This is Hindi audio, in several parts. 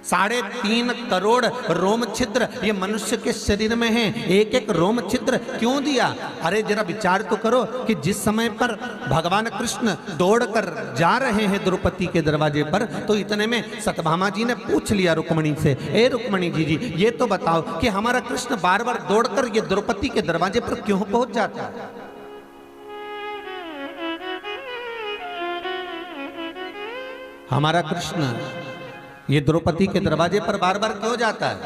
3.5 करोड़ रोम छिद्र ये मनुष्य के शरीर में है, एक एक रोम छिद्र क्यों दिया? अरे जरा विचार तो करो कि जिस समय पर भगवान कृष्ण दौड़कर जा रहे हैं द्रौपदी के दरवाजे पर, तो इतने में सत्यभामा जी ने पूछ लिया रुक्मणी से, ए रुक्मणी जी ये तो बताओ कि हमारा कृष्ण बार बार दौड़कर ये द्रौपदी के दरवाजे पर क्यों पहुंच जाता है? हमारा कृष्ण ये द्रौपदी के दरवाजे पर बार बार क्यों जाता है?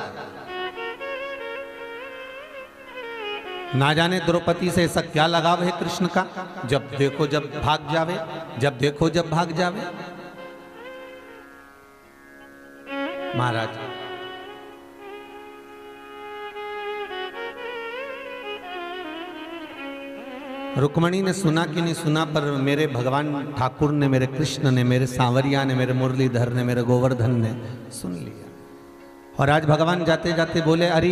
ना जाने द्रौपदी से ऐसा क्या लगाव है कृष्ण का, जब देखो जब भाग जावे, जब देखो जब भाग जावे। महाराज रुक्मणी ने सुना कि नहीं सुना, पर मेरे भगवान ठाकुर ने, मेरे कृष्ण ने, मेरे सांवरिया ने, मेरे मुरलीधर ने, मेरे गोवर्धन ने सुन लिया। और आज भगवान जाते जाते बोले, अरे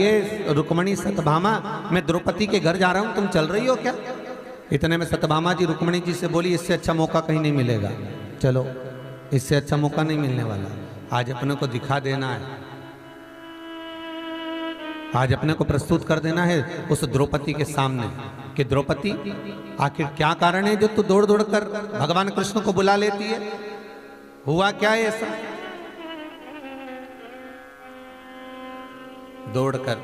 रुक्मणी सत्यभामा, मैं द्रौपदी के घर जा रहा हूं, तुम चल रही हो क्या? इतने में सत्यभामा जी रुक्मणी जी से बोली, इससे अच्छा मौका कहीं नहीं मिलेगा, चलो, इससे अच्छा मौका नहीं मिलने वाला। आज अपने को दिखा देना है, आज अपने को प्रस्तुत कर देना है उस द्रौपदी के सामने कि द्रौपदी आखिर क्या कारण है जो तू दौड़ दौड़ कर भगवान कृष्ण को बुला लेती है? हुआ क्या है ऐसा? दौड़कर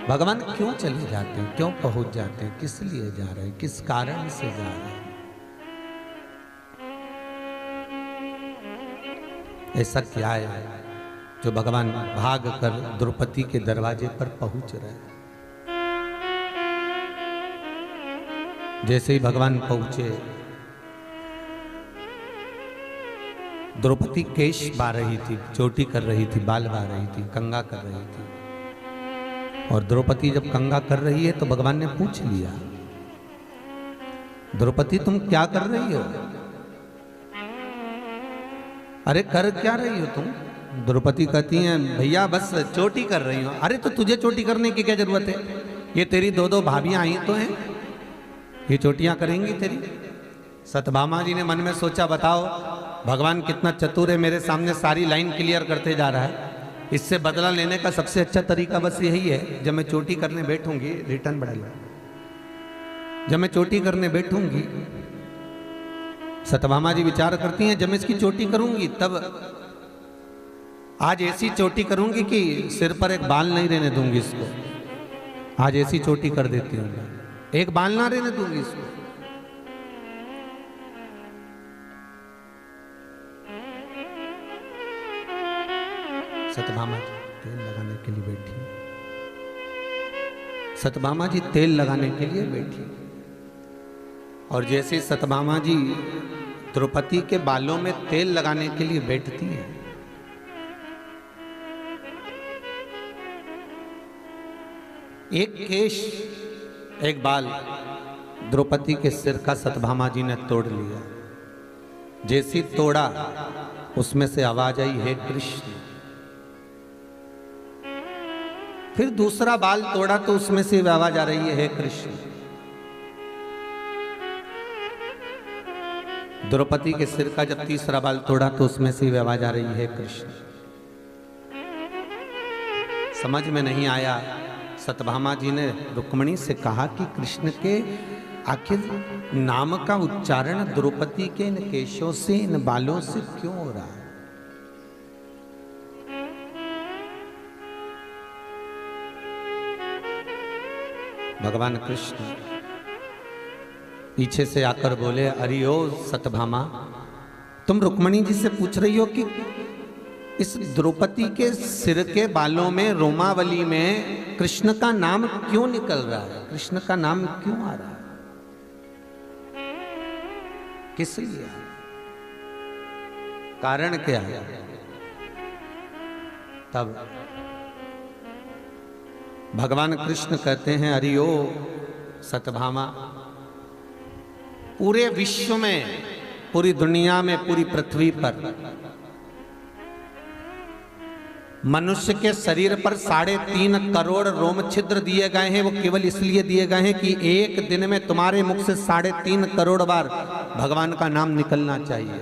भगवान क्यों चले जाते हैं, क्यों पहुंच जाते हैं, किस लिए जा रहे हैं, किस कारण से जा रहे हैं? ऐसा क्या है जो भगवान भाग कर द्रौपदी के दरवाजे पर पहुंच रहे हैं? जैसे ही भगवान पहुंचे, द्रौपदी केश बा रही थी, चोटी कर रही थी, बाल बा रही थी, कंघा कर रही थी। और द्रौपदी जब कंघा कर रही है तो भगवान ने पूछ लिया, द्रौपदी तुम क्या कर रही हो? अरे कर क्या रही हो तुम? द्रौपदी कहती हैं, भैया बस चोटी कर रही हूं। अरे तो तुझे चोटी करने की क्या जरूरत है? ये तेरी दो भाभियां आई तो हैं, ये चोटियां करेंगी तेरी। सत्यभामा जी ने मन में सोचा, बताओ भगवान कितना चतुर है, मेरे सामने सारी लाइन क्लियर करते जा रहा है। इससे बदला लेने का सबसे अच्छा तरीका बस यही है, जब मैं चोटी करने बैठूंगी, रिटर्न बढ़ा लो, जब मैं चोटी करने बैठूंगी, सत्यभामा जी विचार करती हैं, जब मैं इसकी चोटी करूंगी तब आज ऐसी चोटी करूंगी कि सिर पर एक बाल नहीं रहने दूंगी इसको। आज ऐसी चोटी कर देती हूँ, एक बाल ना रहने दूंगी इसको। सत्यभामा जी तेल लगाने के लिए बैठी, सत्यभामा जी तेल लगाने के लिए बैठी। और जैसे सत्यभामा जी द्रौपदी के बालों में तेल लगाने के लिए बैठती है, एक केश, एक बाल द्रौपदी के सिर का सत्यभामा जी ने तोड़ लिया। जैसी तोड़ा उसमें से आवाज आई, हे कृष्ण। फिर दूसरा बाल तोड़ा तो उसमें से आवाज आ रही है, हे कृष्ण। द्रौपदी के सिर का जब तीसरा बाल तोड़ा तो उसमें से आवाज आ रही है, हे कृष्ण। समझ में नहीं आया। सत्यभामा जी ने रुक्मणी से कहा कि कृष्ण के आखिर नाम का उच्चारण द्रौपदी के इन केशों से, इन बालों से क्यों हो रहा है? भगवान कृष्ण पीछे से आकर बोले, अरे ओ सत्यभामा, तुम रुक्मणी जी से पूछ रही हो कि इस द्रौपदी के सिर के बालों में, रोमावली में कृष्ण का नाम क्यों निकल रहा है, कृष्ण का नाम क्यों आ रहा है, किस लिए, कारण क्या है? तब भगवान कृष्ण कहते हैं, अरे ओ सत्यभामा, पूरे विश्व में, पूरी दुनिया में, पूरी पृथ्वी पर मनुष्य के शरीर पर 3.5 करोड़ रोम छिद्र दिए गए हैं। वो केवल इसलिए दिए गए हैं कि एक दिन में तुम्हारे मुख से 3.5 करोड़ बार भगवान का नाम निकलना चाहिए।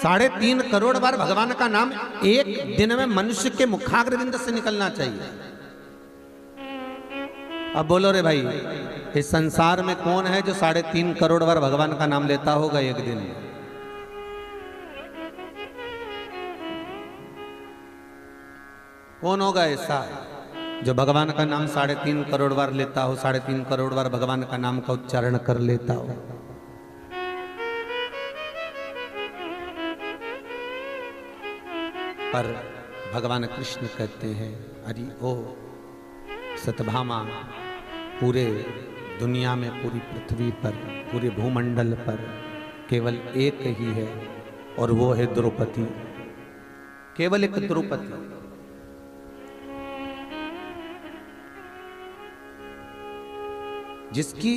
3.5 करोड़ बार भगवान का नाम एक दिन में मनुष्य के मुखाग्रविंद से निकलना चाहिए। अब बोलो रे भाई, इस संसार में कौन है जो 3.5 करोड़ बार भगवान का नाम लेता होगा एक दिन में? कौन होगा ऐसा जो भगवान का नाम 3.5 करोड़ बार लेता हो, 3.5 करोड़ बार भगवान का नाम का उच्चारण कर लेता हो? पर भगवान कृष्ण कहते हैं, अरे ओ सतभामा, पूरे दुनिया में, पूरी पृथ्वी पर, पूरे भूमंडल पर केवल एक ही है और वो है द्रौपदी। केवल एक द्रौपदी। जिसकी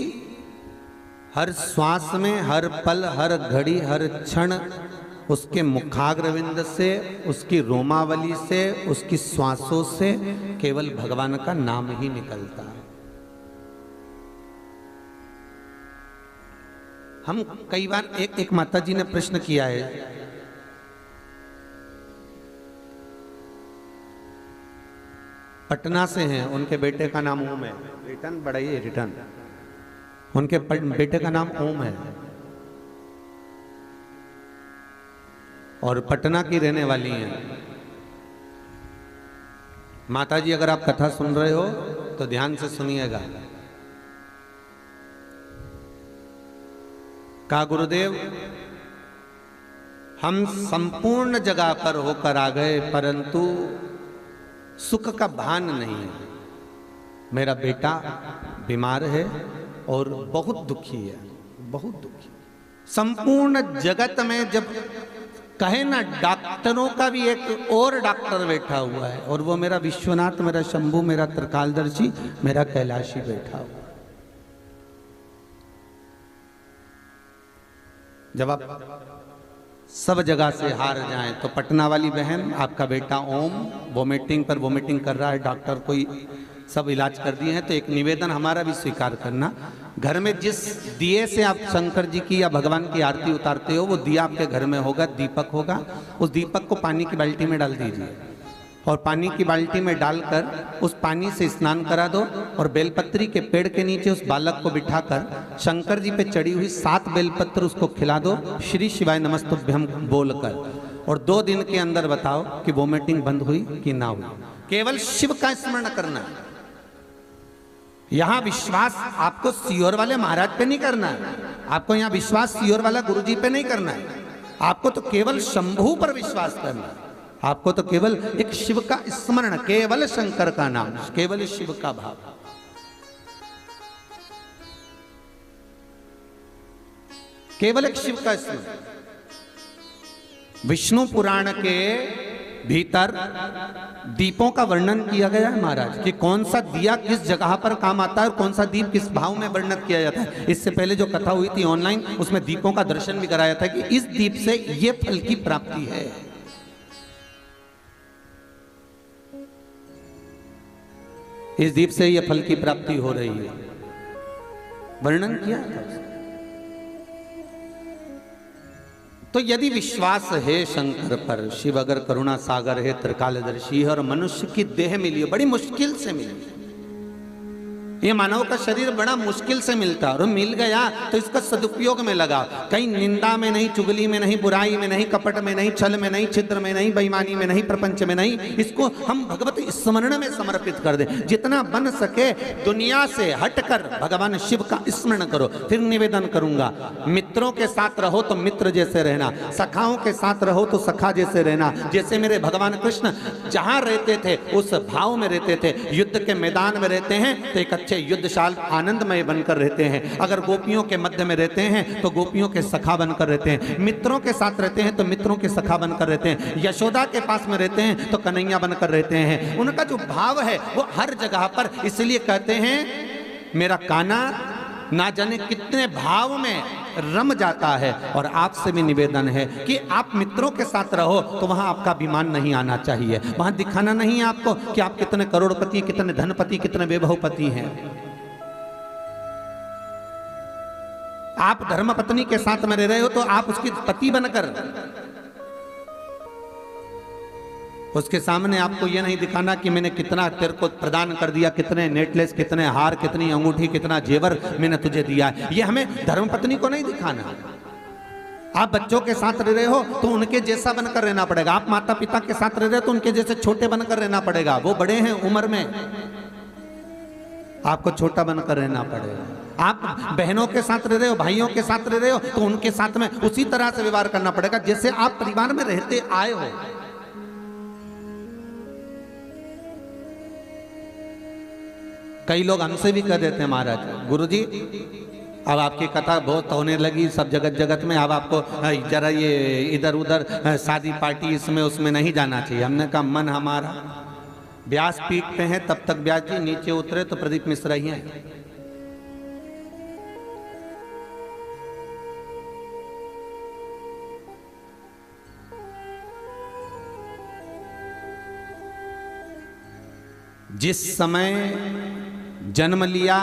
हर श्वास में, हर पल, हर घड़ी, हर क्षण उसके मुखाग्रविंद से, उसकी रोमावली से, उसकी श्वासों से केवल भगवान का नाम ही निकलता है। हम कई बार एक माता जी ने प्रश्न किया है, पटना से हैं, उनके बेटे का नाम ओम है। रिटर्न बढ़ाइए, रिटर्न। उनके बेटे का नाम ओम है और पटना की रहने वाली हैं। माता जी, अगर आप कथा सुन रहे हो तो ध्यान से सुनिएगा। कहा, गुरुदेव, हम संपूर्ण जगह पर होकर आ गए, परंतु सुख का भान नहीं है। मेरा बेटा बीमार है और बहुत दुखी है, बहुत दुखी। संपूर्ण जगत में जब कहे ना, डॉक्टरों का भी एक और डॉक्टर बैठा हुआ है, और वो मेरा विश्वनाथ, मेरा शंभू, मेरा त्रिकालदर्शी, मेरा कैलाशी बैठा हुआ। जब आप सब जगह से हार जाएं तो पटना वाली बहन, आपका बेटा ओम वोमिटिंग पर वोमिटिंग कर रहा है, डॉक्टर कोई सब इलाज कर दिए हैं, तो एक निवेदन हमारा भी स्वीकार करना। घर में जिस दिए से आप शंकर जी की या भगवान की आरती उतारते हो, वो दिया आपके घर में होगा, दीपक होगा। उस दीपक को पानी की बाल्टी में डाल दीजिए और पानी की बाल्टी में डालकर उस पानी से स्नान करा दो, और बेलपत्री के पेड़ के नीचे उस बालक को बिठाकर शंकर जी पे चढ़ी हुई 7 बेलपत्र उसको खिला दो, श्री शिवाय नमस्तुभ्यम बोलकर, और 2 दिन के अंदर बताओ कि वोमिटिंग बंद हुई कि ना हुई। केवल शिव का स्मरण करना है। यहां विश्वास आपको सीहोर वाले महाराज पे नहीं करना है, आपको यहां विश्वास सीहोर वाला गुरुजी पे नहीं करना है, आपको तो केवल शंभू पर विश्वास करना है। आपको तो केवल एक शिव का स्मरण, केवल शंकर का नाम, केवल शिव का भाव। केवल एक शिव का स्मरण। विष्णु पुराण के भीतर दीपों का वर्णन किया गया है महाराज, कि कौन सा दिया किस जगह पर काम आता है और कौन सा दीप किस भाव में वर्णित किया जाता है। इससे पहले जो कथा हुई थी ऑनलाइन, उसमें दीपों का दर्शन भी कराया था कि इस दीप से ये फल की प्राप्ति है। इस दीप से यह फल की प्राप्ति हो रही है, वर्णन किया था। तो यदि विश्वास है शंकर पर, शिव अगर करुणा सागर है, त्रिकालदर्शी है, और मनुष्य की देह मिली, बड़ी मुश्किल से मिली। ये मानव का शरीर बड़ा मुश्किल से मिलता है, और मिल गया तो इसका सदुपयोग में लगा। कहीं निंदा में नहीं, चुगली में नहीं, बुराई में नहीं, कपट में नहीं, छल में नहीं, छिद्र में नहीं, बेईमानी में नहीं, प्रपंच में नहीं। इसको हम भगवत स्मरण में समर्पित कर दें। जितना बन सके दुनिया से हटकर भगवान शिव का स्मरण करो। फिर निवेदन करूंगा, मित्रों के साथ रहो तो मित्र जैसे रहना, सखाओं के साथ रहो तो सखा जैसे रहना। जैसे मेरे भगवान कृष्ण जहां रहते थे उस भाव में रहते थे। युद्ध के मैदान में रहते हैं तो एक अच्छे युद्धशाल आनंदमय बनकर रहते हैं। अगर गोपियों के मध्य में रहते हैं तो गोपियों के सखा बनकर रहते हैं। मित्रों के साथ रहते हैं तो मित्रों के सखा बनकर रहते हैं। यशोदा के पास में रहते हैं तो कन्हैया बनकर रहते हैं। उनका जो भाव है वो हर जगह पर, इसलिए कहते हैं मेरा कान्हा ना जाने कितने भाव में रम जाता है। और आपसे भी निवेदन है कि आप मित्रों के साथ रहो तो वहां आपका अभिमान नहीं आना चाहिए। वहां दिखाना नहीं है आपको कि आप कितने करोड़पति, कितने धनपति, कितने वैभवपति हैं। आप धर्मपत्नी के साथ में रह रहे हो तो आप उसकी पति बनकर उसके सामने आपको ये नहीं दिखाना कि मैंने कितना तेरे को प्रदान कर दिया, कितने नेकलेस, कितने हार, कितनी अंगूठी, कितना जेवर मैंने तुझे दिया है। ये हमें धर्मपत्नी को नहीं दिखाना। आप बच्चों के साथ रह रहे हो तो उनके जैसा बनकर रहना पड़ेगा। आप माता पिता के साथ रह रहे हो तो उनके जैसे छोटे बनकर रहना पड़ेगा। वो बड़े हैं उम्र में, आपको छोटा बनकर रहना पड़ेगा। आप बहनों के साथ रह रहे हो, भाइयों के साथ रह रहे हो तो उनके साथ में उसी तरह से व्यवहार करना पड़ेगा जैसे आप परिवार में रहते आए हो। कई लोग हमसे भी कह देते हैं, महाराज गुरुजी अब आपकी कथा बहुत होने लगी सब जगत जगत में, अब आपको जरा ये इधर उधर शादी पार्टी इसमें उसमें नहीं जाना चाहिए। हमने कहा मन हमारा व्यास पीट पे हैं तब तक व्यास जी नीचे उतरे तो प्रदीप मिश्रा ही हैं। जिस समय जन्म लिया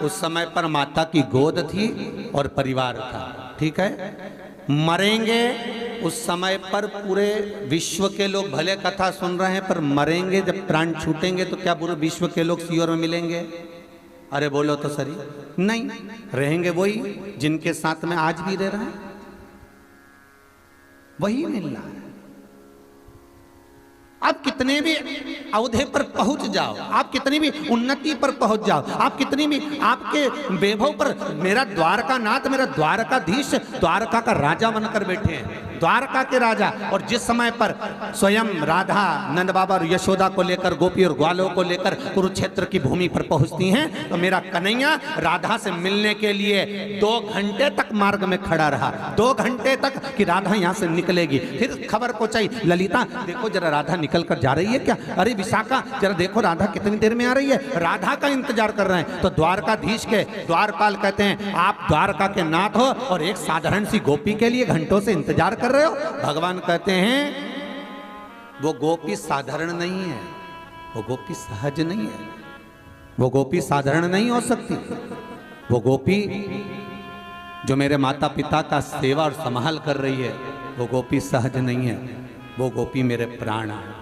उस समय पर माता की गोद थी और परिवार था, ठीक है। मरेंगे उस समय पर पूरे विश्व के लोग भले कथा सुन रहे हैं, पर मरेंगे जब प्राण छूटेंगे तो क्या पूरे विश्व के लोग सीओर में मिलेंगे? अरे बोलो तो सही, नहीं, रहेंगे वही जिनके साथ में आज भी रह रहे हैं, वही मिलना है। आप कितने भी अवधे पर पहुंच जाओ, आप कितनी भी उन्नति पर पहुंच जाओ, आप कितनी भी आपके वैभव पर, मेरा द्वारका नाथ, मेरा द्वारकाधीश द्वारका का राजा बनकर बैठे हैं, द्वारका के राजा। और जिस समय पर स्वयं राधा नंद बाबा और यशोदा को लेकर, गोपी और ग्वालों को लेकर कुरुक्षेत्र की भूमि पर पहुंचती हैं तो मेरा कन्हैया राधा से मिलने के लिए 2 घंटे तक मार्ग में खड़ा रहा, 2 घंटे तक कि राधा यहां से निकलेगी। फिर खबर पहुंचाई, ललिता देखो जरा राधा निकल कर जा रही है क्या? अरे विशाखा जरा देखो राधा कितनी देर में आ रही है। राधा का इंतजार कर रहे हैं। तो द्वारकाधीश के द्वारपाल कहते हैं आप द्वारका के नाथ हो और एक साधारण सी गोपी के लिए घंटों से इंतजार कर रहे हो। भगवान कहते हैं वो गोपी साधारण नहीं है, वो गोपी सहज नहीं है, वो गोपी साधारण नहीं हो सकती। वो गोपी जो मेरे माता पिता का सेवा और संभाल कर रही है वो गोपी सहज नहीं है, वो गोपी मेरे प्राण है।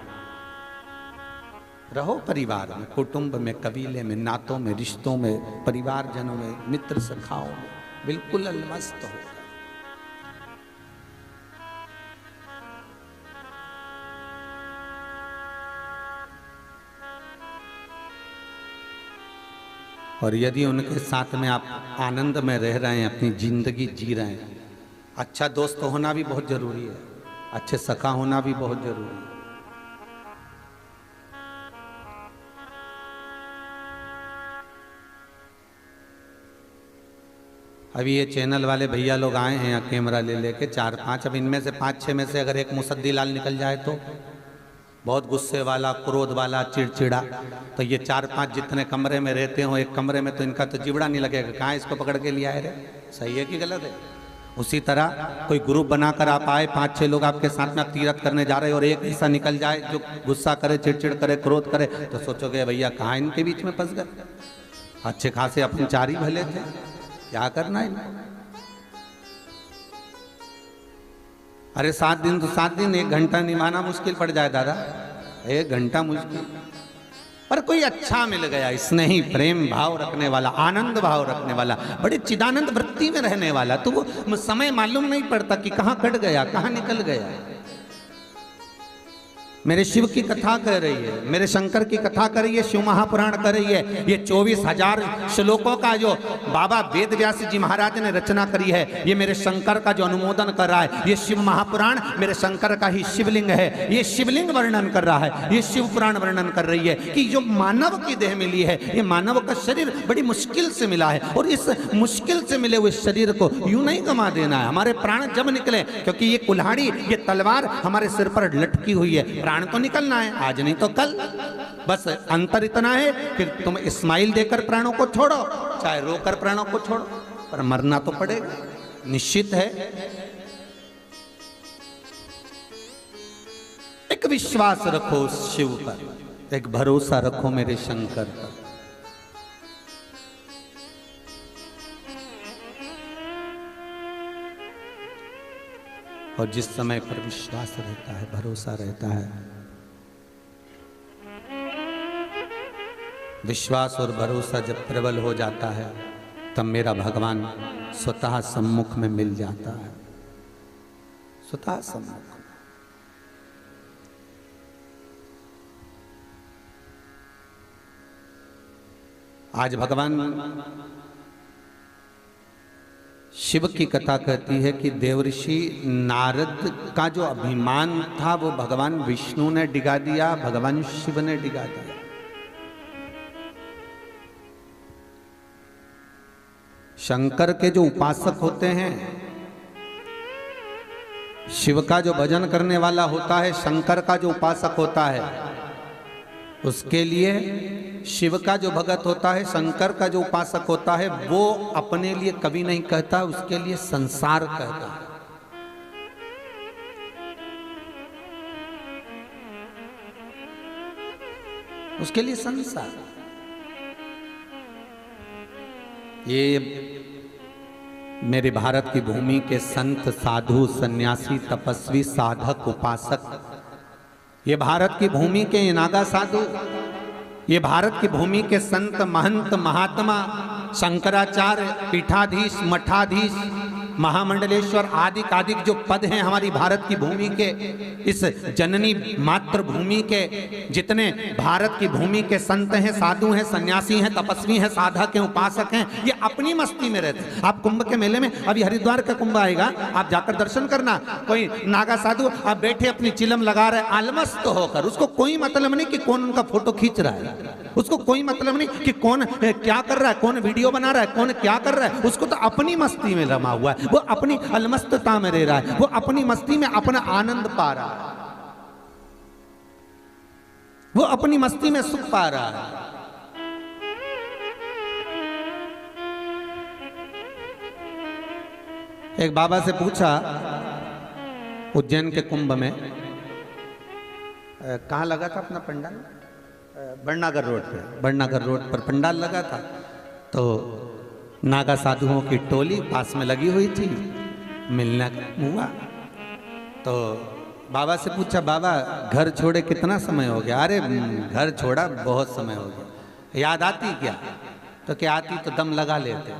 रहो परिवार में, कुटुंब में, कबीले में, नातों में, रिश्तों में, परिवारजनों में, मित्र सखाओं में, बिल्कुल अलमस्त हो। और यदि उनके साथ में आप आनंद में रह रहे हैं, अपनी जिंदगी जी रहे हैं, अच्छा दोस्त होना भी बहुत जरूरी है, अच्छे सखा होना भी बहुत जरूरी है। अभी ये चैनल वाले भैया लोग आए हैं यहाँ कैमरा ले लेके 4-5, अब इनमें से 5-6 में से अगर एक मुसद्दी लाल निकल जाए तो बहुत गुस्से वाला, क्रोध वाला, चिड़चिड़ा, तो ये 4-5 जितने कमरे में रहते हो, एक कमरे में तो इनका तो जीवड़ा नहीं लगेगा, कहाँ इसको पकड़ के लिया है रे, सही है कि गलत है? उसी तरह कोई ग्रुप बनाकर आप आए, 5-6 लोग आपके साथ में आप तीरथ करने जा रहे हो और एक ऐसा निकल जाए जो गुस्सा करे, चिड़चिड़ करे, क्रोध करे, तो सोचोगे भैया कहाँ इनके बीच में फंस गए। अच्छे खासे अपन 4 ही भले थे, क्या करना है? अरे 7 दिन तो 7 दिन, 1 घंटा निभाना मुश्किल पड़ जाए दादा, 1 घंटा मुश्किल। पर कोई अच्छा मिल गया, स्नेही, प्रेम भाव रखने वाला, आनंद भाव रखने वाला, बड़े चिदानंद वृत्ति में रहने वाला, तो वो समय मालूम नहीं पड़ता कि कहाँ कट गया, कहाँ निकल गया। मेरे शिव की कथा कह रही है, मेरे शंकर की कथा कर रही है, शिव महापुराण कर रही है। ये 24,000 श्लोकों का जो बाबा वेद व्यास जी महाराज ने रचना करी है, ये मेरे शंकर का जो अनुमोदन कर रहा है। ये शिव महापुराण मेरे शंकर का ही शिवलिंग है, ये शिवलिंग वर्णन कर रहा है, ये शिव पुराण वर्णन कर रही है कि जो मानव की देह मिली है, ये मानव का शरीर बड़ी मुश्किल से मिला है और इस मुश्किल से मिले हुए शरीर को यूं नहीं गंवा देना है। हमारे प्राण जब निकले, क्योंकि ये कुल्हाड़ी, ये तलवार हमारे सिर पर लटकी हुई है, प्राण तो निकलना है, आज नहीं तो कल। बस अंतर इतना है कि तुम स्माइल देकर प्राणों को छोड़ो, चाहे रोकर प्राणों को छोड़ो, पर मरना तो पड़ेगा, निश्चित है। एक विश्वास रखो शिव पर, एक भरोसा रखो मेरे शंकर पर। और जिस समय पर विश्वास रहता है, भरोसा रहता है, विश्वास और भरोसा जब प्रबल हो जाता है तब मेरा भगवान स्वतः सम्मुख में मिल जाता है, स्वतः सम्मुख। आज भगवान शिव की कथा कहती है कि देवर्षि नारद का जो अभिमान था वो भगवान विष्णु ने डिगा दिया, भगवान शिव ने डिगा दिया। शंकर के जो उपासक होते हैं, शिव का जो भजन करने वाला होता है, शंकर का जो उपासक होता है, उसके लिए शिव का जो भगत होता है, शंकर का जो उपासक होता है, वो अपने लिए कभी नहीं कहता, उसके लिए संसार कहता है। उसके लिए संसार। ये मेरे भारत की भूमि के संत, साधु, सन्यासी, तपस्वी, साधक, उपासक, ये भारत की भूमि के ये नागा साधु, ये भारत की भूमि के संत, महंत, महात्मा, शंकराचार्य, पीठाधीश, मठाधीश, महामंडलेश्वर आदि आदि जो पद हैं हमारी भारत की भूमि के, इस जननी मातृभूमि के जितने भारत की भूमि के संत हैं, साधु हैं, सन्यासी हैं, तपस्वी हैं, साधक हैं, उपासक हैं, ये अपनी मस्ती में रहते हैं। आप कुंभ के मेले में, अभी हरिद्वार का कुंभ आएगा, आप जाकर दर्शन करना, कोई नागा साधु आप बैठे अपनी चिलम लगा रहे आलमस्त होकर, उसको कोई मतलब नहीं कि कौन उनका फोटो खींच रहा है, उसको कोई मतलब नहीं कि कौन क्या कर रहा है, कौन वीडियो बना रहा है, कौन क्या कर रहा है, उसको तो अपनी मस्ती में रमा हुआ है, वो अपनी अलमस्तता में रह रहा है, वो अपनी मस्ती में अपना आनंद पा रहा है, वो अपनी मस्ती में सुख पा रहा है। एक बाबा से पूछा उज्जैन के कुंभ में, कहाँ लगा था अपना पंडाल, बड़नागर रोड पे, बड़नागर रोड पर पंडाल लगा था, तो नागा साधुओं की टोली पास में लगी हुई थी, मिलना हुआ। तो बाबा से पूछा, बाबा घर छोड़े कितना समय हो गया? अरे घर छोड़ा बहुत समय हो गया। याद आती क्या? तो क्या आती तो दम लगा लेते,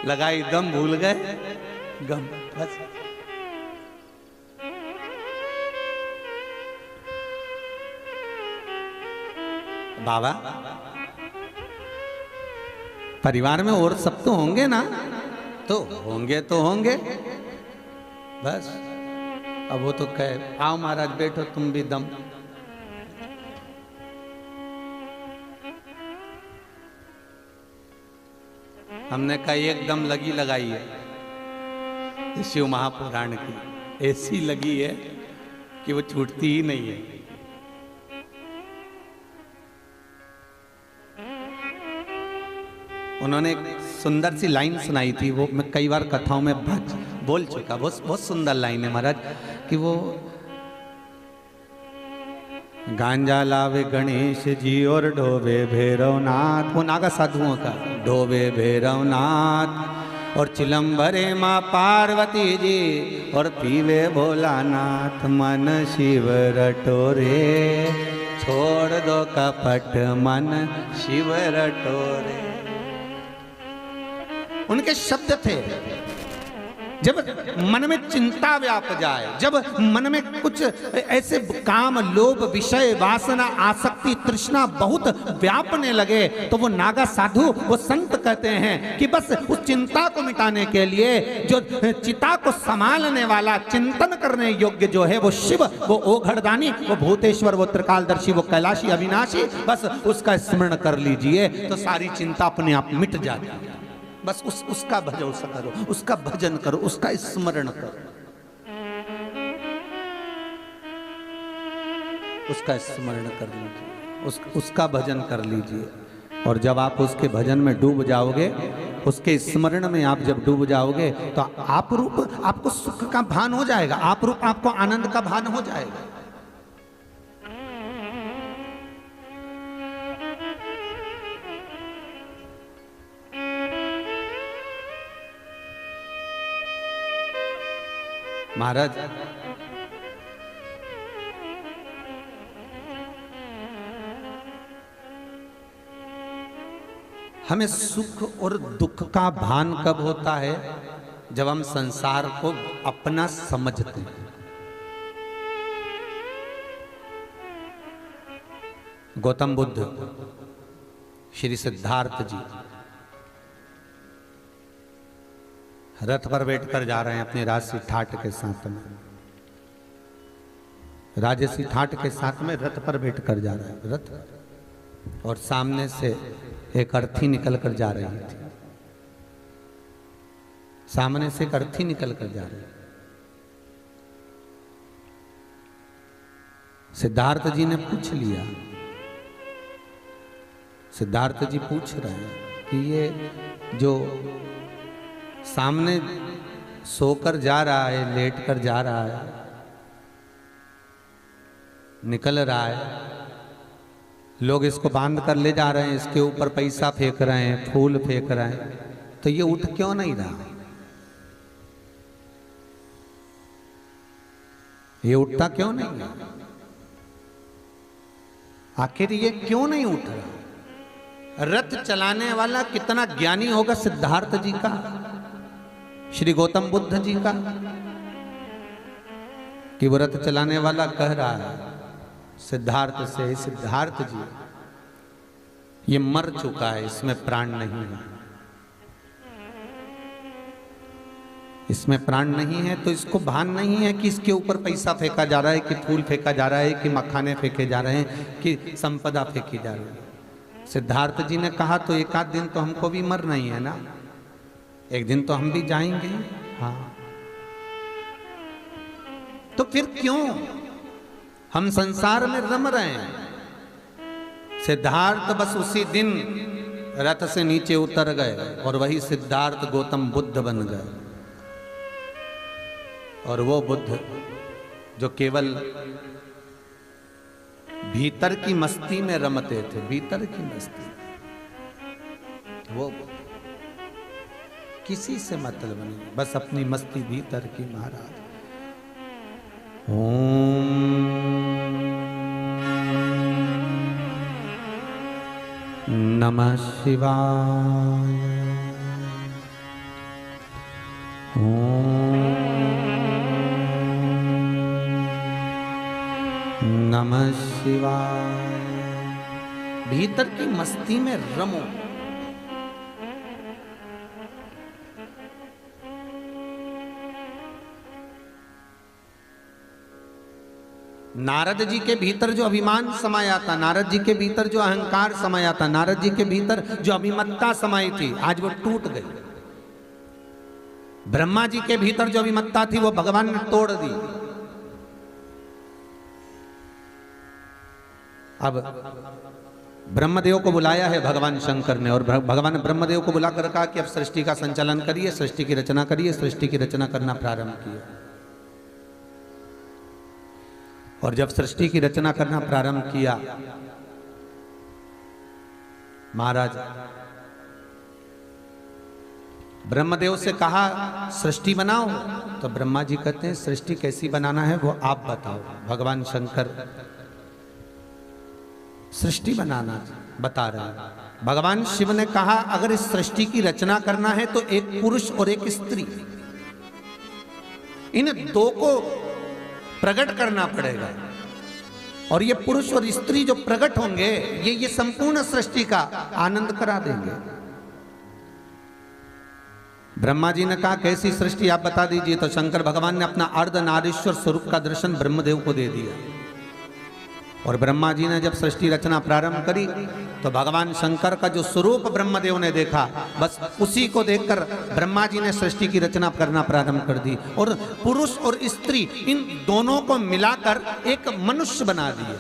लगाई दम, भूल गए गम, बस। बाबा परिवार में और सब तो होंगे ना, तो होंगे बस। अब वो तो कहे आओ महाराज बैठो तुम भी दम। हमने कहा एकदम लगी लगाई है शिव महापुराण की, ऐसी लगी है कि वो छूटती ही नहीं है। उन्होंने एक सुंदर सी लाइन सुनाई थी, वो मैं कई बार कथाओं में बोल चुका, बहुत सुंदर लाइन है महाराज, कि वो गांजा लावे गणेश जी और ढोवे भैरवनाथ, वो नागा साधुओं का, ढोवे भैरवनाथ और चिलम भरे माँ पार्वती जी और पीवे भोलानाथ, मन शिव रटोरे छोड़ दो कपट मन शिव रटोरे। उनके शब्द थे, जब मन में चिंता व्याप जाए, जब मन में कुछ ऐसे काम, लोभ, विषय, वासना, आसक्ति, तृष्णा बहुत व्यापने लगे, तो वो नागा साधु, वो संत कहते हैं कि बस उस चिंता को मिटाने के लिए जो चिता को संभालने वाला, चिंतन करने योग्य जो है वो शिव, वो ओघड़दानी, वो भूतेश्वर, वो त्रिकालदर्शी, वो कैलाशी अविनाशी, बस उसका स्मरण कर लीजिए तो सारी चिंता अपने आप मिट जाती है। बस उसका भरोसा करो, उसका भजन करो, उसका स्मरण करो, उसका स्मरण कर लीजिए, उसका भजन कर लीजिए। और जब आप उसके भजन में डूब जाओगे, उसके स्मरण में आप जब डूब जाओगे, तो आप रूप आपको सुख का भान हो जाएगा, आप रूप आपको आनंद का भान हो जाएगा। महाराज हमें सुख और दुख का भान कब होता है? जब हम संसार को अपना समझते हैं। गौतम बुद्ध, श्री सिद्धार्थ जी रथ पर बैठकर जा रहे हैं अपनी राजसी ठाट के साथ में। राजसी ठाट के साथ में रथ पर बैठकर जा रहे हैं रथ, और सामने से एक अर्थी निकल कर जा रही थी। सामने से एक अर्थी निकल कर जा रही। सिद्धार्थ जी ने पूछ लिया, सिद्धार्थ जी पूछ रहे हैं कि ये जो सामने सोकर जा रहा है, लेट कर जा रहा है, निकल रहा है, लोग इसको बांध कर ले जा रहे हैं, इसके ऊपर पैसा फेंक रहे हैं, फूल फेंक रहे हैं, तो ये उठ क्यों नहीं रहा? ये उठता क्यों नहीं रहा? आखिर ये क्यों नहीं उठ रहा? रथ चलाने वाला कितना ज्ञानी होगा सिद्धार्थ जी का, श्री गौतम बुद्ध जी का, कि वो रथ चलाने वाला कह रहा है सिद्धार्थ से, सिद्धार्थ जी ये मर चुका है, इसमें प्राण नहीं है, इसमें प्राण नहीं है, तो इसको भान नहीं है कि इसके ऊपर पैसा फेंका जा रहा है, कि फूल फेंका जा रहा है, कि मखाने फेंके जा रहे हैं, कि संपदा फेंकी जा रही है। सिद्धार्थ जी ने कहा तो एक आध दिन तो हमको भी मरना ही है ना, एक दिन तो हम भी जाएंगे। हाँ, तो फिर क्यों हम संसार में रम रहे हैं? सिद्धार्थ बस उसी दिन रथ से नीचे उतर गए और वही सिद्धार्थ गौतम बुद्ध बन गए। और वो बुद्ध जो केवल भीतर की मस्ती में रमते थे, भीतर की मस्ती, वो किसी से मतलब नहीं, बस अपनी मस्ती भीतर की। महाराज ओम नमः शिवाय, ओम नमः शिवाय। भीतर की मस्ती में रमो। नारद जी के भीतर जो अभिमान समाया था, नारद जी के भीतर जो अहंकार समाया था, नारद जी के भीतर जो अभिमत्ता समाई थी, आज वो टूट गई। ब्रह्मा जी के भीतर जो अभिमत्ता थी वो भगवान ने तोड़ दी। अब ब्रह्मदेव को बुलाया है भगवान शंकर ने, और भगवान ब्रह्मदेव को बुलाकर कहा कि अब सृष्टि का संचालन करिए, सृष्टि की रचना करिए। सृष्टि की रचना करना प्रारंभ किया, और जब सृष्टि की रचना करना प्रारंभ किया, महाराज ब्रह्मदेव से कहा सृष्टि बनाओ, तो ब्रह्मा जी कहते हैं सृष्टि कैसी बनाना है वो आप बताओ। भगवान शंकर सृष्टि बनाना बता रहे हैं। भगवान शिव ने कहा अगर इस सृष्टि की रचना करना है तो एक पुरुष और एक स्त्री, इन दो को प्रकट करना पड़ेगा, और ये पुरुष और स्त्री जो प्रकट होंगे ये संपूर्ण सृष्टि का आनंद करा देंगे। ब्रह्मा जी ने कहा कैसी सृष्टि आप बता दीजिए, तो शंकर भगवान ने अपना अर्धनारीश्वर स्वरूप का दर्शन ब्रह्मदेव को दे दिया। और ब्रह्मा जी ने जब सृष्टि रचना प्रारंभ करी तो भगवान शंकर का जो स्वरूप ब्रह्मदेव ने देखा, बस उसी को देखकर ब्रह्मा जी ने सृष्टि की रचना करना प्रारंभ कर दी, और पुरुष और स्त्री इन दोनों को मिलाकर एक मनुष्य बना दिया।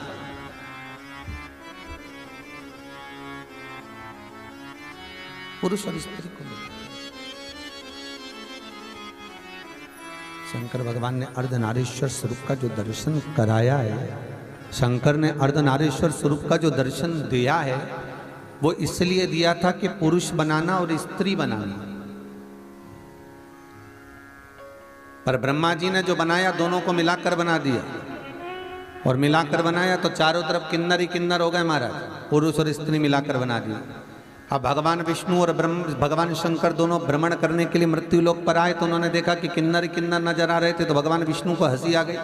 पुरुष और स्त्री को शंकर भगवान ने अर्धनारीश्वर स्वरूप का जो दर्शन कराया है, शंकर ने अर्धनारीश्वर स्वरूप का जो दर्शन दिया है वो इसलिए दिया था कि पुरुष बनाना और स्त्री बनाना। पर ब्रह्मा जी ने जो बनाया दोनों को मिलाकर बना दिया, और मिलाकर बनाया तो चारों तरफ किन्नर ही किन्नर हो गए महाराज, पुरुष और स्त्री मिलाकर बना दिया। अब भगवान विष्णु और भगवान शंकर दोनों भ्रमण करने के लिए मृत्यु लोक पर आए, तो उन्होंने देखा कि किन्नर किन्नर नजर आ रहे थे, तो भगवान विष्णु को हंसी आ गई।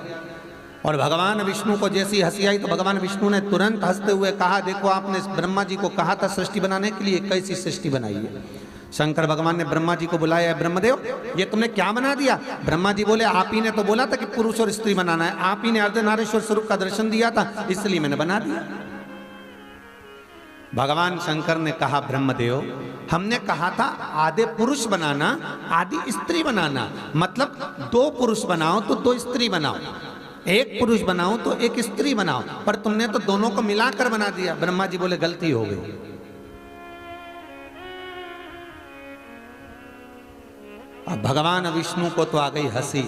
और भगवान विष्णु को जैसी हंसी आई तो भगवान विष्णु ने तुरंत हंसते हुए कहा, देखो आपने ब्रह्मा जी को कहा था सृष्टि बनाने के लिए, कैसी सृष्टि बनाई है। शंकर भगवान ने ब्रह्मा जी को बुलाया, ब्रह्मदेव ये तुमने क्या बना दिया। ब्रह्मा जी बोले, आप ही ने तो बोला था कि पुरुष और स्त्री बनाना है, आप ही ने अर्धनारीश्वर स्वरूप का दर्शन दिया था, इसलिए मैंने बना दिया। भगवान शंकर ने कहा, ब्रह्मदेव हमने कहा था आधे पुरुष बनाना आधी स्त्री बनाना, मतलब 2 पुरुष बनाओ तो 2 स्त्री बनाओ, 1 पुरुष बनाओ तो 1 स्त्री बनाओ, पर तुमने तो दोनों को मिलाकर बना दिया। ब्रह्मा जी बोले, गलती हो गई। अब भगवान विष्णु को तो आ गई हंसी,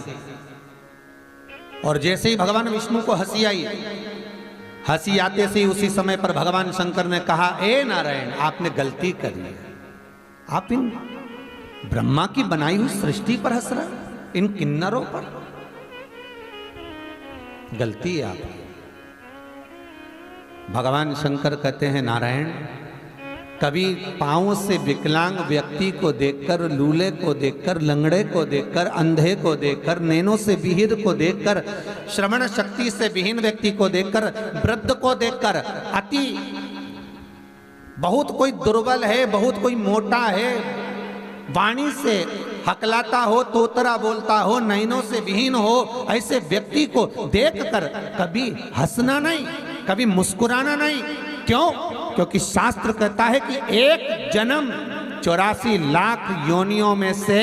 और जैसे ही भगवान विष्णु को हंसी आई, हंसी आते से उसी समय पर भगवान शंकर ने कहा, ए नारायण आपने गलती करी है, आप इन ब्रह्मा की बनाई हुई सृष्टि पर हंस रहे, इन किन्नरों पर, गलती है आपकी। भगवान शंकर कहते हैं, नारायण कभी पांव से विकलांग व्यक्ति को देखकर, लूले को देखकर, लंगड़े को देखकर, अंधे को देखकर, नैनों से विहीर को देखकर, श्रवण शक्ति से विहीन व्यक्ति को देखकर, वृद्ध को देखकर, अति बहुत कोई दुर्बल है, बहुत कोई मोटा है, वाणी से हकलाता हो, तोतरा बोलता हो, नैनों से विहीन हो, ऐसे व्यक्ति को देखकर कभी हंसना नहीं, कभी मुस्कुराना नहीं। क्यों? क्योंकि शास्त्र कहता है कि एक जन्म 84 लाख योनियों में से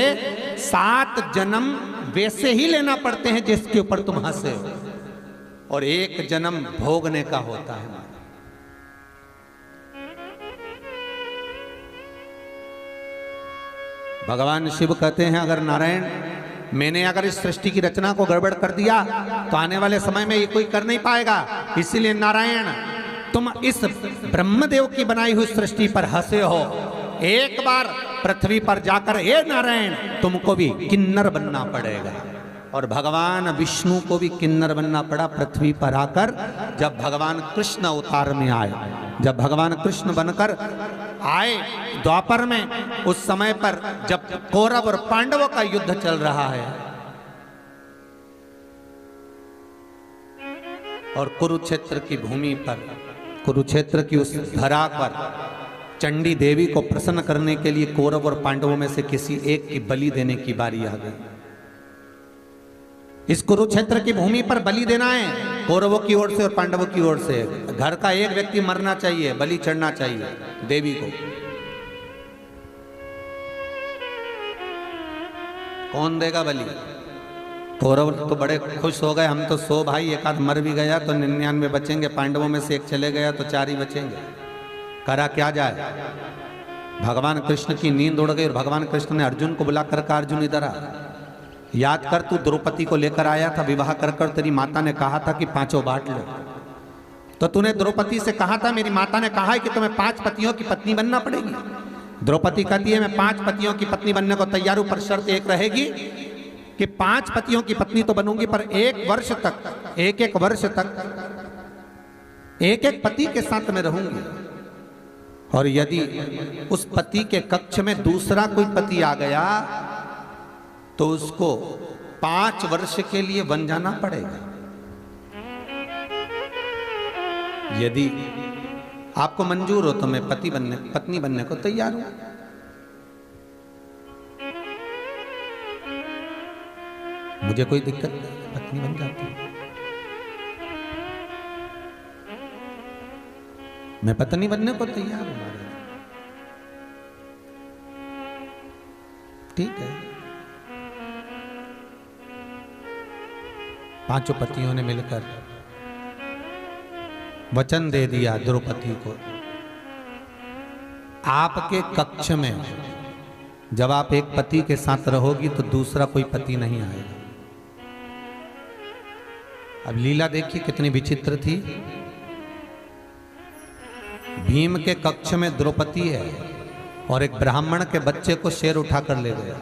7 जन्म वैसे ही लेना पड़ते हैं जिसके ऊपर तुम हंसे हो, और 1 जन्म भोगने का होता है। भगवान शिव कहते हैं, अगर नारायण मैंने अगर इस सृष्टि की रचना को गड़बड़ कर दिया तो आने वाले समय में ये कोई कर नहीं पाएगा, इसीलिए नारायण तुम इस ब्रह्मदेव की बनाई हुई सृष्टि पर हंसे हो, एक बार पृथ्वी पर जाकर हे नारायण तुमको भी किन्नर बनना पड़ेगा। और भगवान विष्णु को भी किन्नर बनना पड़ा पृथ्वी पर आकर, जब भगवान कृष्ण अवतार में आए। जब भगवान कृष्ण बनकर आए द्वापर में, उस समय पर जब कौरव और पांडवों का युद्ध चल रहा है और कुरुक्षेत्र की भूमि पर, कुरुक्षेत्र की उस धरा पर चंडी देवी को प्रसन्न करने के लिए कौरव और पांडवों में से किसी एक की बलि देने की बारी आ गई। इस कुरुक्षेत्र की भूमि पर बलि देना है कौरवों की ओर से और पांडवों की ओर से। घर का एक व्यक्ति मरना चाहिए, बलि चढ़ना चाहिए देवी को। कौन देगा बलि? कौरव तो बड़े खुश हो गए, हम तो 100 भाई, एक आध मर भी गया तो 99 बचेंगे, पांडवों में से एक चले गया तो 4 ही बचेंगे, करा क्या जाए। भगवान कृष्ण की नींद उड़ गई और भगवान कृष्ण ने अर्जुन को बुलाकर कहा, अर्जुन इधर आ, याद कर तू द्रौपदी को लेकर आया था, विवाह कर कर तेरी माता ने कहा था कि 5 बांट लो, तो तूने द्रौपदी से कहा था, मेरी माता ने कहा है कि तुम्हें 5 पतियों की पत्नी बनना पड़ेगी। द्रौपदी कहती है मैं 5 पतियों की पत्नी बनने को तैयार हूं, पर शर्त एक रहेगी कि 5 पतियों की पत्नी तो बनूंगी, पर 1 वर्ष तक, एक वर्ष तक एक पति के साथ में रहूंगी, और यदि उस पति के कक्ष में दूसरा कोई पति आ गया तो उसको 5 वर्ष के लिए बन जाना पड़ेगा। यदि आपको मंजूर हो तो मैं पत्नी बनने को तैयार हूं। मुझे कोई दिक्कत नहीं, पत्नी बन जाती हूं, मैं पत्नी बनने को तैयार हूं। ठीक है। 5 पतियों ने मिलकर वचन दे दिया द्रौपदी को, आपके कक्ष में जब आप एक पति के साथ रहोगी तो दूसरा कोई पति नहीं आएगा। अब लीला देखिए कितनी विचित्र थी। भीम के कक्ष में द्रौपदी है और एक ब्राह्मण के बच्चे को शेर उठाकर ले गया।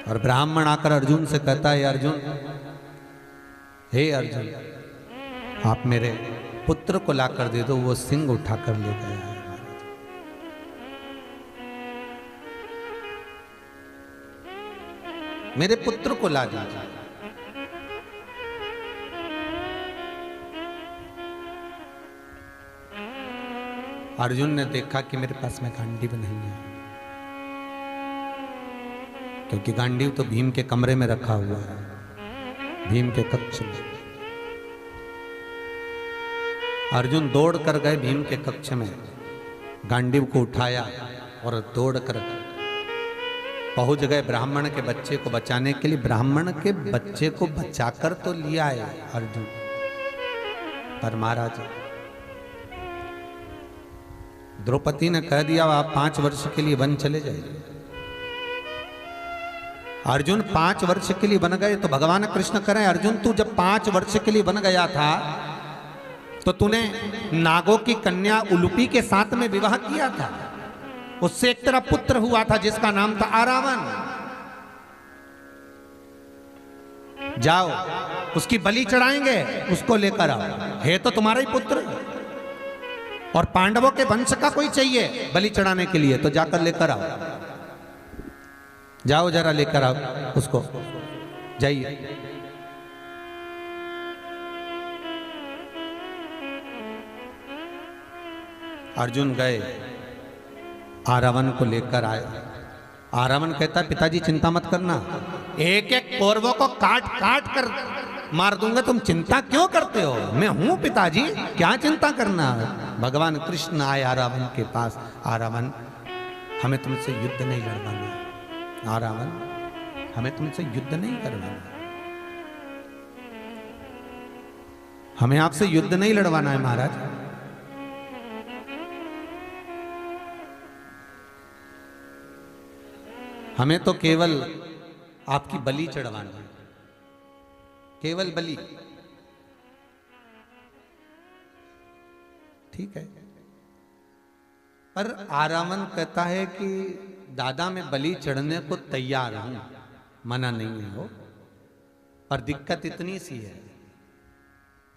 और ब्राह्मण आकर अर्जुन से कहता है, अर्जुन, हे अर्जुन, आप मेरे पुत्र को ला कर दे दो, वो सिंह उठा कर ले गया है। मेरे पुत्र को ला दीजिए। अर्जुन ने देखा कि मेरे पास में गांडीव नहीं है, क्योंकि गांडीव तो भीम के कमरे में रखा हुआ है, भीम के कक्ष में। अर्जुन दौड़ कर गए भीम के कक्ष में, गांडीव को उठाया और दौड़ कर पहुंच गए ब्राह्मण के बच्चे को बचाने के लिए। ब्राह्मण के बच्चे को बचाकर तो लिया है अर्जुन, पर महाराज द्रौपदी ने कह दिया आप 5 वर्ष के लिए वन चले जाइए। अर्जुन 5 वर्ष के लिए बन गए तो भगवान कृष्ण करें, अर्जुन तू जब 5 वर्ष के लिए बन गया था तो तूने नागों की कन्या उलूपी के साथ में विवाह किया था, उससे एक तेरा पुत्र हुआ था जिसका नाम था आरावन। जाओ उसकी बलि चढ़ाएंगे, उसको लेकर आओ, है तो तुम्हारा ही पुत्र, और पांडवों के वंश का कोई चाहिए बलि चढ़ाने के लिए तो जाकर लेकर आओ, जाओ जरा लेकर आओ उसको, जाइए। अर्जुन गए, आरावन को लेकर आए। आरावन कहता है पिताजी चिंता मत करना, एक एक कौरवों को काट काट कर मार दूंगा, तुम चिंता क्यों करते हो, मैं हूं पिताजी, क्या चिंता करना। भगवान कृष्ण आए आरावन के पास, आरावन हमें तुमसे युद्ध नहीं लड़वाना, आरावन हमें तुमसे युद्ध नहीं करवाना, हमें आपसे युद्ध नहीं लड़वाना है महाराज। हमें तो केवल आपकी बलि चढ़वानी है, केवल बलि, ठीक है। पर आरावन कहता है कि दादा मैं बलि चढ़ने को तैयार हूं, मना नहीं है वो, पर दिक्कत इतनी सी है,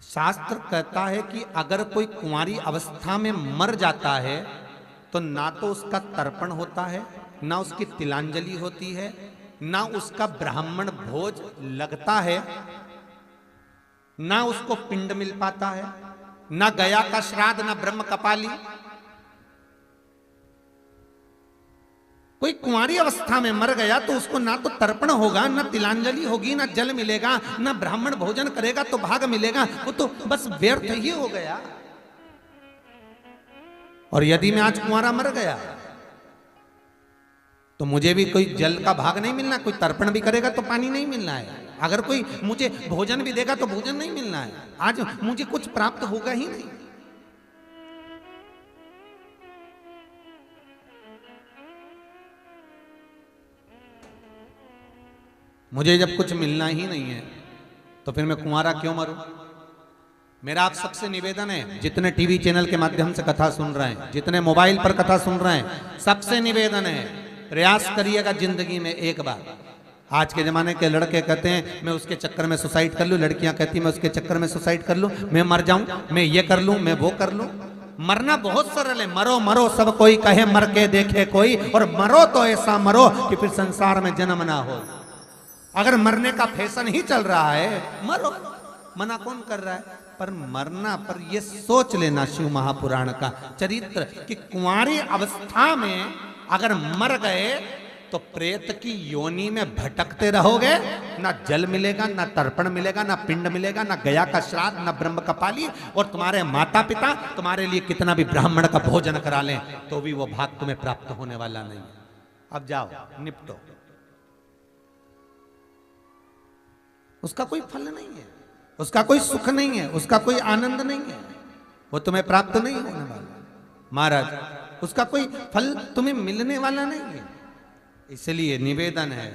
शास्त्र कहता है कि अगर कोई कुंवारी अवस्था में मर जाता है तो ना तो उसका तर्पण होता है, ना उसकी तिलांजलि होती है, ना उसका ब्राह्मण भोज लगता है, ना उसको पिंड मिल पाता है, ना गया का श्राद्ध, ना ब्रह्म कपाली। कोई कुंवारी अवस्था में मर गया तो उसको ना तो तर्पण होगा, ना तिलांजलि होगी, ना जल मिलेगा, ना ब्राह्मण भोजन करेगा तो भाग मिलेगा, वो तो बस व्यर्थ ही हो गया। और यदि मैं आज कुंवारा मर गया तो मुझे भी कोई जल का भाग नहीं मिलना, कोई तर्पण भी करेगा तो पानी नहीं मिलना है, अगर कोई मुझे भोजन भी देगा तो भोजन नहीं मिलना है, आज मुझे कुछ प्राप्त होगा ही नहीं। मुझे जब कुछ मिलना ही नहीं है तो फिर मैं कुंवारा क्यों मरूं। मेरा आप सबसे निवेदन है, जितने टीवी चैनल के माध्यम से कथा सुन रहे हैं, जितने मोबाइल पर कथा सुन रहे हैं, सबसे निवेदन है प्रयास करिएगा जिंदगी में एक बार। आज के जमाने के लड़के कहते हैं मैं उसके चक्कर में सुसाइड कर लूं, लड़कियां कहती मैं उसके चक्कर में सुसाइड कर लूं, मैं मर जाऊं, मैं ये कर लूं, मैं वो कर लूं। मरना बहुत सरल है, मरो मरो सब कोई कहे मर के देखे कोई, और मरो तो ऐसा मरो कि फिर संसार में जन्म ना हो। अगर मरने का फैशन ही चल रहा है मरो, मना कौन कर रहा है, पर मरना पर ये सोच लेना शिव महापुराण का चरित्र कि कुंवारी अवस्था में अगर मर गए तो प्रेत की योनि में भटकते रहोगे, ना जल मिलेगा, ना तर्पण मिलेगा, ना पिंड मिलेगा, ना गया का श्राद्ध, ना ब्रह्म कपाली, और तुम्हारे माता पिता तुम्हारे लिए कितना भी ब्राह्मण का भोजन करा लें तो भी वो भाग तुम्हें प्राप्त होने वाला नहीं। अब जाओ निपटो, उसका कोई फल नहीं है, उसका कोई सुख नहीं है, उसका कोई आनंद नहीं है, वो तुम्हें प्राप्त नहीं होने वाला महाराज, उसका कोई फल तुम्हें मिलने वाला नहीं है। इसलिए निवेदन है।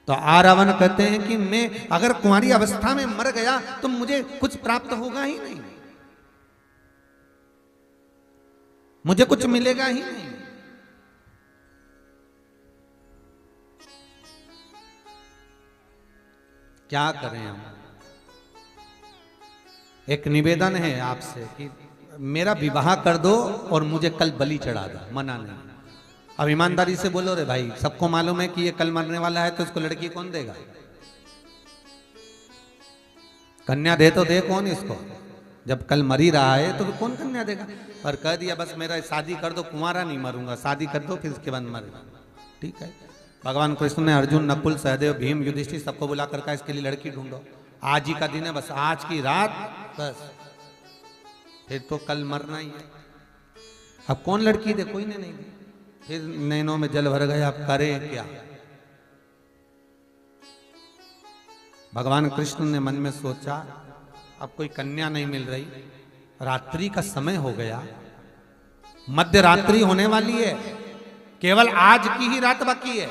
तो आरावन कहते हैं कि मैं अगर कुंवारी अवस्था में मर गया तो मुझे कुछ प्राप्त होगा ही नहीं, मुझे कुछ मिलेगा ही नहीं। क्या करें हम, एक निवेदन है आपसे कि मेरा विवाह कर दो और मुझे कल बलि चढ़ा दो, मना नहीं। अब ईमानदारी से बोलो रे भाई, सबको मालूम है कि ये कल मरने वाला है, तो इसको लड़की कौन देगा? कन्या दे तो दे कौन इसको, जब कल मर ही रहा है तो कौन कन्या देगा? पर कह दिया बस मेरा शादी कर दो, कुंवारा नहीं मरूंगा, शादी कर दो फिर इसके बाद मरेगा। ठीक है, भगवान कृष्ण ने अर्जुन, नकुल, सहदेव, भीम, युधिष्ठिर सबको बुला कर कहा इसके लिए लड़की ढूंढो, आज ही का दिन है, बस आज की रात, बस फिर तो कल मरना ही है। अब कौन लड़की दे? कोई ने नहीं दी। फिर नैनों में जल भर गया, अब करे क्या? भगवान कृष्ण ने मन में सोचा अब कोई कन्या नहीं मिल रही, रात्रि का समय हो गया, मध्य रात्रि होने वाली है, केवल आज की ही रात बाकी है।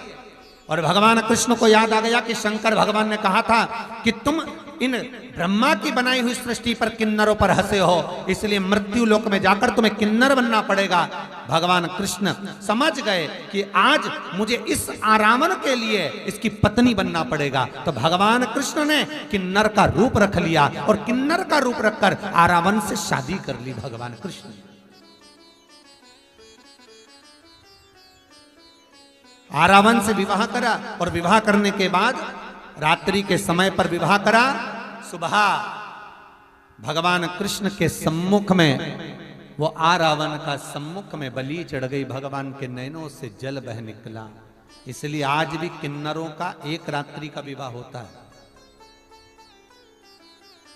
और भगवान कृष्ण को याद आ गया कि शंकर भगवान ने कहा था कि तुम इन ब्रह्मा की बनाई हुई सृष्टि पर किन्नरों पर हंसे हो, इसलिए मृत्यु लोक में जाकर तुम्हें किन्नर बनना पड़ेगा। भगवान कृष्ण समझ गए कि आज मुझे इस आरामन के लिए इसकी पत्नी बनना पड़ेगा, तो भगवान कृष्ण ने किन्नर का रूप रख लिया और किन्नर का रूप रखकर आरामन से शादी कर ली। भगवान कृष्ण आरावण से विवाह करा और विवाह करने के बाद रात्रि के समय पर विवाह करा। सुबह भगवान कृष्ण के सम्मुख में वो आरावण का सम्मुख में बलि चढ़ गई, भगवान के नैनों से जल बह निकला। इसलिए आज भी किन्नरों का एक रात्रि का विवाह होता है,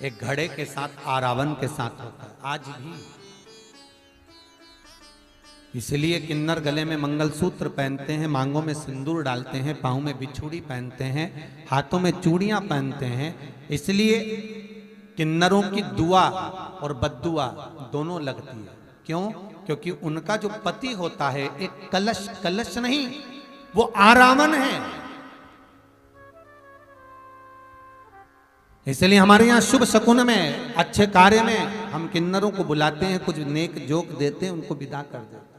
एक घड़े के साथ आरावण के साथ होता है आज भी। इसलिए किन्नर गले में मंगलसूत्र पहनते हैं, मांगों में सिंदूर डालते हैं, पाँव में बिछुड़ी पहनते हैं, हाथों में चूड़ियां पहनते हैं। इसलिए किन्नरों की दुआ और बद्दुआ दोनों लगती है। क्यों? क्योंकि उनका जो पति होता है एक कलश, कलश नहीं, वो आरामन है। इसलिए हमारे यहाँ शुभ शकुन में, अच्छे कार्य में हम किन्नरों को बुलाते हैं, कुछ नेक जोक देते हैं, उनको विदा कर देते हैं।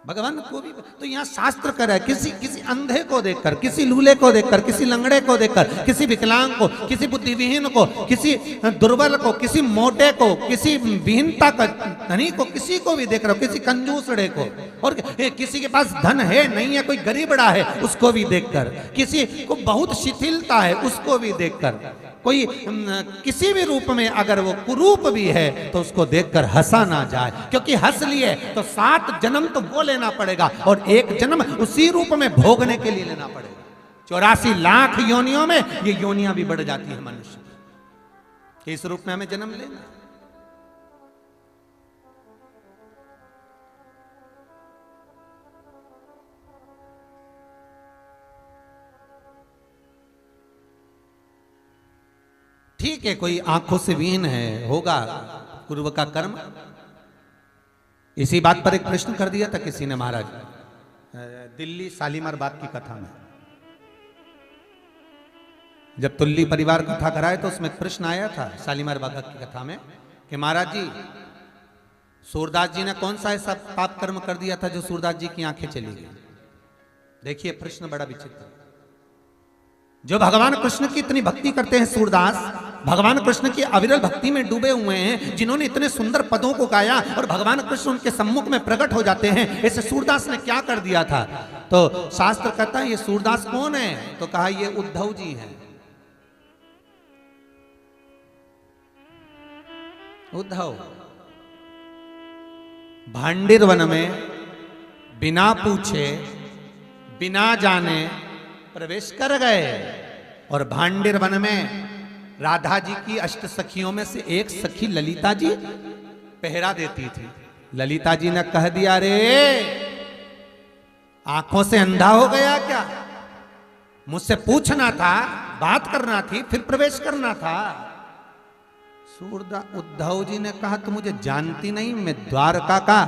भगवान को भी तो यहाँ शास्त्र कर है, किसी अंधे को देखकर, किसी लूले को देखकर, किसी लंगड़े को देखकर, किसी विकलांग को, किसी बुद्धिविहीन को, किसी दुर्बल को, किसी मोटे को, किसी विहीनता का धनी को, किसी को भी देख रहे हो, किसी कंजूसड़े को, और किसी के पास धन है नहीं है, कोई गरीबड़ा है उसको भी देखकर, किसी को बहुत शिथिलता है उसको भी देखकर, कोई किसी भी रूप में अगर वो कुरूप भी है तो उसको देखकर हंसा ना जाए, क्योंकि हंस लिए तो 7 जन्म तो वो लेना पड़ेगा और एक जन्म उसी रूप में भोगने के लिए लेना पड़ेगा। 84 लाख योनियों में ये योनियां भी बढ़ जाती है मनुष्य की, इस रूप में हमें जन्म लेना। ठीक है, कोई आंखों से विहीन है, होगा पूर्व का कर्म। इसी बात पर एक प्रश्न कर दिया था किसी ने महाराज, दिल्ली शालीमार बाग की कथा में, जब तुल्ली परिवार कथा कराए तो उसमें प्रश्न आया था शालीमार बाग की कथा में कि महाराज जी, सूरदास जी ने कौन सा ऐसा पाप कर्म कर दिया था जो सूरदास जी की आंखें चली गई। देखिए प्रश्न बड़ा विचित्र। जो भगवान कृष्ण की इतनी भक्ति करते हैं सूरदास, भगवान कृष्ण की अविरल भक्ति में डूबे हुए हैं, जिन्होंने इतने सुंदर पदों को गाया और भगवान कृष्ण उनके सम्मुख में प्रकट हो जाते हैं, ऐसे सूरदास ने क्या कर दिया था? तो शास्त्र कहता है ये सूरदास कौन है? तो कहा ये उद्धव जी हैं। उद्धव भांडिर वन में बिना पूछे बिना जाने प्रवेश कर गए और भांडिर वन में राधा जी की 8 सखियों में से एक सखी ललिता जी पहरा देती थी। ललिता जी ने कह दिया, रे आंखों से अंधा हो गया क्या? मुझसे पूछना था, बात करना थी, फिर प्रवेश करना था। सूरदास उद्धव जी ने कहा तुम मुझे जानती नहीं, मैं द्वारका का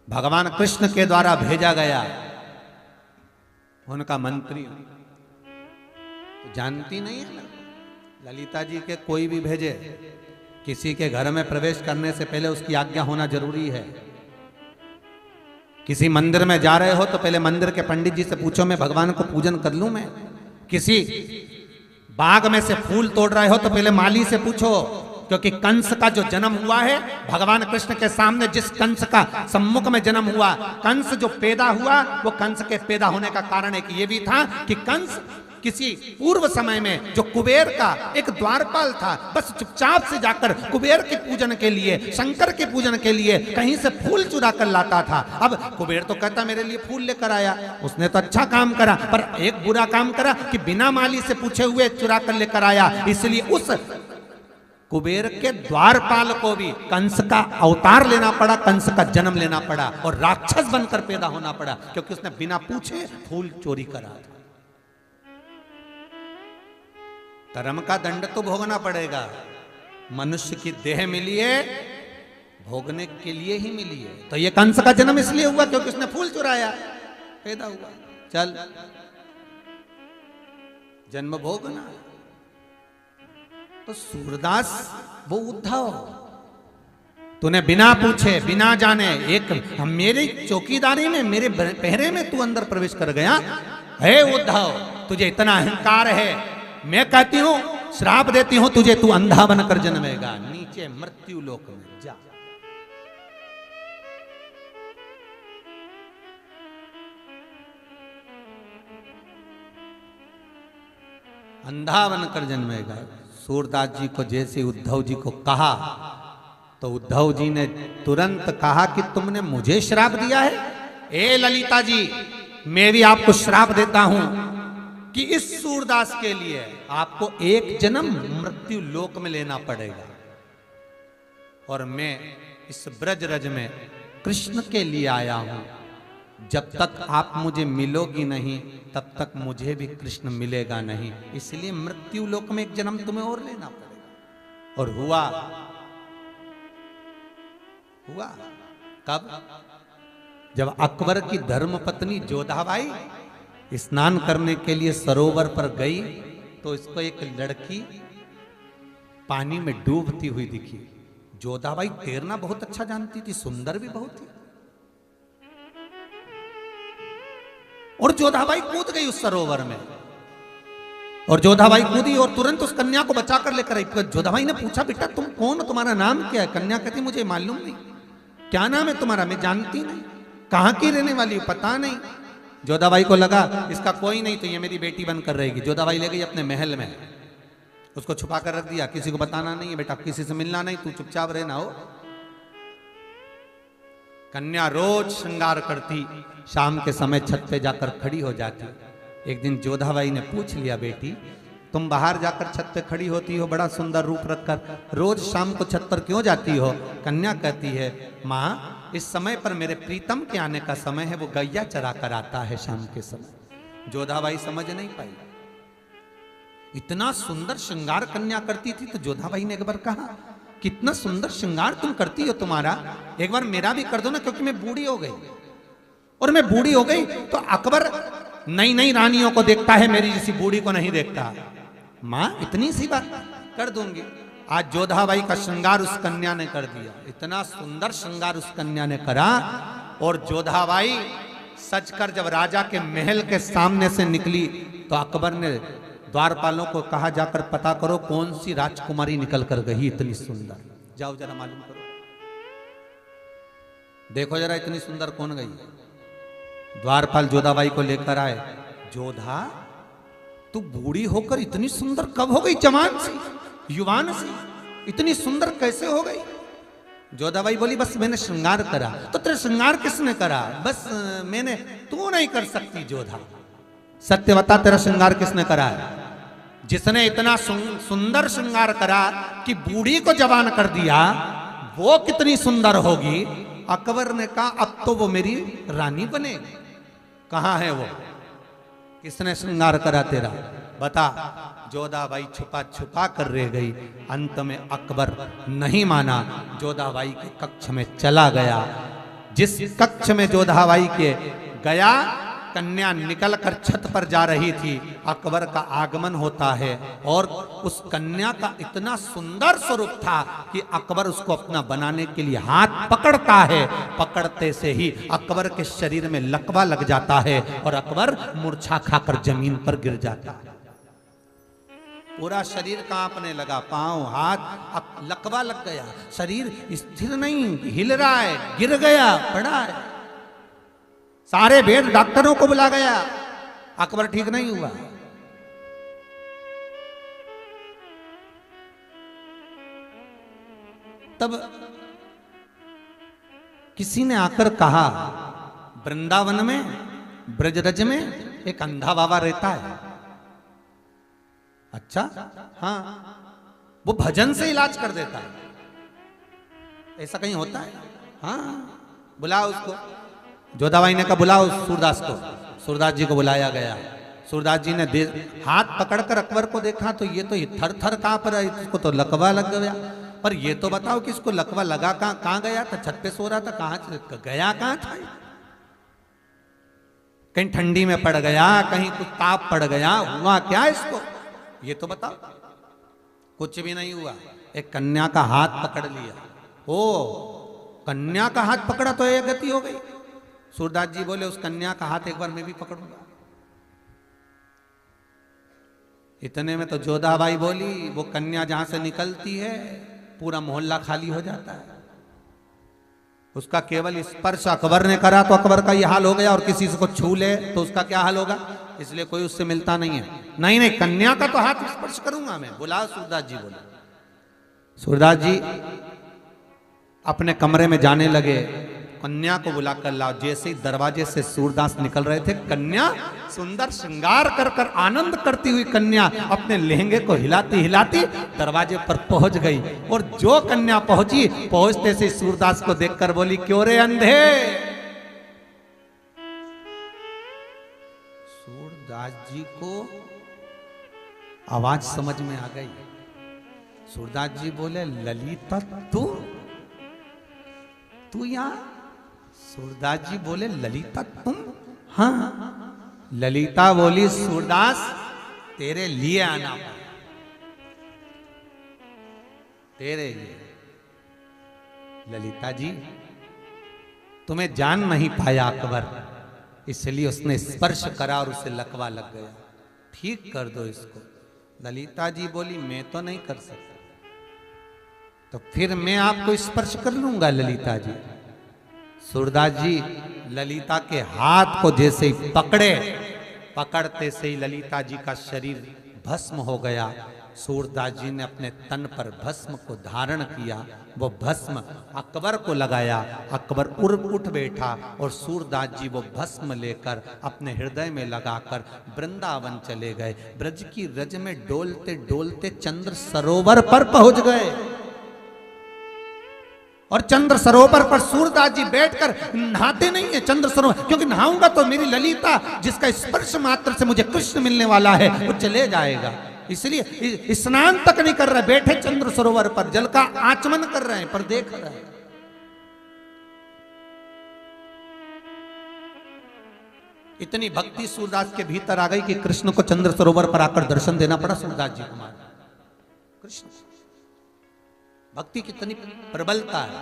भगवान कृष्ण के द्वारा भेजा गया उनका मंत्री, तो जानती नहीं है ना। ललिता जी के कोई भी भेजे, किसी के घर में प्रवेश करने से पहले उसकी आज्ञा होना जरूरी है। किसी मंदिर में जा रहे हो तो पहले मंदिर के पंडित जी से पूछो, मैं भगवान को पूजन कर लूं मैं? किसी बाग में से फूल तोड़ रहे हो तो पहले माली से पूछो, क्योंकि कंस का जो जन्म हुआ है भगवान कृष्ण के सामने, जिस कंस का सम्मुख में जन्म हुआ, कंस जो पैदा हुआ, वो कंस के पैदा होने का कारण एक ये भी था कि कंस किसी पूर्व समय में जो कुबेर का एक द्वारपाल था, बस चुपचाप से जाकर कुबेर के पूजन के लिए, शंकर के पूजन के लिए कहीं से फूल चुरा कर लाता था। अब कुबेर तो कहता मेरे लिए फूल लेकर आया, उसने तो अच्छा काम करा, पर एक बुरा काम करा कि बिना माली से पूछे हुए चुरा कर लेकर आया। इसलिए उस कुबेर के द्वारपाल को भी कंस का अवतार लेना पड़ा, कंस का जन्म लेना पड़ा और राक्षस बनकर पैदा होना पड़ा, क्योंकि उसने बिना पूछे फूल चोरी करा था। धर्म का दंड तो भोगना पड़ेगा। मनुष्य की देह मिली है भोगने के लिए ही मिली है। तो ये कंस का जन्म इसलिए हुआ क्योंकि उसने फूल चुराया, पैदा हुआ। चल जन्म भोगना। तो सूरदास वो उद्धव, तूने बिना पूछे बिना जाने एक मेरी चौकीदारी में, मेरे पहरे में तू अंदर प्रवेश कर गया। हे उद्धव, तुझे इतना अहंकार है, मैं कहती हूं श्राप देती हूं तुझे, तू अंधा बनकर जन्मेगा नीचे मृत्यु लोक में। जा अंधा बनकर जन्मेगा। सूरदास जी को जैसे उद्धव जी को कहा तो उद्धव जी ने तुरंत कहा कि तुमने मुझे श्राप दिया है। ए ललिता जी, मैं भी आपको श्राप देता हूं कि इस सूरदास के लिए आपको एक जन्म मृत्यु लोक में लेना पड़ेगा, और मैं इस ब्रज रज में कृष्ण के लिए आया हूं। जब तक आप मुझे मिलोगी नहीं तब तक मुझे भी कृष्ण मिलेगा नहीं, इसलिए मृत्यु लोक में एक जन्म तुम्हें और लेना पड़ेगा। और हुआ कब? जब अकबर की धर्मपत्नी जोधाबाई स्नान करने के लिए सरोवर पर गई तो इसको एक लड़की पानी में डूबती हुई दिखी। जोधाबाई तैरना बहुत अच्छा जानती थी, सुंदर भी बहुत थी, और जोधाबाई कूद गई उस सरोवर में। और जोधाबाई कूदी और तुरंत उस कन्या को बचाकर लेकर आई। जोधाबाई ने पूछा, बेटा तुम कौन, तुम्हारा नाम क्या है? कन्या कहती, मुझे मालूम नहीं। क्या नाम है तुम्हारा? मैं जानती नहीं। कहां की रहने वाली, पता नहीं। जोधाबाई को लगा इसका कोई नहीं तो ये मेरी बेटी बनकर रहेगी। जोधाबाई ले गई अपने महल में, उसको छुपा कर रख दिया, किसी को बताना नहीं है बेटा, किसी से मिलना नहीं, तू चुपचाप रहना हो। कन्या रोज श्रृंगार करती, शाम के समय छत पे जाकर खड़ी हो जाती। एक दिन जोधाबाई ने पूछ लिया, बेटी तुम बाहर जाकर छत पे खड़ी होती हो बड़ा सुंदर रूप रखकर, रोज शाम को छत पर क्यों जाती हो? कन्या कहती है, माँ इस समय पर मेरे प्रीतम के आने का समय है, वो गैया चरा कर आता है शाम के समय। जोधाबाई समझ नहीं पाई। इतना सुंदर श्रृंगार कन्या करती थी तो जोधाबाई ने एक बार कहा, कितना सुंदर श्रृंगार तुम करती हो, तुम्हारा एक बार मेरा भी कर दो ना, क्योंकि मैं बूढ़ी हो गई। और मैं बूढ़ी हो गई तो अकबर नई नई रानियों को देखता है, मेरी जैसी बूढ़ी को नहीं देखता। माँ इतनी सी बात कर दूंगी। आज जोधाबाई का श्रृंगार उस कन्या ने कर दिया, इतना सुंदर श्रृंगार उस कन्या ने करा। और जोधाबाई सजकर जब राजा के महल के सामने से निकली तो अकबर ने द्वारपालों को कहा, जाकर पता करो कौन सी राजकुमारी निकल कर गई इतनी सुंदर, जाओ जरा मालूम करो, देखो जरा इतनी सुंदर कौन गई। द्वारपाल जोधाबाई को लेकर आए। जोधा तू बूढ़ी होकर इतनी सुंदर कब हो गई? जवान सी, युवान सी, इतनी सुंदर कैसे हो गई? जोधाबाई बोली, बस मैंने श्रृंगार करा। तो तेरे श्रृंगार किसने करा? बस मैंने, तू नहीं कर सकती जोधा, सत्य बता तेरा श्रृंगार किसने करा है? जिसने इतना सुंदर श्रृंगार करा कि बूढ़ी को जवान कर दिया, वो कितनी सुंदर होगी? अकबर ने कहा, अब तो वो मेरी रानी बनेगी। कहां है वो? किसने श्रृंगार करा तेरा? बता। जोधाबाई छुपा छुपा कर रह गई। अंत में अकबर नहीं माना, जोधाबाई के कक्ष में चला गया। जिस कक्ष में जोधाबाई के गया, कन्या निकलकर छत पर जा रही थी, अकबर का आगमन होता है और उस कन्या का इतना सुंदर स्वरूप था कि अकबर उसको अपना बनाने के लिए हाथ पकड़ता है। पकड़ते से ही अकबर के शरीर में लकवा लग जाता है और अकबर मूर्छा खाकर जमीन पर गिर जाता है। पूरा शरीर कांपने लगा, पांव हाथ लकवा लग गया, शरीर स्थिर नहीं, हिल रहा है, गिर गया, पड़ा है। सारे वेद डॉक्टरों को बुला गया, अकबर ठीक नहीं हुआ। तब किसी ने आकर कहा, वृंदावन में ब्रजरज में एक अंधा बाबा रहता है। अच्छा, हाँ, वो भजन से इलाज कर देता है। ऐसा कहीं होता है? हाँ, बुलाओ उसको। जोधाबाई ने कहा बुलाओ सूरदास को। सूरदास जी को बुलाया गया। सूरदास जी ने हाथ पकड़कर अकबर को देखा तो ये तो थर थर कांप रहा है, इसको तो लकवा लग गया। पर ये तो बताओ कि इसको लकवा लगा कहाँ गया था? छत पे सो रहा था, कहाँ गया, कहाँ था? कहीं ठंडी में पड़ गया, कहीं कुछ ताप पड़ गया, हुआ क्या इसको? ये तो बताओ। कुछ भी नहीं हुआ। एक कन्या का हाथ पकड़ लिया। ओ, कन्या का हाथ पकड़ा तो ये गति हो गई। सूरदास जी बोले उस कन्या का हाथ एक बार मैं भी पकड़ूंगा। इतने में तो जोधाबाई बोली, वो कन्या जहां से निकलती है पूरा मोहल्ला खाली हो जाता है। उसका केवल स्पर्श अकबर ने करा तो अकबर का यह हाल हो गया, और किसी से को छू ले तो उसका क्या हाल होगा? इसलिए कोई उससे मिलता नहीं है। नहीं नहीं, कन्या का तो हाथ स्पर्श करूंगा मैं। बुलाओ सूरदास जी। बोले सूरदास जी अपने कमरे में जाने लगे, कन्या को बुला कर लाओ। जैसे ही दरवाजे से सूरदास निकल रहे थे, कन्या सुंदर श्रृंगार कर कर आनंद करती हुई कन्या अपने लहंगे को हिलाती हिलाती दरवाजे पर पहुंच गई। और जो कन्या पहुंची, पहुंचते से सूरदास को देखकर बोली, क्यों रे अंधे? सूरदास जी को आवाज समझ में आ गई। सूरदास जी बोले, ललिता तू यहां? सूरदास जी बोले, ललिता तुम? हाँ। ललिता बोली, सूरदास तेरे लिए आना पड़ा, तेरे लिए। ललिता जी तुम्हें जान नहीं पाया अकबर, इसलिए उसने स्पर्श करा और उसे लकवा लग गया, ठीक कर दो इसको। ललिता जी बोली, मैं तो नहीं कर सकता। तो फिर मैं आपको स्पर्श कर लूंगा ललिता जी। सूरदास जी ललिता के हाथ को जैसे ही पकड़े, पकड़ते से ही ललिता जी का शरीर भस्म हो गया। सूरदास जी ने अपने तन पर भस्म को धारण किया, वो भस्म अकबर को लगाया। अकबर उठ बैठा और सूरदास जी वो भस्म लेकर अपने हृदय में लगाकर वृंदावन चले गए। ब्रज की रज में डोलते डोलते चंद्र सरोवर पर पहुंच गए। और चंद्र सरोवर पर सूरदास जी बैठकर नहाते नहीं है चंद्र सरोवर, क्योंकि नहाऊंगा तो मेरी ललिता, जिसका स्पर्श मात्र से मुझे कृष्ण मिलने वाला है, वो चले जाएगा। इसलिए स्नान तक नहीं कर रहे, बैठे चंद्र सरोवर पर जल का आचमन कर रहे हैं, पर देख रहे हैं। इतनी भक्ति सूरदास के भीतर आ गई कि कृष्ण को चंद्र सरोवर पर आकर दर्शन देना पड़ा सूरदास जी को। कृष्ण भक्ति कितनी प्रबलता है।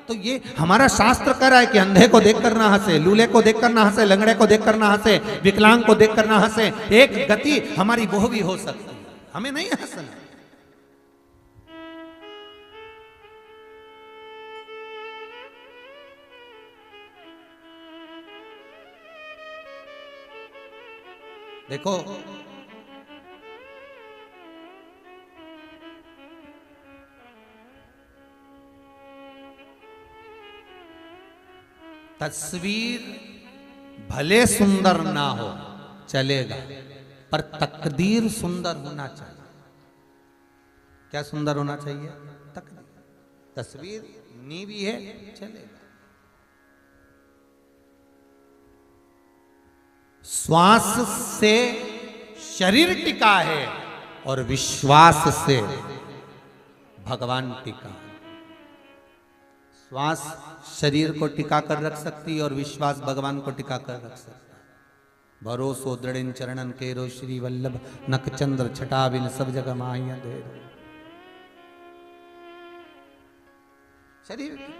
तो ये हमारा शास्त्र कह रहा है कि अंधे को देखकर ना हंसे, लूले को देखकर ना हंसे, लंगड़े को देखकर ना हंसे, विकलांग को देखकर ना हंसे। एक गति हमारी वो भी हो सकती है, हमें नहीं हंसना। देखो तस्वीर भले सुंदर ना हो चलेगा, पर तकदीर सुंदर होना चाहिए। क्या सुंदर होना चाहिए? तकदीर। तस्वीर नीवी है, चलेगा। श्वास से शरीर टिका है और विश्वास से भगवान टिका। श्वास शरीर को टिका कर रख सकती है और विश्वास भगवान को टिका कर रख सकता है। भरोसो दृढ़ चरणन केरो श्री वल्लभ नख चंद्र छटा बिन सब जगह माहिया दे। शरीर की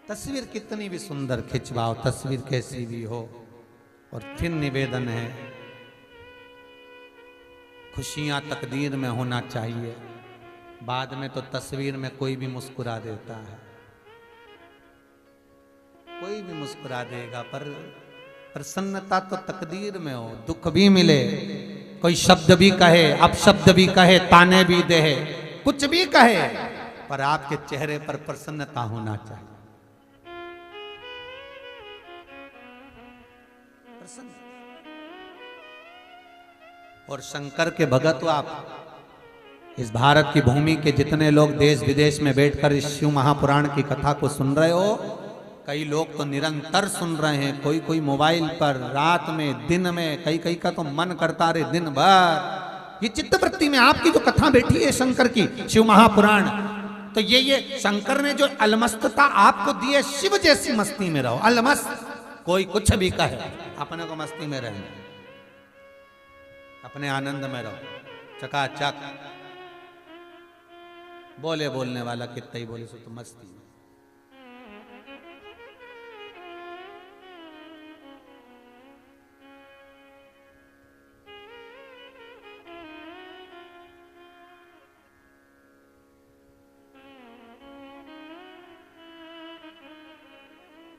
तस्वीर कितनी भी सुंदर खिंचवाओ, तस्वीर कैसी भी हो, और फिर निवेदन है खुशियां तकदीर में होना चाहिए। बाद में तो तस्वीर में कोई भी मुस्कुरा देता है, कोई भी मुस्कुरा देगा, पर प्रसन्नता तो तकदीर में हो। दुख भी मिले, कोई शब्द भी कहे, अपशब्द भी कहे, ताने भी दे, कुछ भी कहे, पर आपके चेहरे पर प्रसन्नता होना चाहिए। और शंकर के भगत हो आप। इस भारत की भूमि के जितने लोग देश विदेश में बैठकर इस शिव महापुराण की कथा को सुन रहे हो, कई लोग तो निरंतर सुन रहे हैं, कोई कोई मोबाइल पर, रात में, दिन में, कई कई का तो मन करता रहे दिन भर। ये चित्तवृत्ति में आपकी जो कथा बैठी है शंकर की, शिव महापुराण, तो ये शंकर ने जो अलमस्तता आपको दी है, शिव जैसी मस्ती में रहो, अलमस्त। कोई कुछ भी कहे, अपने को मस्ती में रहना, अपने आनंद में रहो, चकाचक। बोले बोलने वाला कितना ही बोले सो तो मस्ती में।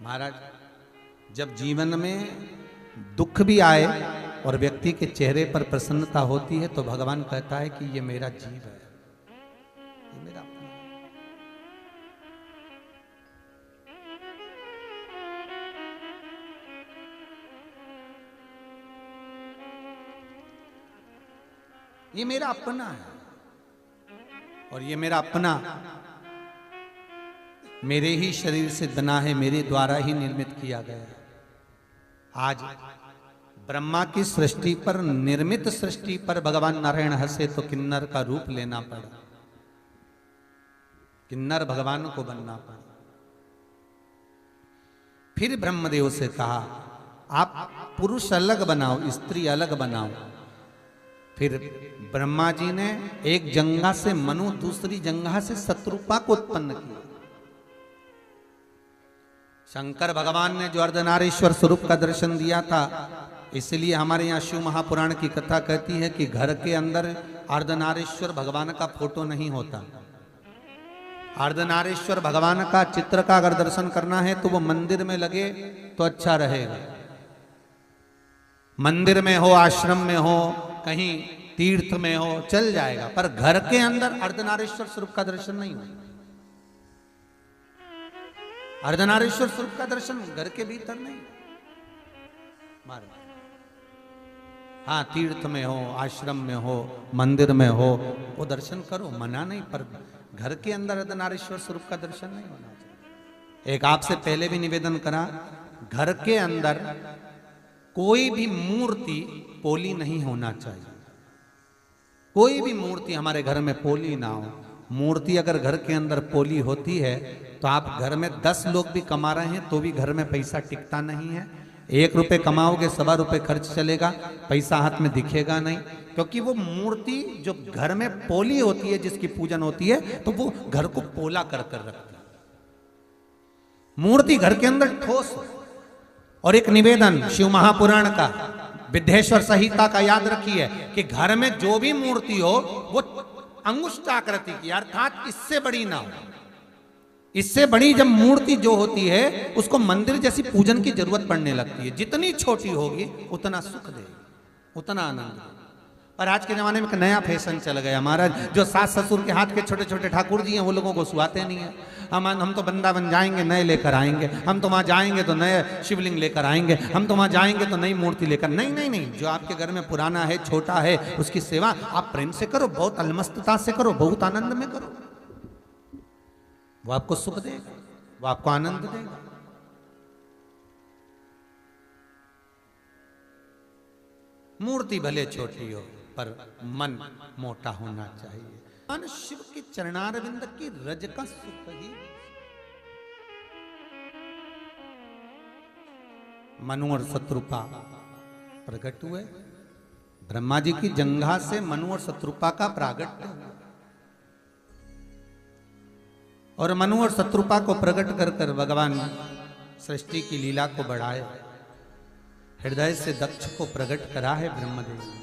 महाराज, जब जीवन में दुख भी आए और व्यक्ति के चेहरे पर प्रसन्नता होती है, तो भगवान कहता है कि ये मेरा जीव है, ये मेरा अपना है। ये मेरा अपना है, और ये मेरा अपना मेरे ही शरीर से बना है, मेरे द्वारा ही निर्मित किया गया है। आज ब्रह्मा की सृष्टि पर, निर्मित सृष्टि पर भगवान नारायण हंसे तो किन्नर का रूप लेना पड़ा, किन्नर भगवान को बनना पड़ा। फिर ब्रह्मदेव से कहा आप पुरुष अलग बनाओ, स्त्री अलग बनाओ। फिर ब्रह्मा जी ने एक जंघा से मनु, दूसरी जंघा से शत्रुपा को उत्पन्न किया। शंकर भगवान ने जो अर्धनारीश्वर स्वरूप का दर्शन दिया था, इसलिए हमारे यहाँ शिव महापुराण की कथा कहती है कि घर के अंदर अर्धनारीश्वर भगवान का फोटो नहीं होता। अर्धनारीश्वर भगवान का चित्र का अगर दर्शन करना है तो वो मंदिर में लगे तो अच्छा रहेगा। मंदिर में हो, आश्रम में हो, कहीं तीर्थ में हो, चल जाएगा, पर घर के अंदर अर्धनारीश्वर स्वरूप का दर्शन नहीं होता। अर्धनारीश्वर स्वरूप का दर्शन घर के भीतर नहीं। हाँ, तीर्थ में हो, आश्रम में हो, मंदिर में हो, वो दर्शन करो, मना नहीं, पर घर के अंदर अर्धनारीश्वर स्वरूप का दर्शन नहीं होना चाहिए। एक आपसे पहले भी निवेदन करा, घर के अंदर कोई भी मूर्ति पोली नहीं होना चाहिए। कोई भी मूर्ति हमारे घर में पोली ना हो। मूर्ति अगर घर के अंदर पोली होती है तो आप घर में 10 लोग भी कमा रहे हैं तो भी घर में पैसा टिकता नहीं है। 1 रुपए कमाओगे, 1.25 रुपए खर्च चलेगा, पैसा हाथ में दिखेगा नहीं, क्योंकि वो मूर्ति जो घर में पोली होती है, जिसकी पूजन होती है, तो वो घर को पोला कर कर रखती है। मूर्ति घर के अंदर ठोस। और एक निवेदन शिव महापुराण का, विद्येश्वर संहिता का याद रखिए कि घर में जो भी मूर्ति हो वो अंगुष्ठाकृति की, अर्थात इससे बड़ी ना हो। इससे बड़ी जब मूर्ति जो होती है उसको मंदिर जैसी पूजन की जरूरत पड़ने लगती है। जितनी छोटी होगी उतना सुख देगी, उतना आनंद। और आज के जमाने में एक नया फैशन चल गया महाराज, जो सास ससुर के हाथ के छोटे छोटे ठाकुर जी हैं वो लोगों को सुहाते नहीं है। हम तो वृंदावन जाएंगे नए लेकर आएंगे, हम तो वहां जाएंगे तो नए शिवलिंग लेकर आएंगे, हम तो वहां जाएंगे तो नई मूर्ति लेकर। नहीं नहीं नहीं, जो आपके घर में पुराना है, छोटा है, उसकी सेवा आप प्रेम से करो, बहुत अलमस्तता से करो, बहुत आनंद में करो। वो आपको सुख देगा, वो आपको आनंद देगा। मूर्ति भले छोटी हो पर मन मोटा होना चाहिए। मन शिव के चरणारविंद की रज का सुख ही। मनु और शत्रुपा प्रकट हुए। ब्रह्मा जी की जंघा से मनु और शत्रुपा का प्रागट्य हुआ। और मनु और शत्रुपा को प्रकट कर कर भगवान सृष्टि की लीला को बढ़ाए। हृदय से दक्ष को प्रकट करा है ब्रह्मदेव ने।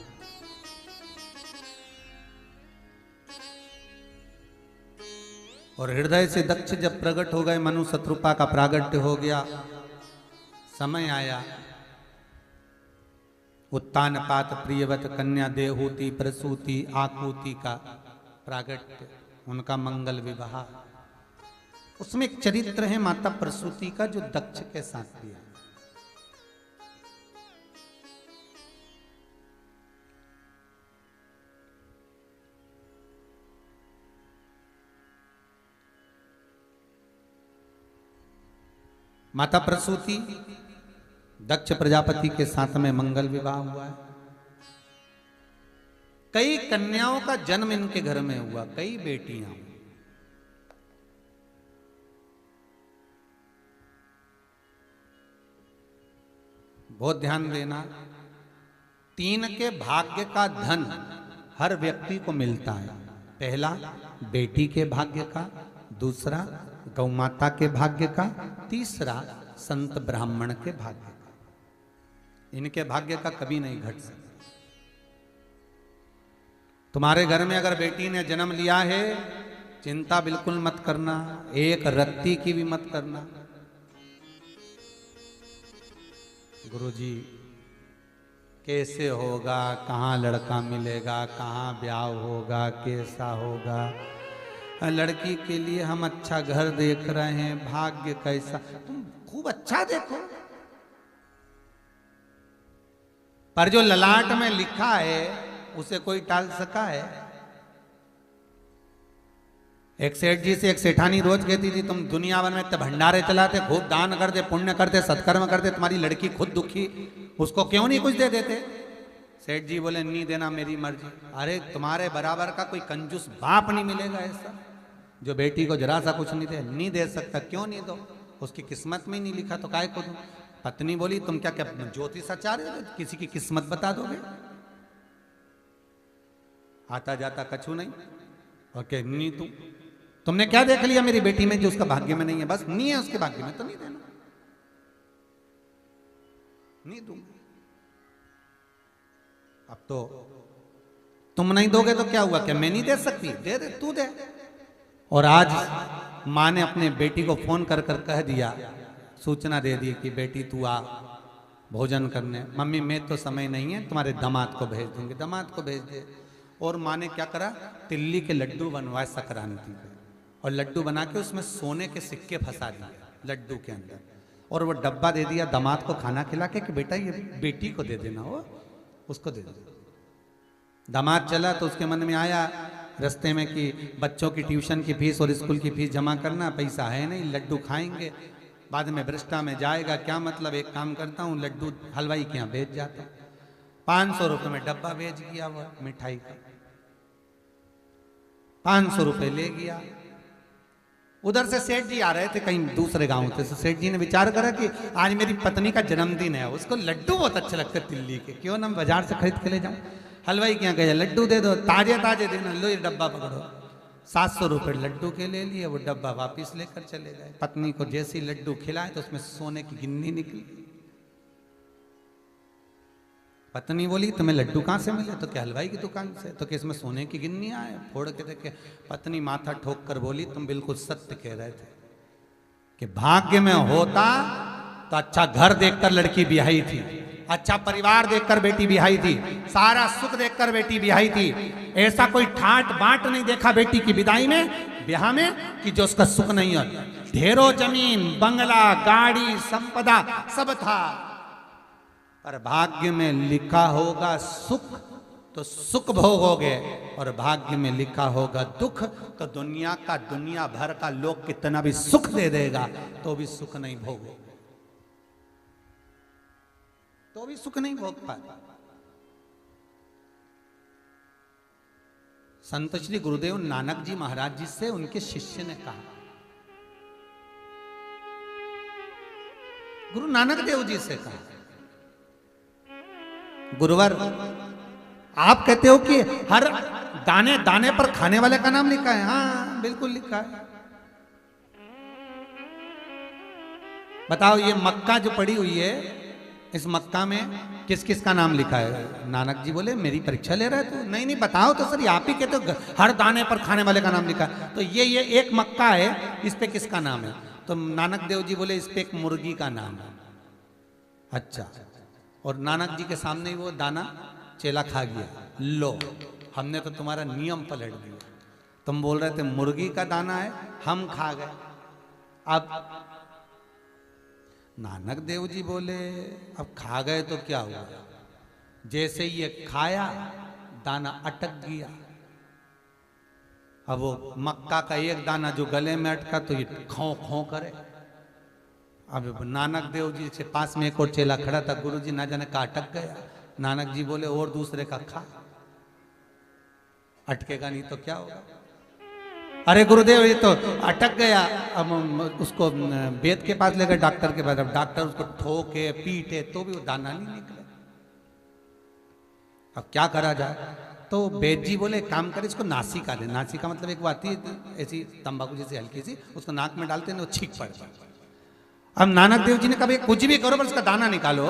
और हृदय से दक्ष जब प्रकट हो गए, मनु शत्रुपा का प्रागट्य हो गया, समय आया उत्तानपात प्रियवत कन्या देहूति प्रसूति आकुति का प्रागट्य, उनका मंगल विवाह। उसमें एक चरित्र है माता प्रसूति का जो दक्ष के साथ किया। माता प्रसूति दक्ष प्रजापति के साथ में मंगल विवाह हुआ है। कई कन्याओं का जन्म इनके घर में हुआ, कई बेटियां। बहुत ध्यान देना, 3 के भाग्य का धन हर व्यक्ति को मिलता है। पहला बेटी के भाग्य का, दूसरा गौ माता के भाग्य का, तीसरा संत ब्राह्मण के भाग्य का। इनके भाग्य का कभी नहीं घट सकता। तुम्हारे घर में अगर बेटी ने जन्म लिया है, चिंता बिल्कुल मत करना, एक रत्ती की भी मत करना। गुरुजी कैसे होगा, कहाँ लड़का मिलेगा, कहाँ ब्याह होगा, कैसा होगा, लड़की के लिए हम अच्छा घर देख रहे हैं, भाग्य कैसा। तुम खूब अच्छा देखो, पर जो ललाट में लिखा है उसे कोई टाल सका है? एक सेठ जी से एक सेठानी रोज कहती थी, तुम दुनिया भर में इतने भंडारे चलाते, खूब दान करते, पुण्य करते, सत्कर्म करते, तुम्हारी लड़की खुद दुखी, उसको क्यों नहीं कुछ दे देते? सेठ जी बोले, नहीं देना मेरी मर्जी। अरे तुम्हारे बराबर का कोई कंजूस बाप नहीं मिलेगा ऐसा जो बेटी को जरा सा कुछ नहीं दे सकता। क्यों नहीं दो? उसकी किस्मत में ही नहीं लिखा तो काय को दो? पत्नी बोली, तुम क्या क्या ज्योतिष आचार्य हो, किसी की किस्मत बता दोगे? आता जाता कछु नहीं। और क्या नहीं, तुमने क्या देख लिया मेरी बेटी में जो उसका भाग्य में नहीं है? बस नहीं है उसके भाग्य में तो नहीं देना, नहीं दूंगा। अब तो तुम नहीं दोगे तो क्या हुआ? क्या मैं नहीं दे सकती? दे दे, तू दे। और आज माँ ने अपने बेटी को फोन कर कर कह दिया, सूचना दे दी कि बेटी तू आ भोजन करने। मम्मी मैं तो समय नहीं है, तुम्हारे दामाद को भेज दूंगी। दामाद को भेज दे। और माँ ने क्या करा, तिल्ली के लड्डू बनवाए संक्रांति पे, और लड्डू बना के उसमें सोने के सिक्के फंसा दिए लड्डू के अंदर, और वो डब्बा दे दिया दामाद को खाना खिला के कि बेटा ये बेटी को दे देना, वो उसको दे देना। दामाद चला तो उसके मन में आया रास्ते में कि बच्चों की ट्यूशन की फीस और स्कूल की फीस जमा करना, पैसा है नहीं, लड्डू खाएंगे बाद में भ्रष्टा में जाएगा, क्या मतलब, एक काम करता हूँ लड्डू हलवाई के यहाँ भेज जाता। 500 रुपये में डब्बा भेज गया वो मिठाई का, 500 रुपये ले गया। उधर से सेठ जी आ रहे थे कहीं दूसरे गांव से, तो सेठ जी ने विचार करा कि आज मेरी पत्नी का जन्मदिन है, उसको लड्डू बहुत अच्छे लगते तिल्ली के, क्यों ना बाजार से खरीद के ले जाऊं। हलवाई के यहाँ गया, लड्डू दे दो, ताजे ताजे देना, लो ये डब्बा पकड़ो। 700 रुपये लड्डू के ले लिए, वो डब्बा वापिस लेकर चले गए। पत्नी को जैसे ही लड्डू खिलाए तो उसमें सोने की गिन्नी निकली। पत्नी बोली, तुम्हें लड्डू कहाँ से मिले? तो क्या हलवाई की दुकान से। तो क्या इसमें सोने की गिन्नी आए? फोड़ के देखे। पत्नी माथा ठोक कर बोली, तुम बिल्कुल सत्य कह रहे थे कि भाग्य में होता तो अच्छा घर देखकर लड़की ब्याही थी, अच्छा परिवार देखकर बेटी ब्याही थी, सारा सुख देखकर बेटी ब्याही थी। ऐसा कोई ठाट बाट नहीं देखा बेटी की विदाई में, ब्याह में, कि जो उसका सुख नहीं हो। ढेरों जमीन, बंगला, गाड़ी, संपदा सब था, पर भाग्य में लिखा होगा सुख तो सुख भोगोगे, और भाग्य में लिखा होगा दुख तो दुनिया भर का लोग कितना भी सुख दे देगा तो भी सुख नहीं भोगोगे, तो भी सुख नहीं भोग पाए। संत श्री गुरुदेव नानक जी महाराज जी से उनके शिष्य ने कहा, गुरु नानक देव जी से कहा। गुरुवर, आप कहते हो कि हर दाने दाने पर खाने वाले का नाम लिखा है। हाँ बिल्कुल लिखा है। बताओ ये मक्का जो पड़ी हुई है, इस मक्का में किस किस का नाम लिखा है? नानक जी बोले मेरी परीक्षा ले रहा है तू? नहीं नहीं बताओ तो सर, आप ही कहते हो हर दाने पर खाने वाले का नाम लिखा है। तो ये एक मक्का है, इस पे किसका नाम है? तो नानक देव जी बोले इस पे एक मुर्गी का नाम है। अच्छा, और नानक जी के सामने ही वो दाना चेला खा गया। लो, हमने तो तुम्हारा नियम पलट दिया। तुम बोल रहे थे मुर्गी का दाना है, हम खा गए। अब नानक देव जी बोले अब खा गए तो क्या हुआ? जैसे ये खाया, दाना अटक गया। अब वो मक्का का एक दाना जो गले में अटका तो ये खौं खौं करे। अब नानक देव जी से पास में एक और चेला खड़ा था। गुरु जी ना जाने का अटक गया। नानक जी बोले और दूसरे का खा, अटकेगा नहीं तो क्या होगा? अरे गुरुदेव ये तो अटक गया। अब उसको वेद के पास ले गए, डॉक्टर के पास। अब डॉक्टर उसको ठोके पीटे तो भी वो दाना नहीं निकले। अब क्या करा जाए? तो वेद जी बोले काम कर, इसको नासिका दे। नासिका मतलब एक वो आती है ऐसी तंबाकू जैसी हल्की सी, उसको नाक में डालते हैं वो छींक पड़ता। अब नानक देव जी ने कहा कुछ भी करो पर उसका दाना निकालो,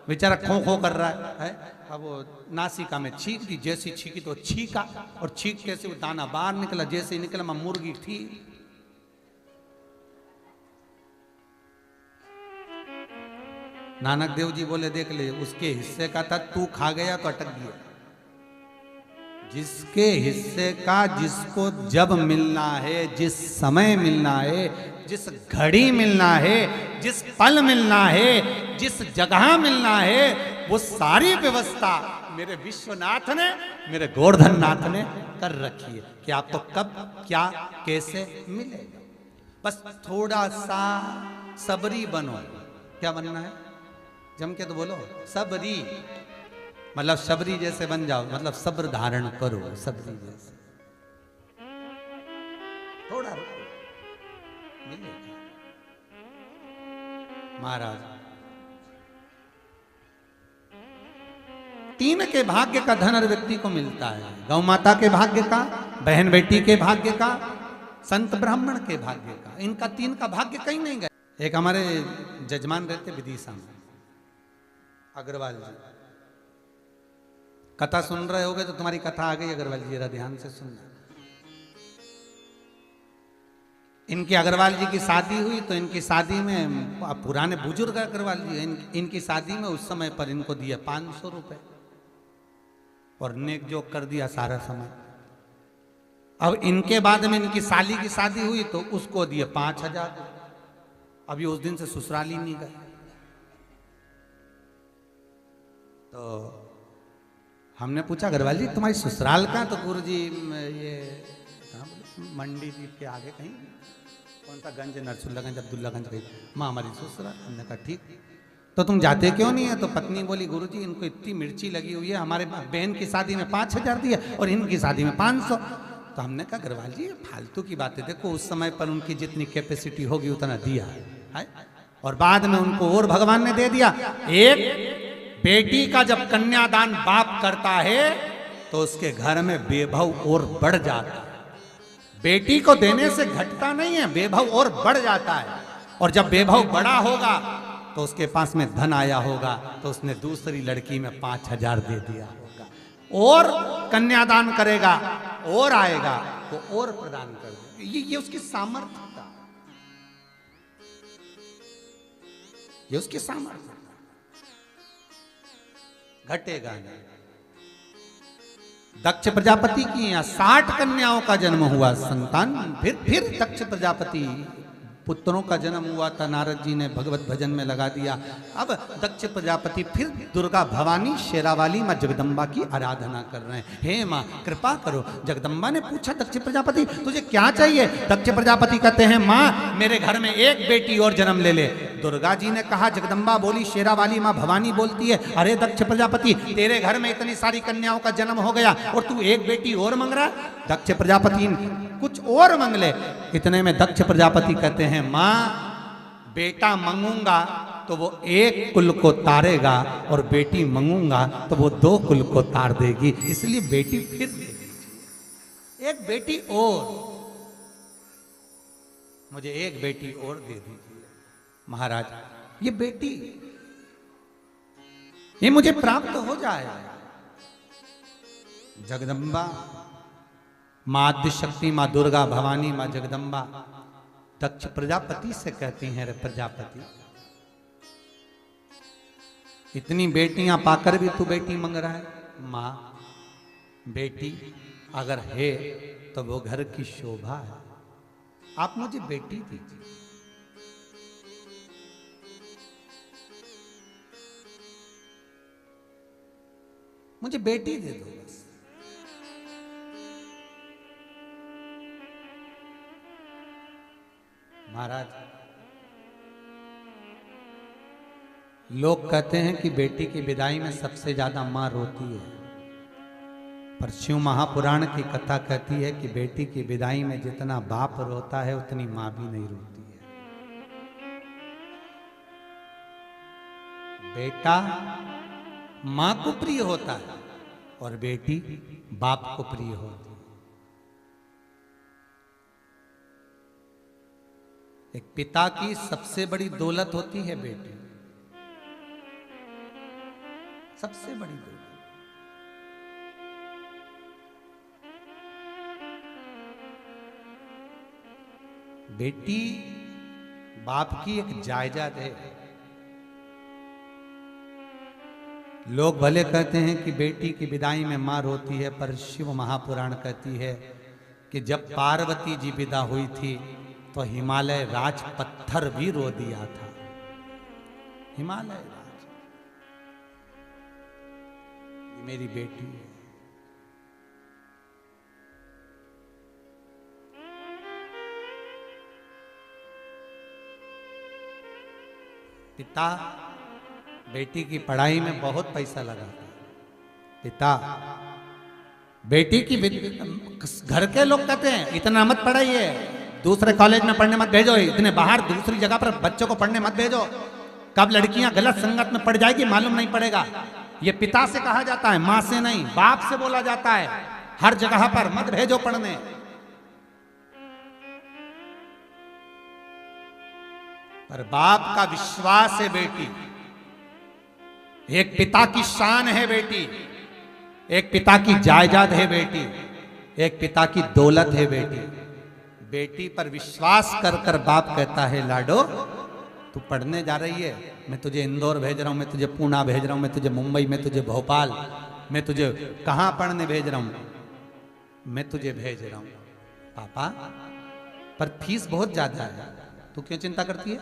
बेचारा खो खो कर रहा है। अब वो नासिका में छींक दी। जैसी छींकी तो छींका, और छींकते से वो दाना बाहर निकला। जैसे ही निकला मैं मुर्गी थी। नानक देव जी बोले देख ले, उसके हिस्से का था, तू खा गया तो अटक गया। जिसके हिस्से का जिसको जब मिलना है, जिस समय मिलना है, जिस घड़ी मिलना है, जिस पल मिलना है, जिस जगह मिलना है, वो सारी व्यवस्था मेरे विश्वनाथ ने, मेरे गोवर्धन नाथ ने कर रखी है कि आपको कब क्या कैसे मिलेगा। बस थोड़ा सा सबरी बनो। क्या बनना है? जम के तो बोलो सबरी, मतलब सबरी जैसे बन जाओ, मतलब सब्र धारण करो सबरी जैसे। थोड़ा रुको, मिलेगा। महाराज, 3 के भाग्य का धन हर व्यक्ति को मिलता है। गौ माता के भाग्य का, बहन बेटी के भाग्य का, संत ब्राह्मण के भाग्य का। इनका 3 का भाग्य कहीं नहीं गया। एक हमारे जजमान रहते विदिशा में, अग्रवाल जी। कथा सुन रहे होगे तो तुम्हारी कथा आ गई अग्रवाल जी, जरा ध्यान से सुनना। इनके अग्रवाल जी की शादी हुई तो इनकी शादी में, पुराने बुजुर्ग अग्रवाल जी, इनकी शादी में उस समय पर इनको दिया 500 रुपए और नेक जोक कर दिया सारा समय। अब इनके बाद में इनकी साली की शादी हुई तो उसको दिए 5000। अभी उस दिन से ससुराल ही नहीं गए। तो हमने पूछा अग्रवाल जी तुम्हारी ससुराल कहाँ? तो गुरु जी ये मंडी द्वीप के आगे कहीं, कौन सा गंज, नरसुल्लागंज, अब्दुल्लागंज कहीं, माँ हमारी ससुराल। हमने कहा ठीक, तो तुम जाते क्यों नहीं है? तो पत्नी बोली गुरु जी इनको इतनी मिर्ची लगी हुई है, हमारे बहन की शादी में 5000 दिया और इनकी शादी में 500। तो हमने कहा अग्रवाल जी फालतू की बातें, देखो उस समय पर उनकी जितनी कैपेसिटी होगी उतना दिया है, और बाद में उनको और भगवान ने दे दिया। एक बेटी का जब कन्यादान बाप करता है तो उसके घर में वैभव और बढ़ जाता है। बेटी को देने से घटता नहीं है, वैभव और बढ़ जाता है। और जब वैभव बड़ा होगा तो उसके पास में धन आया होगा तो उसने दूसरी लड़की में 5000 दे दिया होगा, और कन्यादान करेगा और आएगा तो और प्रदान कर देगा। ये उसकी सामर्थ्य था, ये उसकी सामर्थ्य। घटेगा नहीं। दक्ष प्रजापति की यहाँ 60 कन्याओं का जन्म हुआ, संतान। फिर दक्ष प्रजापति पुत्रों का जन्म हुआ था। नारद जी ने भगवत भजन में लगा दिया। अब दक्ष प्रजापति फिर दुर्गा भवानी शेरावाली माँ जगदम्बा की आराधना कर रहे हैं। हे माँ कृपा करो। जगदम्बा ने पूछा दक्ष प्रजापति तुझे क्या चाहिए? दक्ष प्रजापति कहते हैं माँ मेरे घर में एक बेटी और जन्म ले ले। दुर्गा जी ने कहा, जगदम्बा बोली, शेरावाली माँ भवानी बोलती है अरे दक्ष प्रजापति तेरे घर में इतनी सारी कन्याओं का जन्म हो गया और तू एक बेटी और मांग रहा। दक्ष प्रजापति कुछ और मांग ले। इतने में दक्ष प्रजापति कहते हैं माँ बेटा मांगूंगा तो वो एक कुल को तारेगा, और बेटी मंगूंगा तो वो 2 कुल को तार देगी। इसलिए बेटी फिर दे दीजिए, एक बेटी और, मुझे एक बेटी और दे दीजिए महाराज। ये बेटी ये मुझे प्राप्त हो जाए। जगदम्बा मां आद्य शक्ति, मां दुर्गा, भवानी, मां जगदम्बा दक्ष प्रजापति से कहती हैं, रे प्रजापति, इतनी बेटियां पाकर भी तू बेटी मांग रहा है। मां, बेटी अगर है तो वो घर की शोभा है, आप मुझे बेटी दीजिए। मुझे बेटी दे दो बस। महाराज, लोग कहते हैं कि बेटी की विदाई में सबसे ज्यादा मां रोती है, पर शिव महापुराण की कथा कहती है कि बेटी की विदाई में जितना बाप रोता है उतनी मां भी नहीं रोती है। बेटा मां को प्रिय होता है और बेटी बाप को प्रिय होती है। एक पिता की सबसे बड़ी दौलत होती है बेटी, सबसे बड़ी दौलत। बेटी बाप की एक जायदाद है। लोग भले कहते हैं कि बेटी की विदाई में मां रोती है, पर शिव महापुराण कहती है कि जब पार्वती जी विदा हुई थी तो हिमालय राज पत्थर भी रो दिया था। हिमालय राज, ये मेरी बेटी है। पिता बेटी की पढ़ाई में बहुत पैसा लगाता है। पिता बेटी की, घर के लोग कहते हैं इतना मत पढ़ाइए, दूसरे कॉलेज में पढ़ने मत भेजो, इतने बाहर दूसरी जगह पर बच्चों को पढ़ने मत भेजो, कब लड़कियां गलत संगत में पड़ जाएगी मालूम नहीं पड़ेगा। ये पिता से कहा जाता है, मां से नहीं, बाप से बोला जाता है। हर जगह पर मत भेजो पढ़ने। पर बाप का विश्वास है बेटी, एक पिता की शान है बेटी, एक पिता की जायदाद है बेटी, एक पिता की दौलत है बेटी। बेटी पर विश्वास कर कर बाप कहता है, लाडो तू पढ़ने जा रही है, मैं तुझे इंदौर भेज रहा हूं, मैं तुझे पूना भेज रहा हूं, मैं तुझे मुंबई, मैं तुझे भोपाल, मैं तुझे कहां पढ़ने भेज रहा हूं, मैं तुझे भेज रहा हूं पापा, पर फीस बहुत ज्यादा है। तू क्यों चिंता करती है?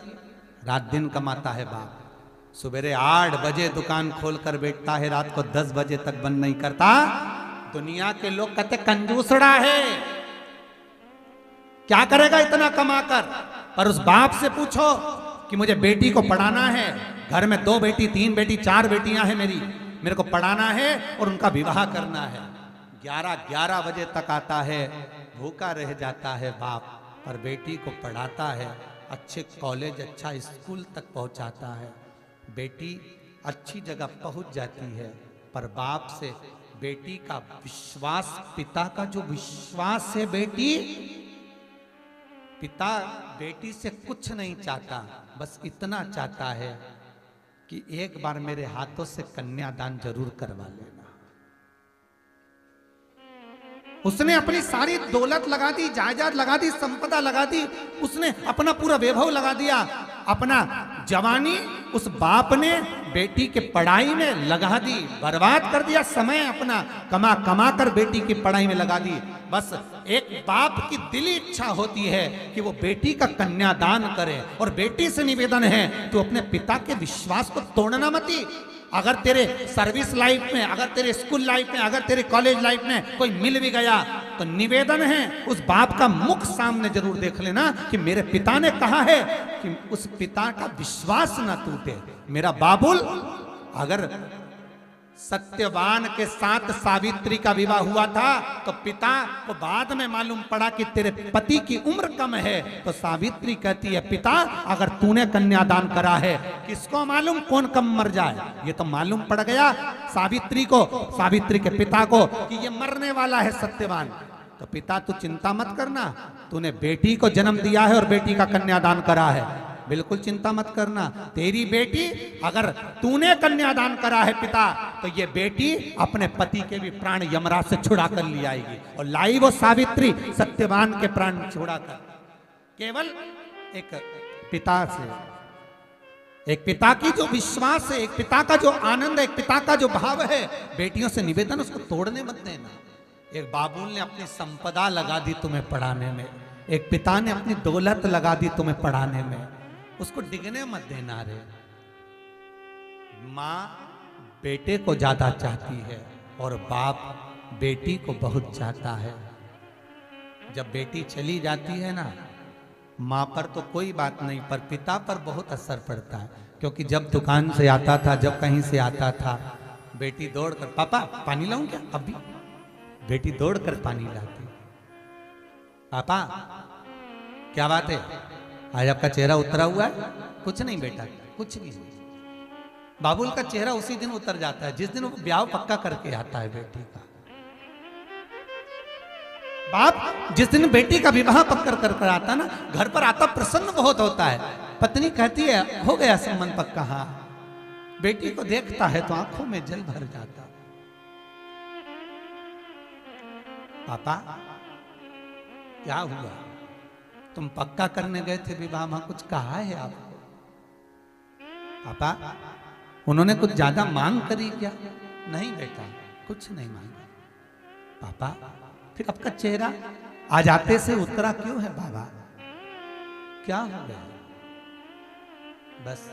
रात दिन कमाता है बाप, सुबह 8 बजे दुकान खोलकर बैठता है, रात को 10 बजे तक बंद नहीं करता। दुनिया के लोग कहते कंजूसड़ा है, क्या करेगा इतना कमाकर। पर उस बाप से पूछो कि मुझे बेटी को पढ़ाना है, घर में 2 बेटी 3 बेटी 4 बेटियां हैं मेरी, मेरे को पढ़ाना है और उनका विवाह करना है। 11 बजे तक आता है, भूखा रह जाता है बाप, पर बेटी को पढ़ाता है, अच्छे कॉलेज अच्छा स्कूल तक पहुंचाता है। बेटी अच्छी जगह पहुंच जाती है, पर बाप से बेटी का विश्वास, पिता का जो विश्वास है बेटी, पिता बेटी से कुछ नहीं चाहता, बस इतना चाहता है कि एक बार मेरे हाथों से कन्यादान जरूर करवा लेना। उसने अपनी सारी दौलत लगा दी, जायदाद लगा दी, संपदा लगा दी, उसने अपना पूरा वैभव लगा दिया, अपना जवानी उस बाप ने बेटी के पढ़ाई में लगा दी, बर्बाद कर दिया, समय अपना कमा कमा कर बेटी की पढ़ाई में लगा दी। बस एक बाप की दिली इच्छा होती है कि वो बेटी का कन्यादान करे, और बेटी से निवेदन है तू अपने पिता के विश्वास को तोड़ना मती। अगर तेरे सर्विस लाइफ में, अगर तेरे स्कूल लाइफ में, अगर तेरे कॉलेज लाइफ में कोई मिल भी गया तो निवेदन है उस बाप का मुख सामने जरूर देख लेना कि मेरे पिता ने कहा है कि उस पिता का विश्वास ना टूटे। मेरा बाबुल अगर सत्यवान के साथ सावित्री का विवाह हुआ था तो पिता को बाद में मालूम पड़ा कि तेरे पति की उम्र कम है, तो सावित्री कहती है पिता अगर तूने कन्यादान करा है किसको मालूम कौन कम मर जाए। ये तो मालूम पड़ गया सावित्री को, सावित्री के पिता को कि ये मरने वाला है सत्यवान। तो पिता तू चिंता मत करना, तूने बेटी को जन्म दिया है और बेटी का कन्यादान करा है, बिल्कुल चिंता मत करना। तेरी बेटी अगर तूने कन्यादान करा है पिता तो ये बेटी अपने पति के भी प्राण यमराज से छुड़ा कर ले आएगी। और लाई वो सावित्री सत्यवान के प्राण छुड़ा कर केवल एक पिता से, एक पिता की जो विश्वास है, एक पिता का जो आनंद है, एक पिता का जो भाव है, बेटियों से निवेदन उसको तोड़ने मत देना। एक बाबुल ने अपनी संपदा लगा दी तुम्हें पढ़ाने में, एक पिता ने अपनी दौलत लगा दी तुम्हें पढ़ाने में, उसको डिगने मत देना रे। माँ बेटे को ज्यादा चाहती है और बाप बेटी को बहुत चाहता है। जब बेटी चली जाती है ना, माँ पर तो कोई बात नहीं, पर पिता पर बहुत असर पड़ता है। क्योंकि जब दुकान से आता था, जब कहीं से आता था, बेटी दौड़कर पापा पानी लाऊं क्या, अभी बेटी दौड़कर पानी लाती। पापा क्या बात है, आज आपका चेहरा उतरा हुआ है? कुछ नहीं बेटा, कुछ नहीं। बाबुल का चेहरा उसी दिन उतर जाता है जिस दिन वो ब्याह पक्का करके आता है बेटी का। बाप जिस दिन बेटी का विवाह पक्का कर आता ना, घर पर आता प्रसन्न बहुत होता है। पत्नी कहती है हो गया संबंध पक्का, हाँ। बेटी को देखता है तो आंखों में जल भर जाता। पापा क्या हुआ, तुम पक्का करने गए थे विवाह, वहां कुछ कहा है आपको? पापा उन्होंने कुछ ज्यादा मांग करी क्या? नहीं बेटा कुछ नहीं मांगा। पापा फिर आपका चेहरा आज आते से उतरा क्यों है बाबा, क्या हो गया? बस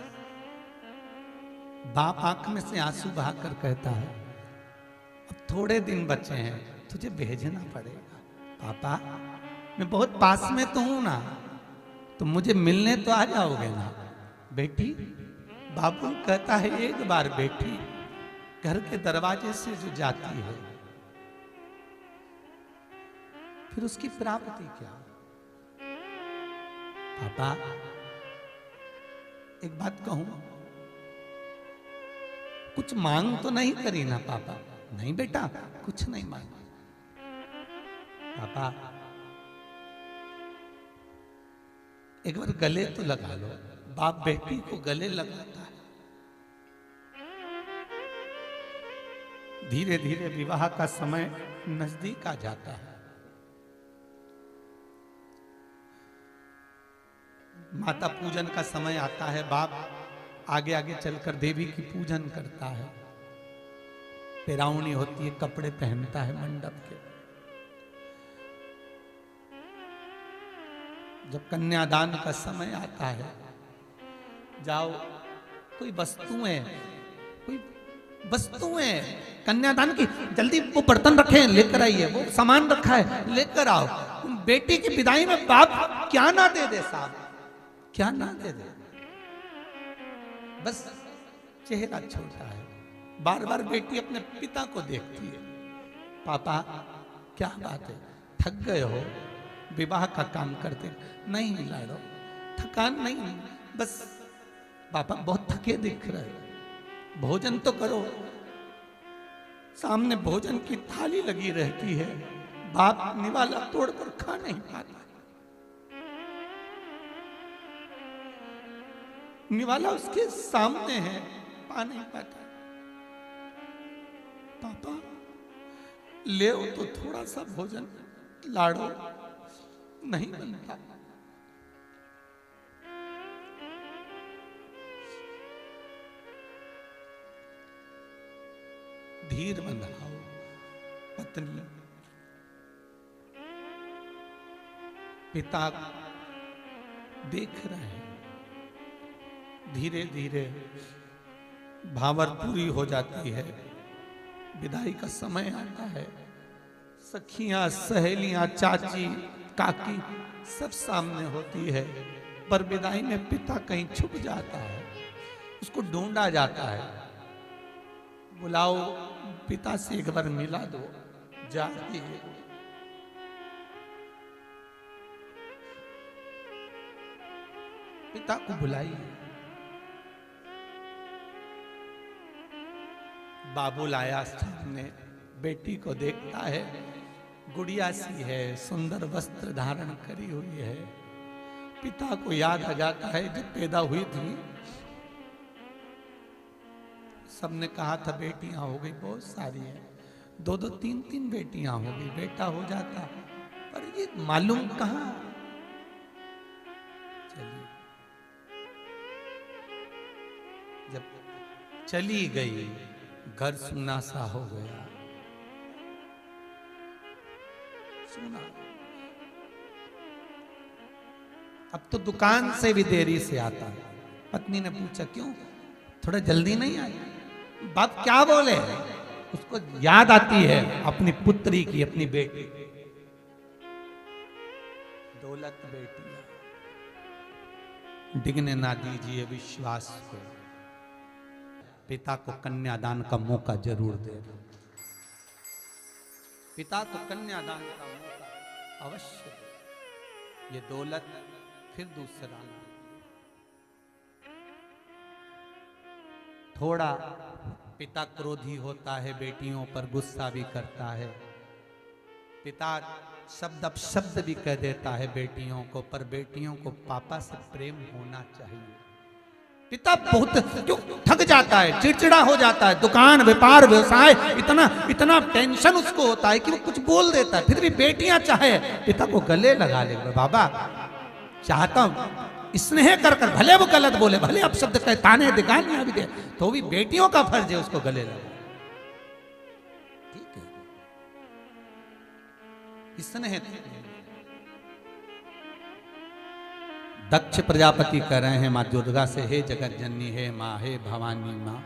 बाप आंख में से आंसू बहाकर कहता है अब थोड़े दिन बचे हैं, तुझे भेजना पड़ेगा। पापा मैं बहुत पास में तो हूं ना, तो मुझे मिलने तो आ जाओगे ना? बेटी बाबू कहता है एक बार बेटी घर के दरवाजे से जो जाती है फिर उसकी प्राप्ति क्या? पापा एक बात कहूं, कुछ मांग तो नहीं करी ना? पापा नहीं बेटा कुछ नहीं मांगा। पापा एक बार गले तो लगा लो। बाप बेटी को गले लगाता है। धीरे धीरे विवाह का समय नजदीक आ जाता है। माता पूजन का समय आता है। बाप आगे आगे चलकर देवी की पूजन करता है। पेरावनी होती है, कपड़े पहनता है मंडप के। जब कन्यादान का समय आता है, जाओ कोई वस्तुएं कन्यादान की, जल्दी वो बर्तन रखे हैं लेकर आइए, वो सामान रखा है लेकर आओ। बेटी की विदाई में बाप क्या ना दे दे साहब, क्या ना दे दे। बस चेहरा छोटा है। बार बार बेटी अपने पिता को देखती है। पापा क्या बात है, थक गए हो विवाह का काम करते? नहीं लाडो थकान नहीं, बस पापा बहुत थके दिख रहे, भोजन तो करो। सामने भोजन की थाली लगी रहती है, बाप निवाला तोड़कर खा नहीं पाता। निवाला उसके सामने है, पा नहीं पाता। पापा ले तो थोड़ा सा भोजन, लाडो नहीं बनता। धीर बंधाओ। पत्नी पिता देख रहे हैं। धीरे धीरे भावर पूरी हो जाती है। विदाई का समय आता है। सखियां, सहेलियां, चाची, काकी सब सामने होती है, पर विदाई में पिता कहीं छुप जाता है। उसको ढूंढा जाता है। बुलाओ, पिता से एक बार मिला दो, जाती है। पिता को बुलाइए। बाबुल आया सामने, बेटी को देखता है, गुड़िया सी है, सुंदर वस्त्र धारण करी हुई है। पिता को याद आ जाता है जब पैदा हुई थी सबने कहा था बेटियां हो गई बहुत सारी है, 2-2 3-3 बेटियां हो गई, बेटा हो जाता, पर ये मालूम कहां। चलिए, जब चली गई घर सुना सा हो गया, सुना। अब तो दुकान से भी देरी से आता। पत्नी ने पूछा क्यों, थोड़ा जल्दी नहीं आई? बाप क्या बोले? उसको याद आती है अपनी पुत्री की, अपनी बेटी, दौलत बेटी, डिगने ना दीजिए विश्वास को। पिता को कन्यादान का मौका जरूर दे दो। पिता को कन्यादान का मौका अवश्य दे। ये दौलत फिर दूसरा ना। थोड़ा पिता क्रोधी होता है, बेटियों पर गुस्सा भी करता है, पिता शब्द अपशब्द भी कह देता है बेटियों को, पर बेटियों को पापा से प्रेम होना चाहिए। पिता बहुत क्यों थक जाता है, चिड़चिड़ा हो जाता है, दुकान व्यापार व्यवसाय इतना टेंशन उसको होता है कि वो कुछ बोल देता है, फिर भी बेटियां चाहे पिता को गले लगा ले, बाबा चाहता हूं स्नेह कर कर, भले वो गलत बोले, भले अपशब्द कहे, ताने दिखाने भी दे, तो भी बेटियों का फर्ज है उसको गले लगा। ठीक है, स्नेह। दक्ष प्रजापति कह रहे हैं माँ दुर्गा से, हे जगत जननी, हे माँ, हे भवानी माँ,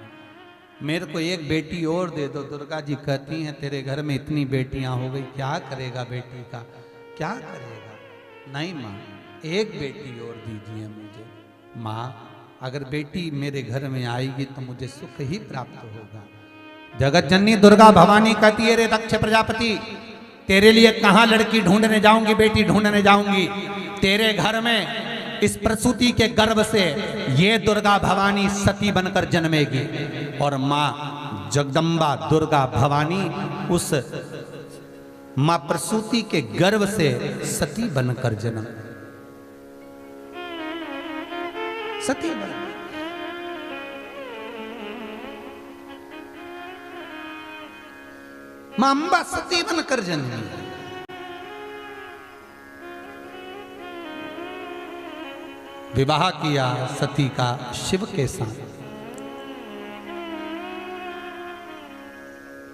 मेरे को एक बेटी और दे दो। दुर्गा जी कहती हैं तेरे घर में इतनी बेटियां हो गई, क्या करेगा बेटी का, क्या करेगा? नहीं माँ, एक बेटी और दीजिए मुझे। माँ, अगर बेटी मेरे घर में आएगी तो मुझे सुख ही प्राप्त होगा। जगत जननी दुर्गा भवानी कहती है, रे दक्ष प्रजापति, तेरे लिए कहां लड़की ढूंढने जाऊंगी, बेटी ढूंढने जाऊंगी? तेरे घर में इस प्रसूति के गर्भ से ये दुर्गा भवानी सती बनकर जन्मेगी, और माँ जगदम्बा दुर्गा भवानी उस माँ प्रसूति के गर्भ से सती बनकर जन्म, सती बन। मां अंबा सती बनकर जन्मी। विवाह किया सती का शिव के साथ।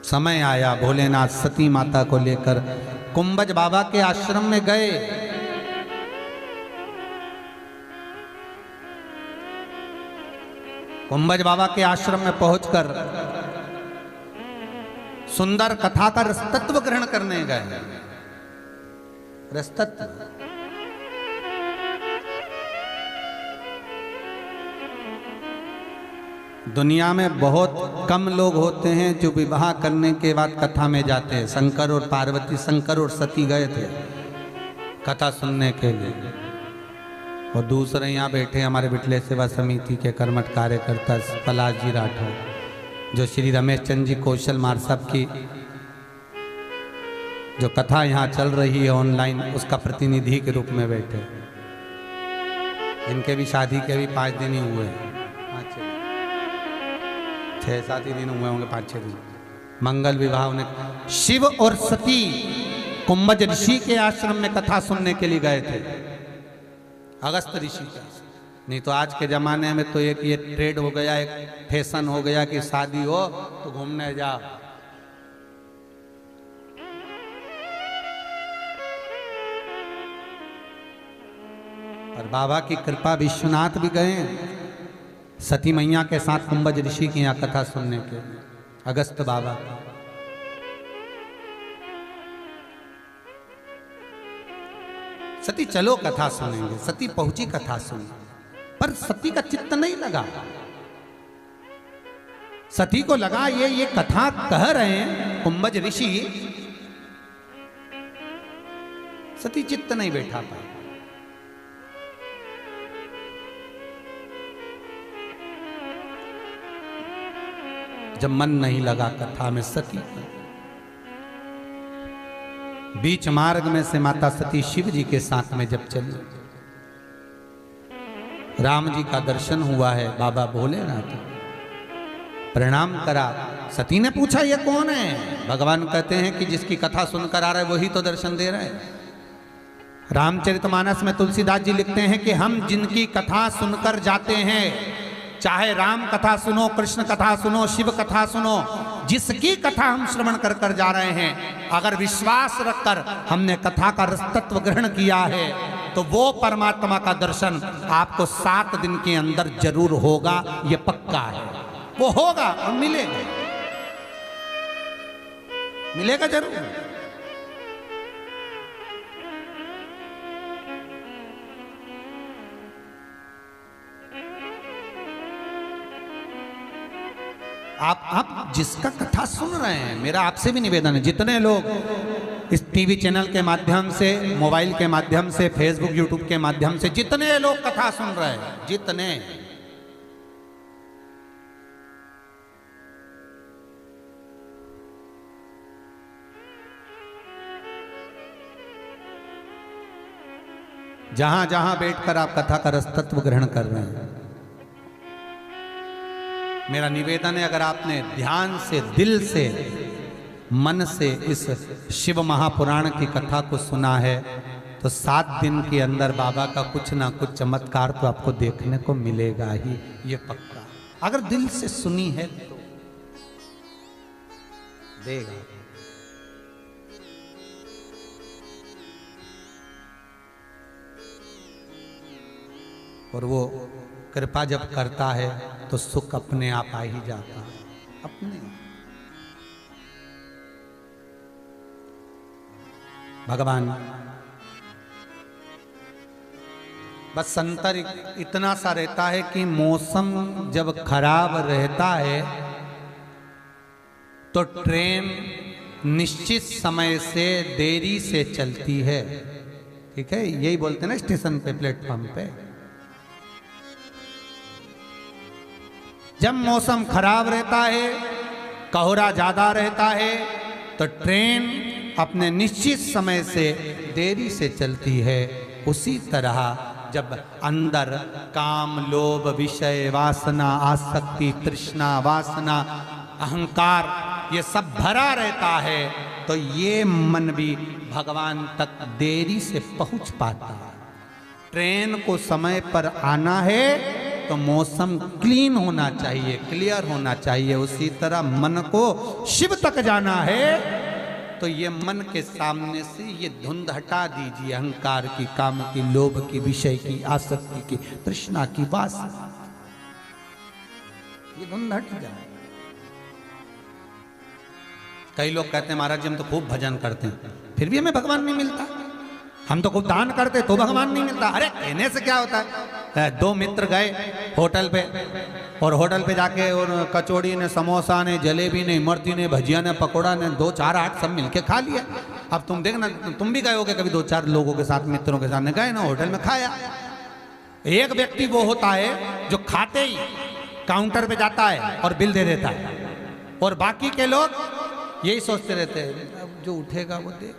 समय आया, भोलेनाथ सती माता को लेकर कुंभज बाबा के आश्रम में गए। कुंभज बाबा के आश्रम में पहुंचकर सुंदर कथा का रसतत्व ग्रहण करने गए। रसतत्व, दुनिया में बहुत कम लोग होते हैं जो विवाह करने के बाद कथा में जाते हैं। शंकर और पार्वती, शंकर और सती गए थे कथा सुनने के लिए, और दूसरे यहाँ बैठे हमारे बिटले सेवा समिति के कर्मठ कार्यकर्ता पलाश जी राठौर, जो श्री रमेश चंद्र जी कौशल मार साहब की जो कथा यहाँ चल रही है ऑनलाइन, उसका प्रतिनिधि के रूप में बैठे। इनके भी शादी के भी 5 दिन ही हुए, 6-7 ही दिन हुए होंगे, 5-6 दिन। मंगल विवाह उन्हें शिव और सती कुंभज ऋषि के आश्रम में कथा सुनने के लिए गए थे, अगस्त ऋषि का। नहीं तो आज के जमाने में तो एक ये ट्रेड हो गया, एक फैशन हो गया कि शादी हो तो घूमने जाओ। और बाबा की कृपा, विश्वनाथ भी गए सती मैया के साथ कुंभज ऋषि की यहाँ कथा सुनने के, अगस्त बाबा। सती चलो कथा सुनेंगे, सती पहुंची कथा सुन, पर सती का चित्त नहीं लगा। सती को लगा ये कथा कह रहे हैं कुंभज ऋषि, सती चित्त नहीं बैठा पाई। जब मन नहीं लगा कथा में सती, बीच मार्ग में से माता सती शिव जी के साथ में जब चली, राम जी का दर्शन हुआ है, बाबा भोलेनाथ प्रणाम करा। सती ने पूछा ये कौन है? भगवान कहते हैं कि जिसकी कथा सुनकर आ रहा है वही तो दर्शन दे रहा है। रामचरितमानस में तुलसीदास जी लिखते हैं कि हम जिनकी कथा सुनकर जाते हैं, चाहे राम कथा सुनो, कृष्ण कथा सुनो, शिव कथा सुनो, जिसकी कथा हम श्रवण कर कर जा रहे हैं, अगर विश्वास रखकर हमने कथा का रसतत्व ग्रहण किया है तो वो परमात्मा का दर्शन आपको 7 दिन के अंदर जरूर होगा। ये पक्का है, वो होगा और मिलेगा, मिलेगा जरूर। आप जिसका कथा सुन रहे हैं, मेरा आपसे भी निवेदन है, जितने लोग इस टीवी चैनल के माध्यम से, मोबाइल के माध्यम से, फेसबुक यूट्यूब के माध्यम से जितने लोग कथा सुन रहे हैं, जितने, जहां जहां बैठकर आप कथा का रसतत्व ग्रहण कर रहे हैं, मेरा निवेदन है, अगर आपने ध्यान से, दिल से, मन से इस शिव महापुराण की कथा को सुना है तो 7 दिन के अंदर बाबा का कुछ ना कुछ चमत्कार तो आपको देखने को मिलेगा ही, ये पक्का। अगर दिल से सुनी है तो देगा। और वो कृपा जब करता है तो सुख अपने आप आ ही जाता है, अपने। भगवान बस अंतर इतना सा रहता है कि मौसम जब खराब रहता है तो ट्रेन निश्चित समय से देरी से चलती है, ठीक है, यही बोलते हैं ना स्टेशन पे, प्लेटफॉर्म पे। जब मौसम खराब रहता है, कोहरा ज्यादा रहता है, तो ट्रेन अपने निश्चित समय से देरी से चलती है। उसी तरह जब अंदर काम, लोभ, विषय, वासना, आसक्ति, तृष्णा, वासना, अहंकार ये सब भरा रहता है तो ये मन भी भगवान तक देरी से पहुंच पाता है। ट्रेन को समय पर आना है तो मौसम क्लीन होना चाहिए, क्लियर होना चाहिए। उसी तरह मन को शिव तक जाना है तो ये मन के सामने से ये धुंध हटा दीजिए, अहंकार की, काम की, लोभ की, विषय की, आसक्ति की, तृष्णा की, वासना, ये धुंध हट जाए। कई लोग कहते हैं महाराज जी हम तो खूब भजन करते हैं फिर भी हमें भगवान नहीं मिलता, हम तो खूब दान करते तो भगवान नहीं मिलता। अरे कहने से क्या होता है? 2 मित्र गए होटल पे और होटल पे जाके और कचौड़ी ने, समोसा ने, जलेबी ने, इमरती ने, भजिया ने, पकोड़ा ने, 2, 4, 8 सब मिलके खा लिया। अब तुम देखना, तुम भी गए होगे कभी 2, 4 लोगों के साथ, मित्रों के साथ गए ना होटल में, खाया। एक व्यक्ति वो होता है जो खाते ही काउंटर पे जाता है और बिल दे देता है, और बाकी के लोग यही सोचते रहते हैं अब जो उठेगा वो देगा।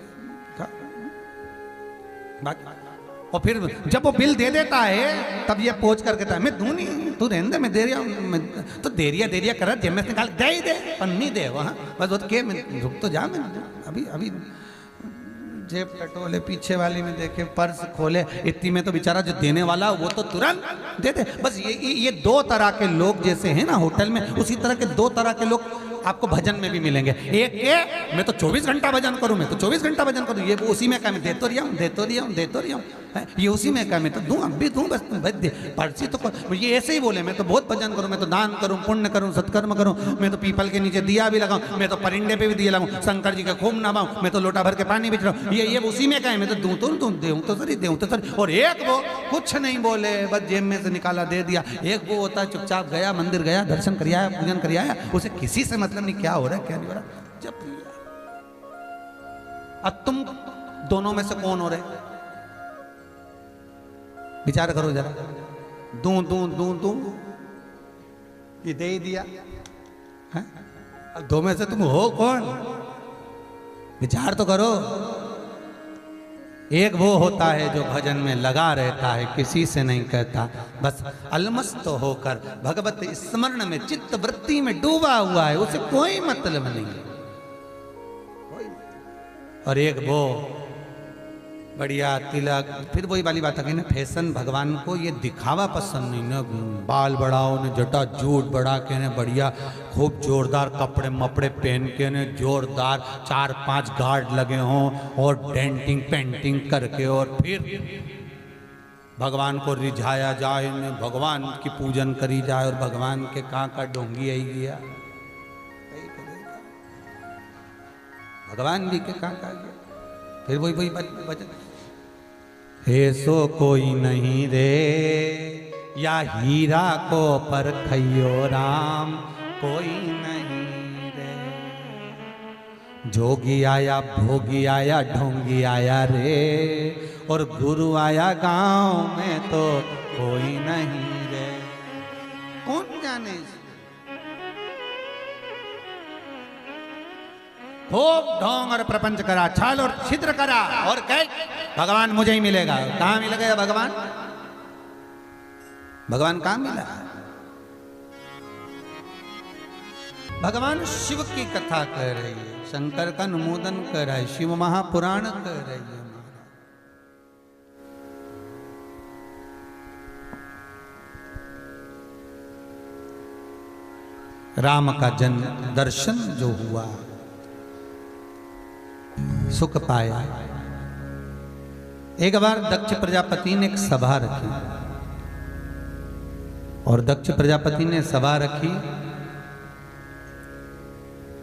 और फिर जब वो बिल दे देता है तब ये पूछ कर कहता है मैं दूं नहीं, तू रहने दे, मैं दे रहा हूँ। तो देरिया कर जेब में निकाल दे ही दे, पन्नी दे वहाँ बस, वो के मैं रुक तो जा, मैं अभी जेब टटोले, पीछे वाली में देखे, पर्स खोले, इतनी में तो बेचारा जो देने वाला वो तो तुरंत दे दे। बस ये 2 तरह के लोग जैसे हैं ना होटल में, उसी तरह के 2 तरह के लोग आपको भजन में भी मिलेंगे। एक मैं तो 24 घंटा भजन करूं, मैं तो 24 घंटा भजन करूं, ये उसी में क्या मैं दे तो रहा हूं। ये उसी में क्या, मैं तो दूं, अब भी दूं, बस पर्ची तो ये ऐसे ही बोले, मैं तो बहुत भजन करूं, मैं तो दान करूं, पुण्य करूं, सत्कर्म करूं, मैं तो पीपल के नीचे दिया भी लगाऊं, मैं तो परिंदे पे भी दिया लगाऊं, शंकर जी का खूब नवाऊं, मैं तो लोटा भर के पानी बिच रहा हूं, ये उसी में क्या है, मैं तो दूं तो देऊं तो सर, देऊं तो सर। और एक वो कुछ नहीं बोले, बस जेब में से निकाला दे दिया। एक वो होता है चुपचाप गया, मंदिर गया, दर्शन कर आया, पूजन कर आया, उसे किसी से मतलब नहीं क्या हो रहा है क्या नहीं हो रहा, जब अब तुम दोनों में से कौन हो रहे, विचार करो जरा। दूं दूं दूं दूं, ये दे ही दिया है? अब दो में से तुम हो कौन, विचार तो करो। एक वो होता है जो भजन में लगा रहता है, किसी से नहीं कहता, बस अलमस्त होकर भगवत स्मरण में चित्त वृत्ति में डूबा हुआ है, उसे कोई मतलब नहीं है। और एक वो बढ़िया तिलक, फिर वही वाली बात है ना, फैशन, भगवान को ये दिखावा पसंद नहीं ना, बाल बढ़ाओ ने, जटा जूट बढ़ा के ने, बढ़िया खूब जोरदार कपड़े मपड़े पहन के ने, जोरदार 4-5 गार्ड लगे हों और डेंटिंग पेंटिंग करके, और फिर भगवान को रिझाया जाए, भगवान की पूजन करी जाए, और भगवान के कहाँ का डोंगी आई गया, भगवान भी के कहाँ का गया। फिर वही वचन, ऐसो कोई नहीं रे, या हीरा को परखइयो राम, कोई नहीं रे, जोगी आया भोगी आया ढोंगी आया रे, और गुरु आया गांव में तो कोई नहीं रे। कौन जाने, खूब ढोंग और प्रपंच करा, छल और छिद्र करा, और कह भगवान मुझे ही मिलेगा। कहां मिलेगा भगवान, भगवान कहां मिला, भगवान शिव की कथा कह रही है, शंकर का अनुमोदन कर रहा है, शिव महापुराण कह रही है। राम का जन्म दर्शन जो हुआ, सुख पाया। एक बार दक्ष प्रजापति ने एक सभा रखी, और दक्ष प्रजापति ने सभा रखी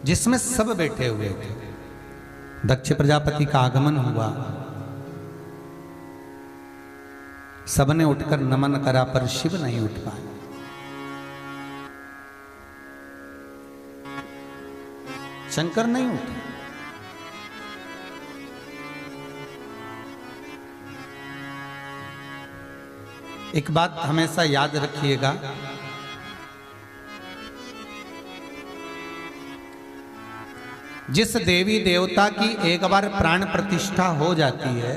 जिसमें सब बैठे हुए थे। दक्ष प्रजापति का आगमन हुआ, सबने उठकर नमन करा, पर शिव नहीं उठ पाए। शंकर नहीं उठे। एक बात हमेशा याद रखिएगा, जिस देवी देवता की एक बार प्राण प्रतिष्ठा हो जाती है,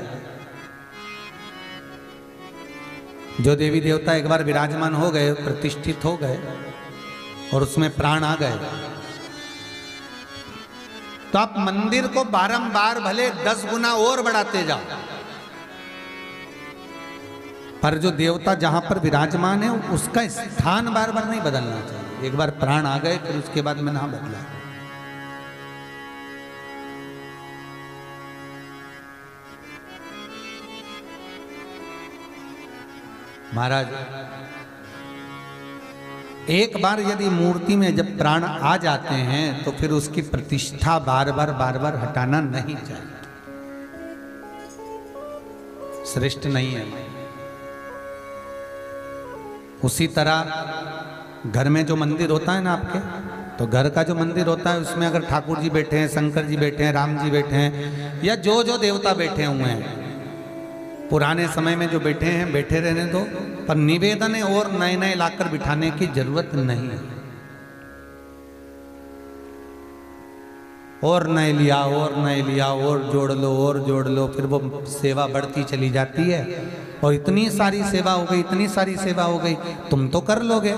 जो देवी देवता एक बार विराजमान हो गए, प्रतिष्ठित हो गए, और उसमें प्राण आ गए, तो आप मंदिर को बारंबार भले 10 गुना और बढ़ाते जाओ, पर जो देवता जहां पर विराजमान है उसका स्थान बार बार नहीं बदलना चाहिए। एक बार प्राण आ गए, फिर उसके बाद में ना बदला। महाराज, एक बार यदि मूर्ति में जब प्राण आ जाते हैं तो फिर उसकी प्रतिष्ठा बार बार हटाना नहीं चाहिए, श्रेष्ठ नहीं है। उसी तरह घर में जो मंदिर होता है ना आपके, तो घर का जो मंदिर होता है उसमें अगर ठाकुर जी बैठे हैं, शंकर जी बैठे हैं, राम जी बैठे हैं, या जो जो देवता बैठे हुए हैं, पुराने समय में जो बैठे हैं बैठे रहने दो, पर निवेदन है और नए नए लाकर बिठाने की जरूरत नहीं है। और नए लिया और नए लिया, और जोड़ लो, फिर वो सेवा बढ़ती चली जाती है, और इतनी सारी सेवा हो गई, इतनी सारी सेवा हो गई, तुम तो कर लोगे,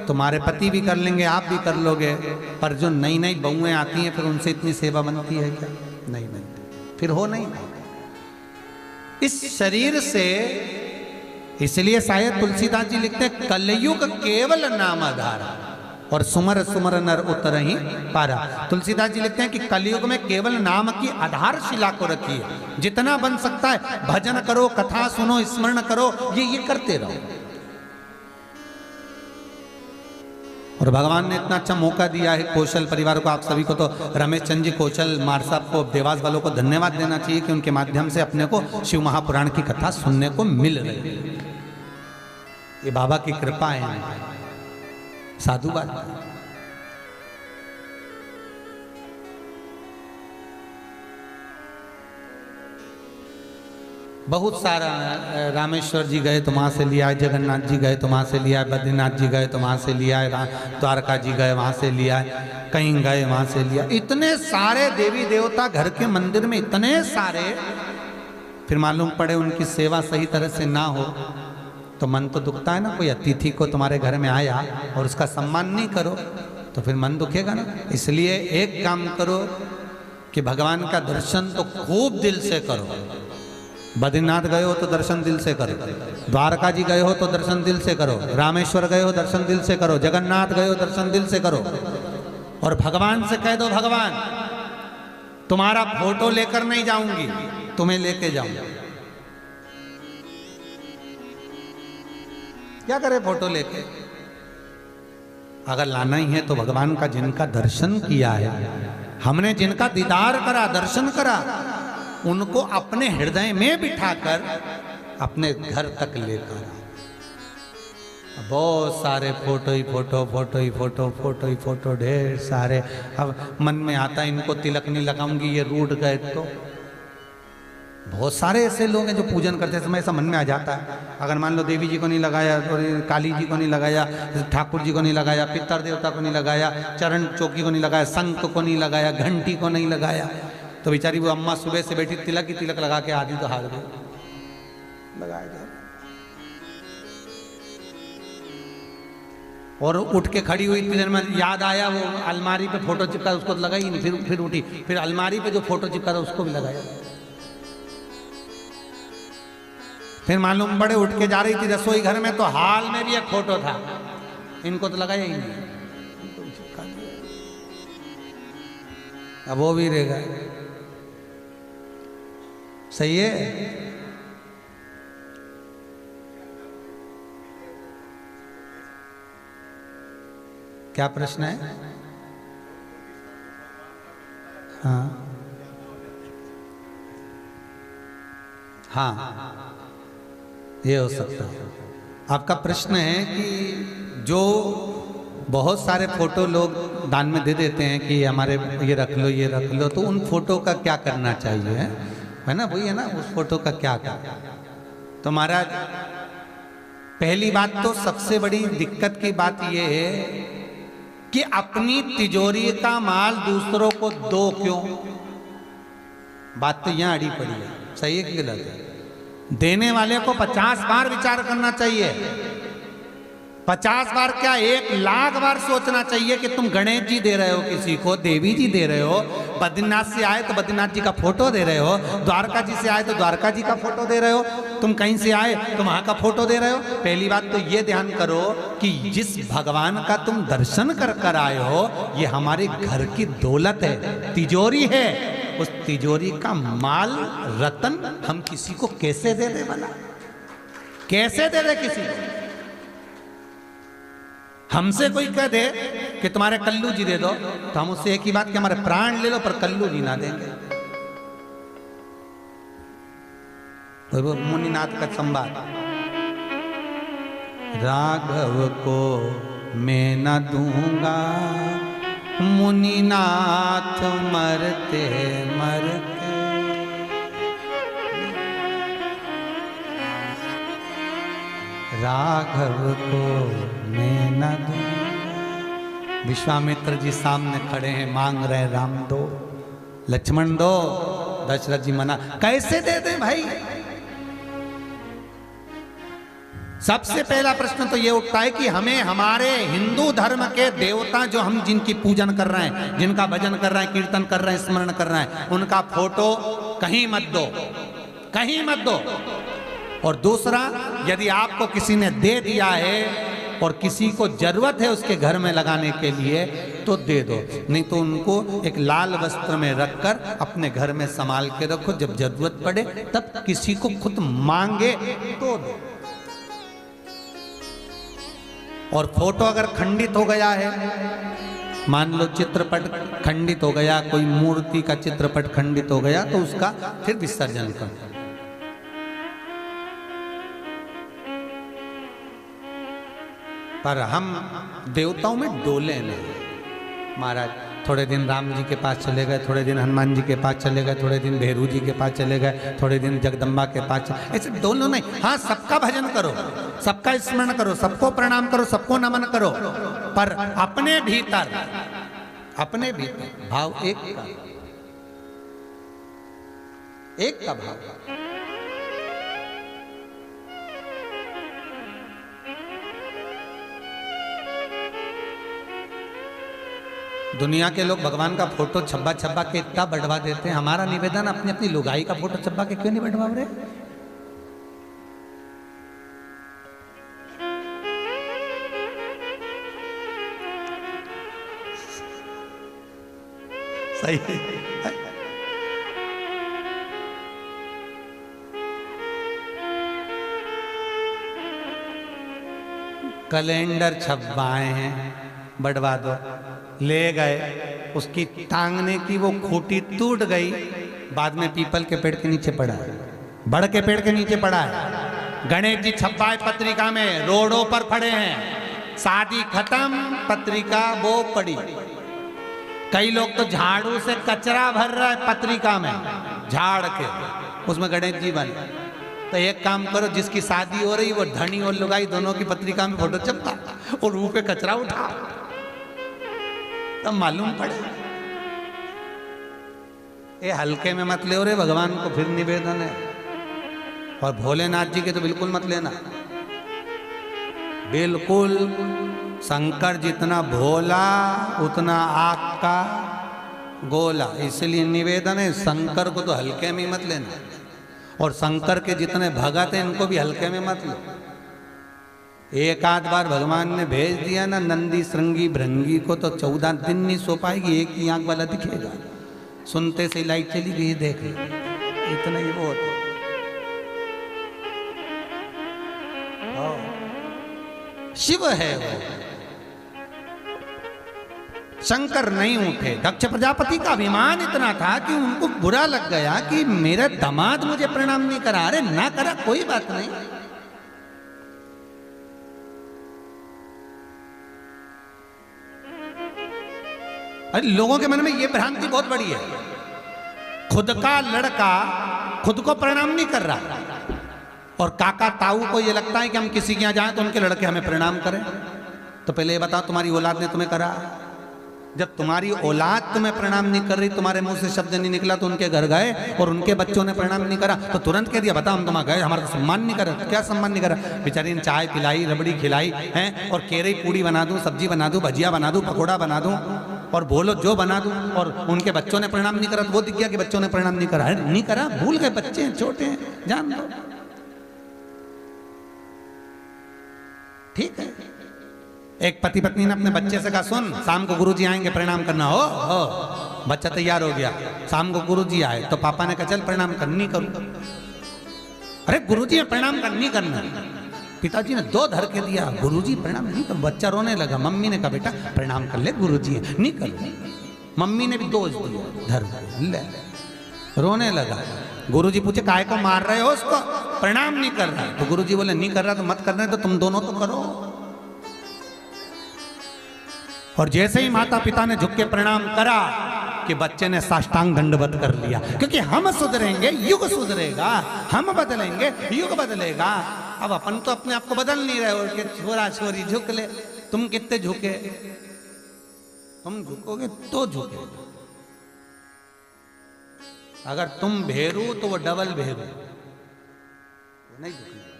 तुम्हारे पति भी कर लेंगे, आप भी कर लोगे, पर जो नई नई बहुएं आती हैं फिर उनसे इतनी सेवा बनती है क्या? नहीं बनती, फिर हो नहीं। इस शरीर से, इसलिए शायद तुलसीदास जी लिखते हैं, कलयुग केवल नाम आधारा, और सुमर सुमर नर उतरहि पारा। तुलसीदास जी लिखते हैं कि कलयुग में केवल नाम की आधारशिला को रखिए, जितना बन सकता है भजन करो, कथा सुनो, स्मरण करो, ये करते रहो। और भगवान ने इतना अच्छा मौका दिया है कौशल परिवार को, आप सभी को। तो रमेश चंद्र जी कौशल मार साहब को, देवास वालों को धन्यवाद देना चाहिए कि उनके माध्यम से अपने को शिव महापुराण की कथा सुनने को मिल रही है। ये बाबा की कृपा है, साधुवाद। बहुत सारा, रामेश्वर जी गए तो वहाँ से लिया है, जगन्नाथ जी गए तो वहाँ से लिया है, बद्रीनाथ जी गए तो वहाँ से लिया है, द्वारका जी गए वहाँ से लिया है, कहीं गए वहाँ से लिया। इतने सारे देवी देवता घर के मंदिर में, इतने सारे, फिर मालूम पड़े उनकी सेवा सही तरह से ना हो तो मन तो दुखता है ना। कोई अतिथि को तुम्हारे घर में आया और उसका सम्मान नहीं करो तो फिर मन दुखेगा ना। इसलिए एक काम करो कि भगवान का दर्शन तो खूब दिल से करो। बद्रीनाथ गए हो तो दर्शन दिल से करो, द्वारका जी गए हो तो दर्शन दिल से करो, रामेश्वर गए हो दर्शन दिल से करो, जगन्नाथ गए हो दर्शन दिल से करो। और भगवान से कह दो, भगवान तुम्हारा फोटो लेकर नहीं जाऊंगी, तुम्हें लेके जाऊंगा। क्या करे फोटो लेके? अगर लाना ही है तो भगवान का जिनका दर्शन किया है, हमने जिनका दीदार करा, दर्शन करा, उनको अपने हृदय में बिठाकर अपने घर तक लेकर। बहुत सारे फोटो ही फोटो, फोटो ही फोटो, फोटो ही फोटो, ढेर सारे। अब मन में आता है इनको तिलक नहीं लगाऊंगी, ये रूठ गए तो। बहुत सारे ऐसे लोग हैं जो पूजन करते समय ऐसा मन में आ जाता है, अगर मान लो देवी जी को नहीं लगाया, और काली जी को नहीं लगाया, ठाकुर जी को नहीं लगाया, पितर देवता को नहीं लगाया, चरण चौकी को नहीं लगाया, शंख को नहीं लगाया, घंटी को नहीं लगाया, तो बेचारी वो अम्मा सुबह से बैठी तिलक ही तिलक लगा के आधी तो हार गई। लगाया गया और उठ के खड़ी हुई, इतनी देर में याद आया वो अलमारी पे फोटो चिपका, उसको तो लगाई नहीं, फिर उठी, फिर अलमारी पे जो फोटो चिपका था उसको भी लगाया। फिर मालूम पड़े उठ के जा रही थी रसोई घर में तो हाल में भी एक फोटो था, इनको तो लगाया ही नहीं, अब वो भी रह गए। सही है। क्या प्रश्न है? हाँ हाँ, ये हो सकता है। आपका प्रश्न है कि जो बहुत सारे फोटो लोग दान में दे देते हैं कि हमारे ये रख लो, ये रख लो, तो उन फोटो का क्या करना चाहिए, है ना? वही है ना, उस फोटो का क्या करना। तो महाराज, पहली बात तो सबसे बड़ी दिक्कत की बात ये है कि अपनी तिजोरी का माल दूसरों को दो क्यों? बात तो यहां अड़ी पड़ी है। सही है कि गलत है? देने वाले को 50 बार विचार करना चाहिए, 50 बार क्या 1,00,000 बार सोचना चाहिए कि तुम गणेश जी दे रहे हो किसी को, देवी जी दे रहे हो, बद्रीनाथ से आए तो बद्रीनाथ जी का फोटो दे रहे हो, द्वारका जी से आए तो द्वारका जी का फोटो दे रहे हो, तुम कहीं से आए तो वहां का फोटो दे रहे हो। पहली बात तो ये ध्यान करो कि जिस भगवान का तुम दर्शन कर कर आए हो, ये हमारे घर की दौलत है, तिजोरी है। उस तिजोरी का माल रतन हम किसी को कैसे दे दे? भला कैसे दे दे किसी को? हमसे कोई कह दे कि तुम्हारे कल्लू जी दे दो, तो हम उससे एक ही बात कि हमारे प्राण ले लो, पर कल्लू जी ना देंगे। तो वो मुनिनाथ का संवाद, राघव को मैं न दूंगा, मुनिनाथ मरते मरते। राघव को मैं न दूंगा। विश्वामित्र जी सामने खड़े हैं, मांग रहे राम दो, लक्ष्मण दो, दशरथ जी मना। कैसे दे दें भाई? सबसे पहला प्रश्न तो ये उठता है कि हमें हमारे हिंदू धर्म के देवता जो हम जिनकी पूजन कर रहे हैं, जिनका भजन कर रहे हैं, कीर्तन कर रहे हैं, स्मरण कर रहे हैं, उनका फोटो कहीं मत दो, कहीं मत दो। और दूसरा, यदि आपको किसी ने दे दिया है और किसी को जरूरत है उसके घर में लगाने के लिए तो दे दो, नहीं तो उनको एक लाल वस्त्र में रखकर अपने घर में संभाल के रखो, जब जरूरत पड़े तब किसी को खुद मांगे तो दो। और फोटो अगर खंडित हो गया है, मान लो चित्रपट खंडित हो गया, कोई मूर्ति का चित्रपट खंडित हो गया, तो उसका फिर विसर्जन करो। पर हम देवताओं में डोले नहीं। महाराज थोड़े दिन राम जी के पास चले गए, थोड़े दिन हनुमान जी के पास चले गए, थोड़े दिन भैरू जी के पास चले गए, थोड़े दिन जगदम्बा के पास, ऐसे डोलो नहीं। हाँ, सबका भजन करो, सबका स्मरण करो, सबको प्रणाम करो, सबको नमन करो, पर अपने भीतर भाव एक का भाव। दुनिया के लोग भगवान का फोटो छब्बा छब्बा के इतना बढ़वा देते हैं। हमारा निवेदन, अपनी अपनी लुगाई का फोटो छब्बा के क्यों नहीं बढ़वा रहे? सही कैलेंडर छपवाए हैं, बढ़वा दो। ले गए, उसकी टांगने की वो खूंटी टूट गई, बाद में पीपल के पेड़ के नीचे पड़ा है, बड़ के पेड़ के नीचे पड़ा है। गणेश जी छपाए पत्रिका में, रोडों पर पड़े हैं, शादी खत्म, पत्रिका वो पड़ी। कई लोग तो झाड़ू से कचरा भर रहा है पत्रिका में, झाड़ के उसमें गणेश जी बने। तो एक काम करो, जिसकी शादी हो रही वो धनी और लुगाई दोनों की पत्रिका में फोटो छपा और मुंह पे कचरा उठा, तब मालूम पड़े। ये हल्के में मत ले रे भगवान को, फिर निवेदन है। और भोलेनाथ जी के तो बिल्कुल मत लेना, बिल्कुल। शंकर जितना भोला उतना आग का गोला, इसलिए निवेदन है शंकर को तो हल्के में मत लेना। और शंकर के जितने भगत हैं इनको भी हल्के में मत लो। एक आध बार भगवान ने भेज दिया ना नंदी श्रृंगी भृंगी को, तो 14 दिन नहीं सो पाएगी, एक ही आंख वाला दिखेगा। सुनते से लाइट चली गई, देख इतना ही वो होता। शिव है वो, शंकर नहीं उठे। दक्ष प्रजापति का अभिमान इतना था कि उनको बुरा लग गया कि मेरा दामाद मुझे प्रणाम नहीं करा। अरे ना करा कोई बात नहीं, अरे लोगों के मन में ये भ्रांति बहुत बड़ी है, खुद का लड़का खुद को प्रणाम नहीं कर रहा, और काका ताऊ को ये लगता है कि हम किसी के यहाँ जाएं तो उनके लड़के हमें प्रणाम करें। तो पहले ये बताओ, तुम्हारी औलाद ने तुम्हें करा? जब तुम्हारी औलाद तुम्हें प्रणाम नहीं कर रही, तुम्हारे मुंह से शब्द नहीं निकला, तो उनके घर गए और उनके बच्चों ने प्रणाम नहीं करा, तो तुरंत कह दिया बताओ हम तुम्हारा गए, हमारा तो सम्मान नहीं करा। क्या सम्मान नहीं करा? बेचारी ने चाय पिलाई, रबड़ी खिलाई है, और केरई पूड़ी बना दूं, सब्जी बना दूं, भजिया बना दूं, पकौड़ा बना दूं, और बोलो जो बना दूं, और उनके बच्चों ने प्रणाम नहीं करा, तो वो दिख गया कि बच्चों ने प्रणाम नहीं करा। नहीं करा, भूल गए, बच्चे हैं, छोटे हैं, जान दो, ठीक है। एक पति पत्नी ने अपने बच्चे से कहा, सुन शाम को गुरुजी आएंगे, प्रणाम करना। हो बच्चा तैयार हो गया, शाम को गुरुजी आए, तो पापा ने कहा चल प्रणाम करनी करूं। अरे गुरुजी प्रणाम करनी करना। पिताजी ने 2 धर के दिया, गुरुजी प्रणाम नहीं कर। बच्चा रोने लगा। मम्मी ने कहा बेटा प्रणाम कर ले, गुरुजी नहीं कर। मम्मी ने भी 2 दिया, धर ले, रोने लगा। गुरुजी पूछे काहे को मार रहे हो उसको, प्रणाम नहीं कर रहा। तो गुरुजी बोले नहीं कर रहा तो मत करना, तो तुम दोनों तो करो। और जैसे ही माता पिता ने झुक के प्रणाम करा कि बच्चे ने साष्टांग दंडवत कर लिया, क्योंकि हम सुधरेंगे युग सुधरेगा, हम बदलेंगे युग बदलेगा। अब अपन तो अपने आप को बदल नहीं रहे हो कि छोरा छोरी झुक ले। तुम कितने झुके? तुम झुकोगे तो झुके। अगर तुम भेरू तो वो डबल भेरू, नहीं झुकेगा।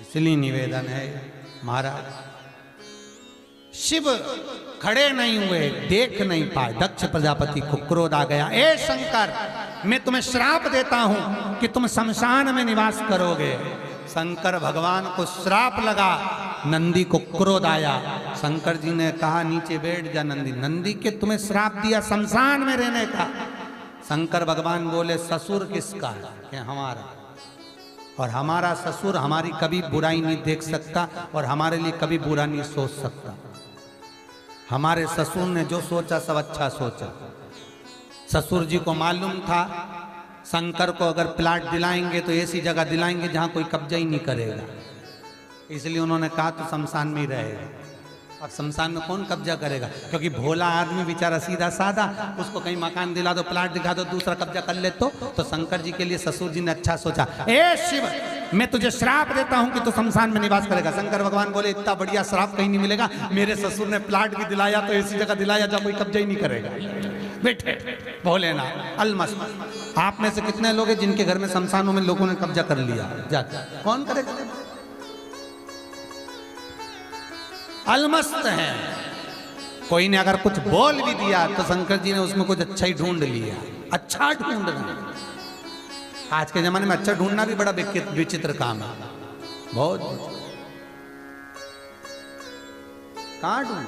इसलिए निवेदन है महाराज, शिव खड़े नहीं हुए, देख नहीं पाए। दक्ष प्रजापति को क्रोध आ गया, ए शंकर मैं तुम्हें श्राप देता हूं कि तुम शमशान में निवास करोगे। शंकर भगवान को श्राप लगा नंदी को क्रोध आया। शंकर जी ने कहा नीचे बैठ जा नंदी। नंदी के तुम्हें श्राप दिया शमशान में रहने का। शंकर भगवान बोले ससुर किसका है? कि हमारा। और हमारा ससुर हमारी कभी बुराई नहीं देख सकता और हमारे लिए कभी बुरा नहीं सोच सकता। हमारे ससुर ने जो सोचा सब अच्छा सोचा। ससुर जी को मालूम था शंकर को अगर प्लाट दिलाएंगे तो ऐसी जगह दिलाएंगे जहां कोई कब्जा ही नहीं करेगा, इसलिए उन्होंने कहा तो शमशान में ही रहेगा। और शमशान में कौन कब्जा करेगा? क्योंकि भोला आदमी बेचारा सीधा साधा, उसको कहीं मकान दिला दो, प्लाट दिखा दो, दूसरा कब्जा कर ले तो शंकर जी के लिए ससुर जी ने अच्छा सोचा, ए शिव मैं तुझे श्राप देता हूं कि तू शमशान में निवास करेगा। शंकर भगवान बोले इतना बढ़िया श्राप कहीं नहीं मिलेगा, मेरे ससुर ने प्लाट भी दिलाया तो ऐसी जगह दिलाया जहां कोई कब्जा ही नहीं करेगा। बैठे भोलेनाथ अलमस्त। आप में से कितने लोग हैं जिनके घर में शमशानों में लोगों ने कब्जा कर लिया? जाते कौन करेगा? अलमस्त है। कोई ने अगर कुछ बोल भी दिया तो शंकर जी ने उसमें कुछ अच्छा ही ढूंढ लिया। अच्छा ढूंढना, आज के जमाने में अच्छा ढूंढना भी बड़ा विचित्र काम है। बहुत कहाँ ढूंढ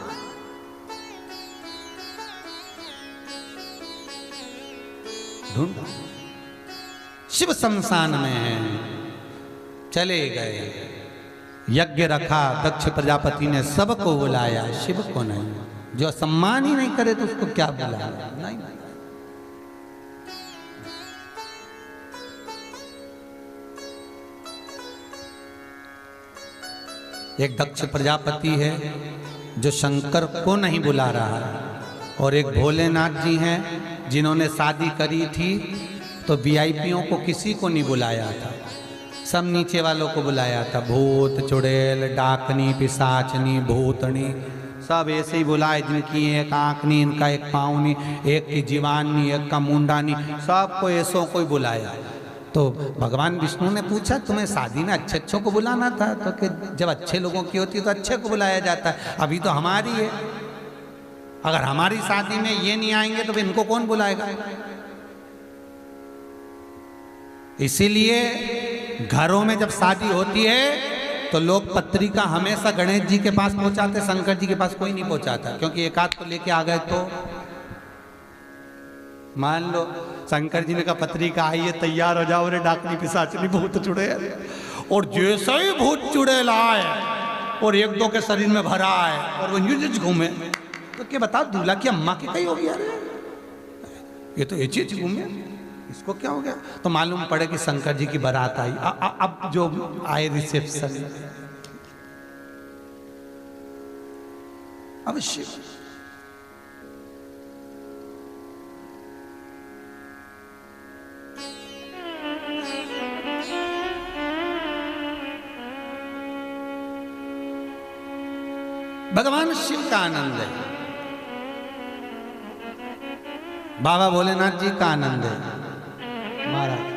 ढूंढ शिव शमशान में है। चले गए, यज्ञ रखा, दक्ष प्रजापति ने सबको बुलाया, शिव को नहीं। जो सम्मान ही नहीं करे तो उसको क्या बुलाया? नहीं। एक दक्ष प्रजापति है जो शंकर को नहीं बुला रहा है, और एक भोलेनाथ जी हैं जिन्होंने शादी करी थी तो वीआईपीओं को किसी को नहीं बुलाया था, सब नीचे वालों को बुलाया था। भूत चुड़ैल डाकनी पिशाचनी भूतनी सब ऐसे ही बुलाए, जिनकी एक आँख नहीं, इनका एक पाँव नहीं, एक की जीवान नहीं, एक का मुंडा नहीं, सबको ऐसों को ही बुलाया। तो भगवान विष्णु ने पूछा तुम्हें शादी में अच्छे अच्छों को बुलाना था? तो कि जब अच्छे लोगों की होती है तो अच्छे को बुलाया जाता है, अभी तो हमारी है, अगर हमारी शादी में ये नहीं आएंगे तो इनको कौन बुलाएगा? इसीलिए घरों में जब शादी होती है तो लोग पत्रिका हमेशा गणेश जी के पास पहुंचाते, शंकर जी के पास कोई नहीं पहुंचाता, क्योंकि एक आध को लेके आ गए तो मान लो शंकर जी ने कहा पत्रिका आई है तैयार हो जाओ रे डाकनी पिशाचनी भूत चुड़ैल, और जैसे ही भूत चुड़ैल आए और एक दो के शरीर में भरा है और वो यूं घूमे तो क्या बता दूल्हा की अम्मा की कहीं होगी? यार ये तो एची घूमे, इसको क्या हो गया? तो मालूम पड़े कि शंकर जी की बारात आई। अब जो आए रिसेप्शन, अवश्य भगवान शिव का आनंद है, बाबा भोलेनाथ जी का आनंद है। महाराज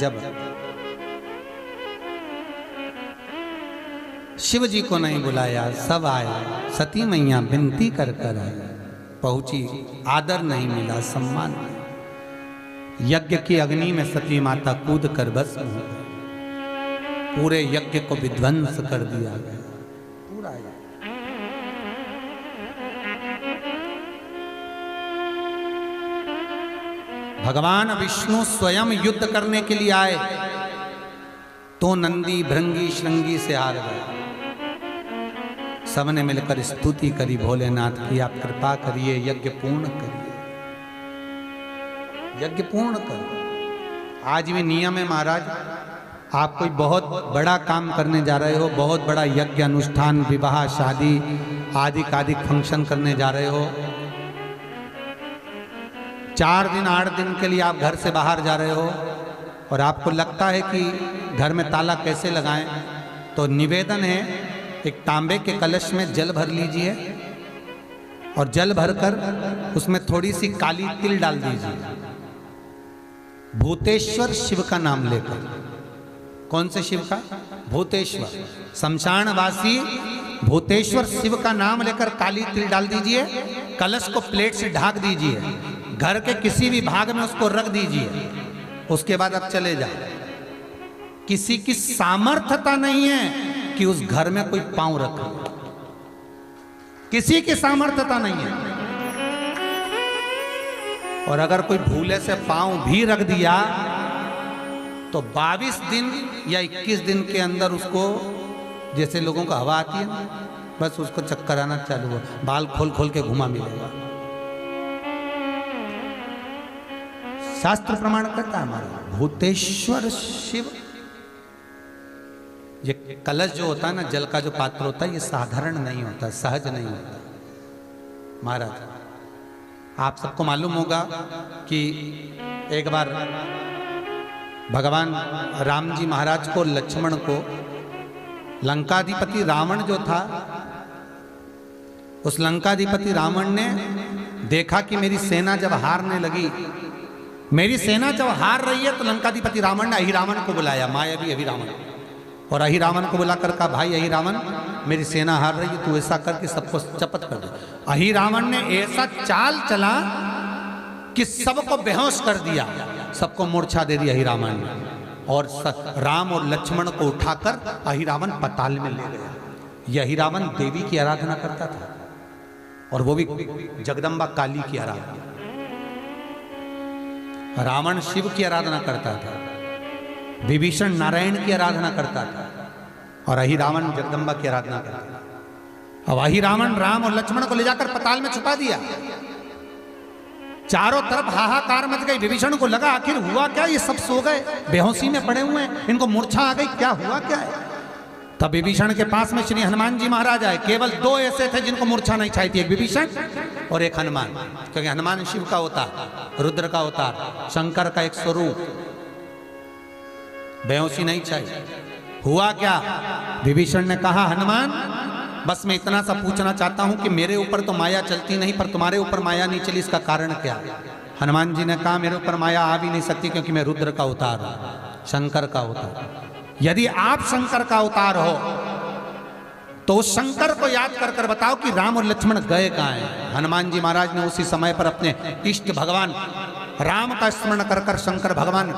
जब शिव जी को नहीं बुलाया, सब आए, सती मैया विनती कर कर आई, पहुंची, आदर नहीं मिला, सम्मान नहीं। यज्ञ की अग्नि में सती माता कूद कर भस्म हो गई, पूरे यज्ञ को विध्वंस कर दिया गया पूरा। भगवान विष्णु स्वयं युद्ध करने के लिए आए तो नंदी भृंगी श्रृंगी से हार गए। सबने मिलकर स्तुति करी भोलेनाथ की, आप कृपा करिए, यज्ञ पूर्ण करिए, यज्ञ पूर्ण करो। आज भी नियम है महाराज, आप कोई बहुत बड़ा काम करने जा रहे हो, बहुत बड़ा यज्ञ अनुष्ठान विवाह शादी आदि आदि फंक्शन करने जा रहे हो, 4 दिन 8 दिन के लिए आप घर से बाहर जा रहे हो और आपको लगता है कि घर में ताला कैसे लगाएं, तो निवेदन है एक तांबे के कलश में जल भर लीजिए और जल भरकर उसमें थोड़ी सी काली तिल डाल दीजिए, भूतेश्वर शिव का नाम लेकर। कौन से शिव का? भूतेश्वर, शमशानवासी भूतेश्वर शिव का नाम लेकर काली तिल डाल दीजिए, कलश को प्लेट से ढक दीजिए, घर के किसी भी भाग में उसको रख दीजिए, उसके बाद आप चले जाए। किसी की सामर्थ्यता नहीं है कि उस घर में कोई पांव रखे, किसी की सामर्थ्यता नहीं है। और अगर कोई भूले से पांव भी रख दिया तो 22 दिन या 21 दिन के अंदर उसको, जैसे लोगों को हवा आती है, बस उसको चक्कर आना चालू हो, बाल खोल खोल के घुमा मिलेगा। शास्त्र प्रमाण करता है हमारा भूतेश्वर शिव। ये कलश जो होता है ना, जल का जो पात्र होता है, ये साधारण नहीं होता, सहज नहीं होता। महाराज आप सबको मालूम होगा कि एक बार भगवान राम जी महाराज को, लक्ष्मण को, लंकाधिपति रावण जो था, उस लंकाधिपति रावण ने देखा कि मेरी सेना जब हारने लगी, मेरी सेना जब हार रही है, तो लंकाधिपति रावण ने अहिरावण को बुलाया, मायावी अहिरावण, और अहिरावण को बुलाकर कहा, भाई अहिरावण, मेरी सेना हार रही है, तू ऐसा करके सबको चपत कर दे। अहिरावण ने ऐसा चाल चला कि सबको बेहोश कर दिया, सबको मूर्छा दे दी अहिरावण ने, और राम और लक्ष्मण को उठाकर अहिरावण पताल में ले गया। यह अहिरावण देवी की आराधना करता था, और वो भी जगदम्बा काली की आराधना। रावण शिव की आराधना करता था, विभीषण नारायण की आराधना करता था, और अहिरावण जगदम्बा की आराधना करता था। अब अहिरावण राम और लक्ष्मण को ले जाकर पताल में छुपा दिया। चारों तरफ हाहाकार मच गई। विभीषण को लगा आखिर हुआ क्या, ये सब सो गए, बेहोशी में पड़े हुए हैं, इनको मूर्छा आ गई, क्या हुआ क्या है। तब विभीषण के पास में श्री हनुमान जी महाराज आए। केवल 2 ऐसे थे जिनको मूर्छा नहीं छाई थी, एक विभीषण और एक हनुमान, क्योंकि हनुमान शिव का अवतार, रुद्र का अवतार, शंकर का एक स्वरूप। बेहोशी नहीं छाई। हुआ क्या, विभीषण ने कहा, हनुमान बस मैं इतना सा पूछना चाहता हूं कि मेरे ऊपर तो माया चलती नहीं, पर तुम्हारे ऊपर माया नहीं चली, इसका कारण क्या। हनुमान जी ने कहा, मेरे ऊपर माया आ भी नहीं सकती, क्योंकि मैं रुद्र का अवतार हूं, शंकर का अवतार। यदि आप शंकर का अवतार हो तो उस शंकर को याद कर कर बताओ कि राम और लक्ष्मण गए कहाँ हैं। हनुमान जी महाराज ने उसी समय पर अपने इष्ट भगवान राम का स्मरण कर कर शंकर भगवान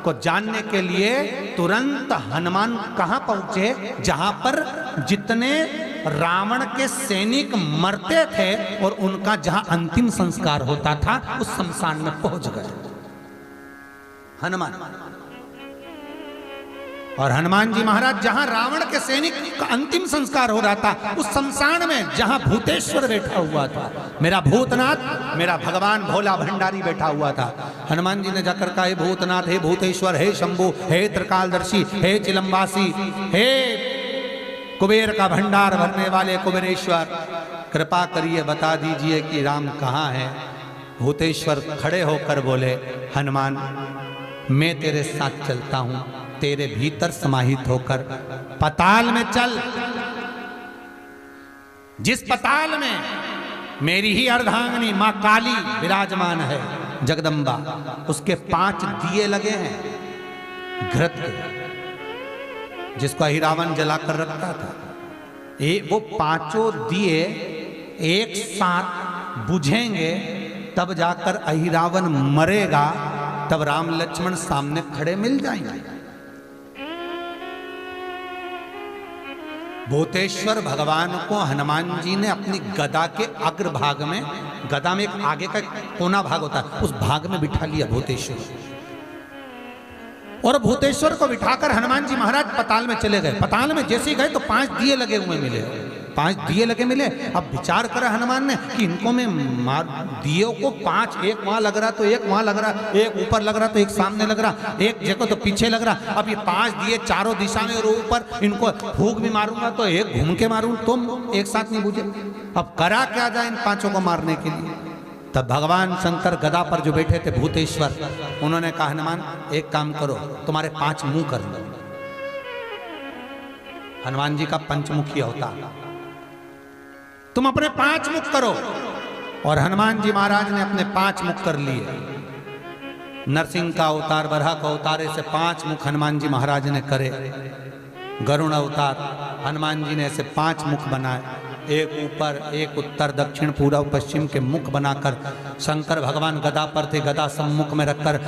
को जानने के लिए तुरंत हनुमान कहाँ पहुंचे, जहां पर जितने रावण के सैनिक मरते थे और उनका जहां अंतिम संस्कार होता था, उस शमशान में पहुंच गए हनुमान। और हनुमान जी महाराज जहां रावण के सैनिक का अंतिम संस्कार हो रहा था, उस शमशान में जहां भूतेश्वर बैठा हुआ था, मेरा भूतनाथ, मेरा भगवान भोला भंडारी बैठा हुआ था। हनुमान जी ने जाकर कहा, हे भूतनाथ, हे भूतेश्वर, हे शंभु, हे त्रिकालदर्शी, हे चिलम्बासी, हे कुबेर का भंडार भरने वाले कुबेरेश्वर, कृपा करिए बता दीजिए कि राम कहाँ है। भूतेश्वर खड़े होकर बोले, हनुमान मैं तेरे साथ चलता हूं, तेरे भीतर समाहित होकर पताल में चल। जिस पताल में मेरी ही अर्धांगिनी मां काली विराजमान है, जगदम्बा, उसके 5 दिए लगे हैं घृत के, जिसको अहिरावण जलाकर रखता था। वो 5 दिए एक साथ बुझेंगे, तब जाकर अहिरावण मरेगा, तब राम लक्ष्मण सामने खड़े मिल जाएंगे। भूतेश्वर भगवान को हनुमान जी ने अपनी गदा के अग्रभाग में, गदा में एक आगे का कोना भाग होता है, उस भाग में बिठा लिया भूतेश्वर। और भूतेश्वर को बिठाकर हनुमान जी महाराज पताल में चले गए। पताल में जैसे ही गए तो 5 दिए लगे हुए मिले, 5 दिए लगे मिले। अब विचार करा हनुमान ने कि इनको मैं दियों को 5, एक वहां लग रहा तो एक वहां लग रहा, एक ऊपर लग रहा तो एक सामने लग रहा, एक जगह तो पीछे लग रहा। अब ये 5 दिए चारों दिशा में और ऊपर, इनको फूंक भी मारूंगा तो एक घूम के मारूं तो एक साथ नहीं बुझे। अब करा क्या जाए इन 5 को मारने के लिए। तब भगवान शंकर गदा पर जो बैठे थे भूतेश्वर, उन्होंने कहा, हनुमान एक काम करो, तुम्हारे 5 मुंह कर लो। हनुमान जी का पंचमुखी अवतार, तुम अपने 5 मुख करो। और हनुमान जी महाराज ने अपने 5 मुख कर लिए। नरसिंह का अवतार, बरहा का अवतार, ऐसे 5 मुख हनुमान जी महाराज ने करे। गरुण अवतार, हनुमान जी ने ऐसे 5 मुख बनाए। एक ऊपर, एक उत्तर, दक्षिण, पूर्व, पश्चिम के मुख बनाकर शंकर भगवान गदा पर थे, गदा सम्मुख में रखकर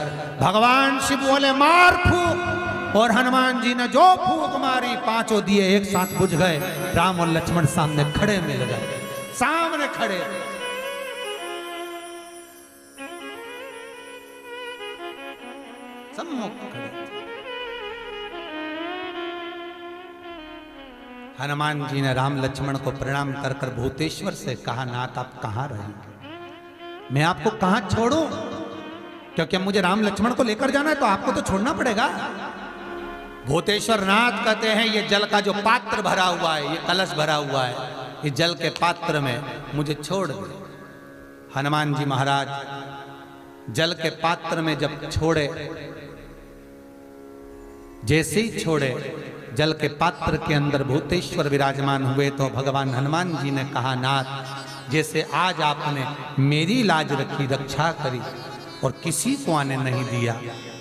भगवान शिव बोले मार फूक, और हनुमान जी ने जो फूक मारी पांचों दिए एक साथ बुझ गए। राम और लक्ष्मण सामने खड़े मिल गए, सामने खड़े। सम्मुख खड़े। हनुमान जी ने राम लक्ष्मण को प्रणाम कर कर भूतेश्वर से कहा, नाथ आप कहाँ रहेंगे, मैं आपको कहाँ छोड़ूं, क्योंकि अब मुझे राम लक्ष्मण को लेकर जाना है तो आपको तो छोड़ना पड़ेगा। भूतेश्वर नाथ कहते हैं ये जल का जो पात्र भरा हुआ है, ये कलश भरा हुआ है, इस जल के पात्र में मुझे छोड़ दे। हनुमान जी महाराज जल के पात्र में जब छोड़े, जैसे ही छोड़े जल के पात्र के अंदर भूतेश्वर विराजमान हुए तो भगवान हनुमान जी ने कहा, नाथ जैसे आज आपने मेरी लाज रखी, रक्षा करी और किसी को आने नहीं दिया,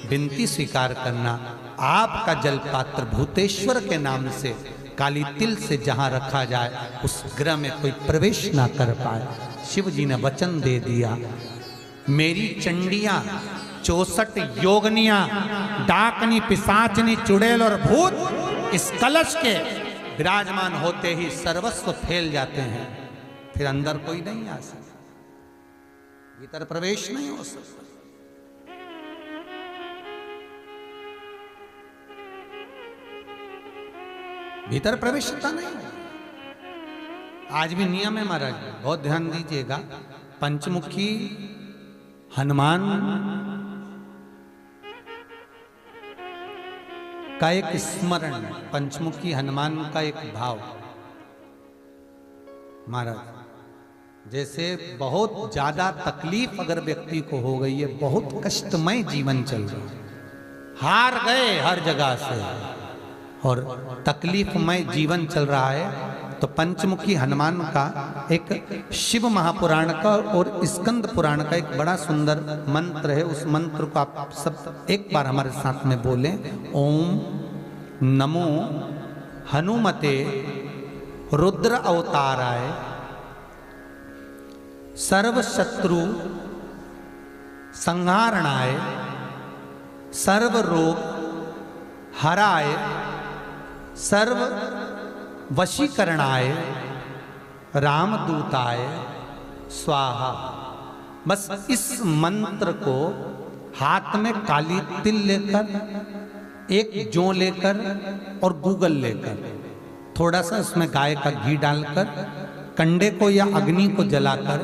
विनती स्वीकार करना, आपका जल पात्र भूतेश्वर के नाम से काली तिल से जहां रखा जाए उस गृह में कोई प्रवेश ना कर पाए। शिव जी ने वचन दे दिया, मेरी चंडियां 64 योगनियां, डाकनी, पिशाचनी, चुड़ैल और भूत इस कलश के विराजमान होते ही सर्वस्व फैल जाते हैं, फिर अंदर कोई नहीं आ सकता, भीतर प्रवेश नहीं हो सकता। भीतर प्रवेशता नहीं। आज भी नियम है महाराज, बहुत ध्यान दीजिएगा। पंचमुखी हनुमान का एक स्मरण, पंचमुखी हनुमान का एक भाव। महाराज जैसे बहुत ज्यादा तकलीफ अगर व्यक्ति को हो गई है, बहुत कष्टमय जीवन चल रहा है, हार गए हर जगह से और तकलीफमय जीवन चल रहा है, तो पंचमुखी हनुमान का एक शिव महापुराण का और स्कंद पुराण का एक बड़ा सुंदर मंत्र है। उस मंत्र को आप सब एक बार हमारे साथ में बोलें। ओम नमो हनुमते रुद्र अवताराय सर्व शत्रु संहारणाय सर्व रोग हराय सर्व वशीकरणाय रामदूताय स्वाहा। बस इस मंत्र को हाथ में काली तिल लेकर, एक जौ लेकर और गूगल लेकर, थोड़ा सा उसमें गाय का घी डालकर, कंडे को या अग्नि को जलाकर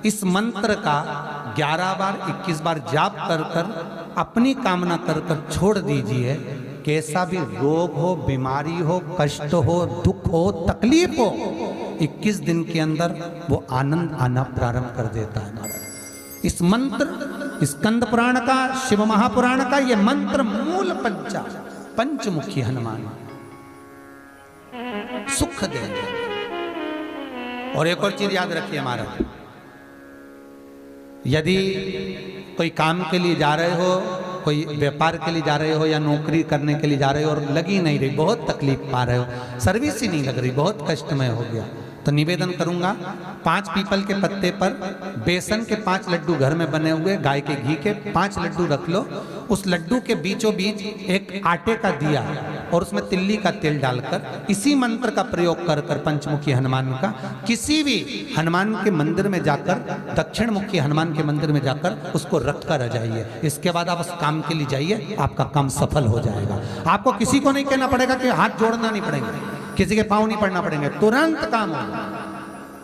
इस मंत्र का 11 बार 21 बार जाप कर कर अपनी कामना कर कर छोड़ दीजिए। कैसा भी रोग हो, बीमारी हो, कष्ट हो, दुख हो, तकलीफ हो, 21 दिन के अंदर वो आनंद आना प्रारंभ कर देता है महाराज। इस मंत्र, स्कंद पुराण का, शिव महापुराण का ये मंत्र मूल पंचमुखी हनुमान सुख देंगे। और एक और चीज याद रखिए महाराज, यदि कोई काम के लिए जा रहे हो, कोई व्यापार के लिए जा रहे हो या नौकरी करने के लिए जा रहे हो और लगी नहीं रही, बहुत तकलीफ पा रहे हो, सर्विस ही नहीं लग रही, बहुत कष्टमय हो गया, तो निवेदन करूंगा 5 पीपल के पत्ते पर बेसन के 5 लड्डू घर में बने हुए, गाय के घी के 5 लड्डू रख लो। उस लड्डू के बीचों बीच एक आटे का दिया और उसमें तिल्ली का तेल डालकर इसी मंत्र का प्रयोग कर कर पंचमुखी हनुमान का किसी भी हनुमान के मंदिर में जाकर, दक्षिण मुखी हनुमान के मंदिर में जाकर उसको रख कर आ जाइए। इसके बाद आप उस काम के लिए जाइए, आपका काम सफल हो जाएगा। आपको किसी को नहीं कहना पड़ेगा कि हाथ जोड़ना नहीं पड़ेगा, किसी के पांव नहीं पड़ना पड़ेंगे, तुरंत काम होगा।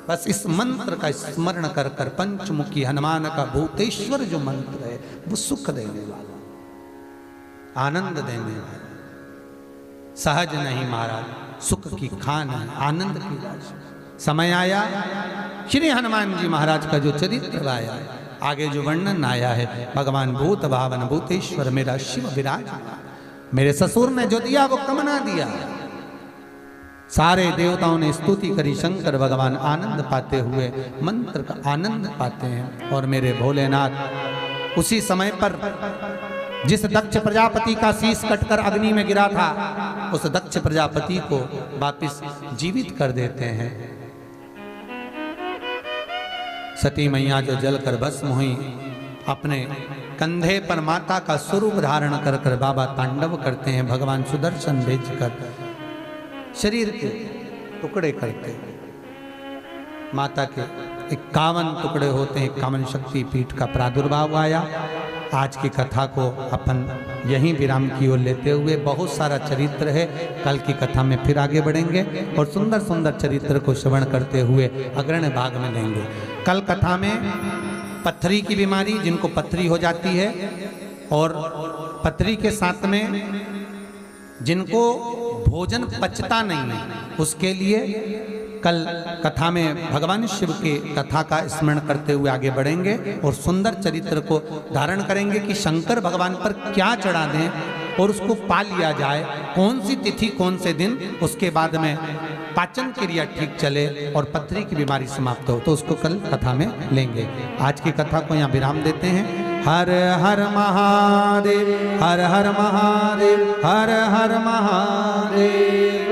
बस इस मंत्र का स्मरण कर कर पंचमुखी हनुमान का भूतेश्वर जो मंत्र है वो सुख देने वाला, आनंद देने वाला, सहज नहीं महाराज, सुख की खान है, आनंद की राशि। समय आया श्री हनुमान जी महाराज का जो चरित्र आया, आगे जो वर्णन आया है, भगवान भूत भावन भूतेश्वर मेरा शिव विराज, मेरे ससुर ने जो दिया वो कम ना दिया। सारे देवताओं ने स्तुति करी, शंकर भगवान आनंद पाते हुए मंत्र का आनंद पाते हैं। और मेरे भोलेनाथ उसी समय पर जिस दक्ष प्रजापति का शीश कटकर अग्नि में गिरा था, उस दक्ष प्रजापति को वापिस जीवित कर देते हैं। सती मैया जो जल कर भस्म हुई, अपने कंधे पर माता का स्वरूप धारण कर कर बाबा तांडव करते हैं। भगवान सुदर्शन भेजकर शरीर के टुकड़े करते, माता के 51 टुकड़े होते हैं। 51 शक्ति पीठ का प्रादुर्भाव आया। आज की कथा को अपन यहीं विराम की ओर लेते हुए, बहुत सारा चरित्र है, कल की कथा में फिर आगे बढ़ेंगे और सुंदर सुंदर चरित्र को श्रवण करते हुए अग्रणी भाग में लेंगे। कल कथा में पथरी की बीमारी, जिनको पथरी हो जाती है, और पथरी के साथ में जिनको भोजन पचता नहीं है, उसके लिए कल कथा में भगवान शिव के कथा का स्मरण करते हुए आगे बढ़ेंगे और सुंदर चरित्र को धारण करेंगे कि शंकर भगवान पर क्या चढ़ा दें और उसको पा लिया जाए, कौन सी तिथि कौन से दिन, उसके बाद में पाचन क्रिया ठीक चले और पथरी की बीमारी समाप्त हो, तो उसको कल कथा में लेंगे। आज की कथा को यहाँ विराम देते हैं। हर हर महादेव, हर हर महादेव, हर हर महादेव।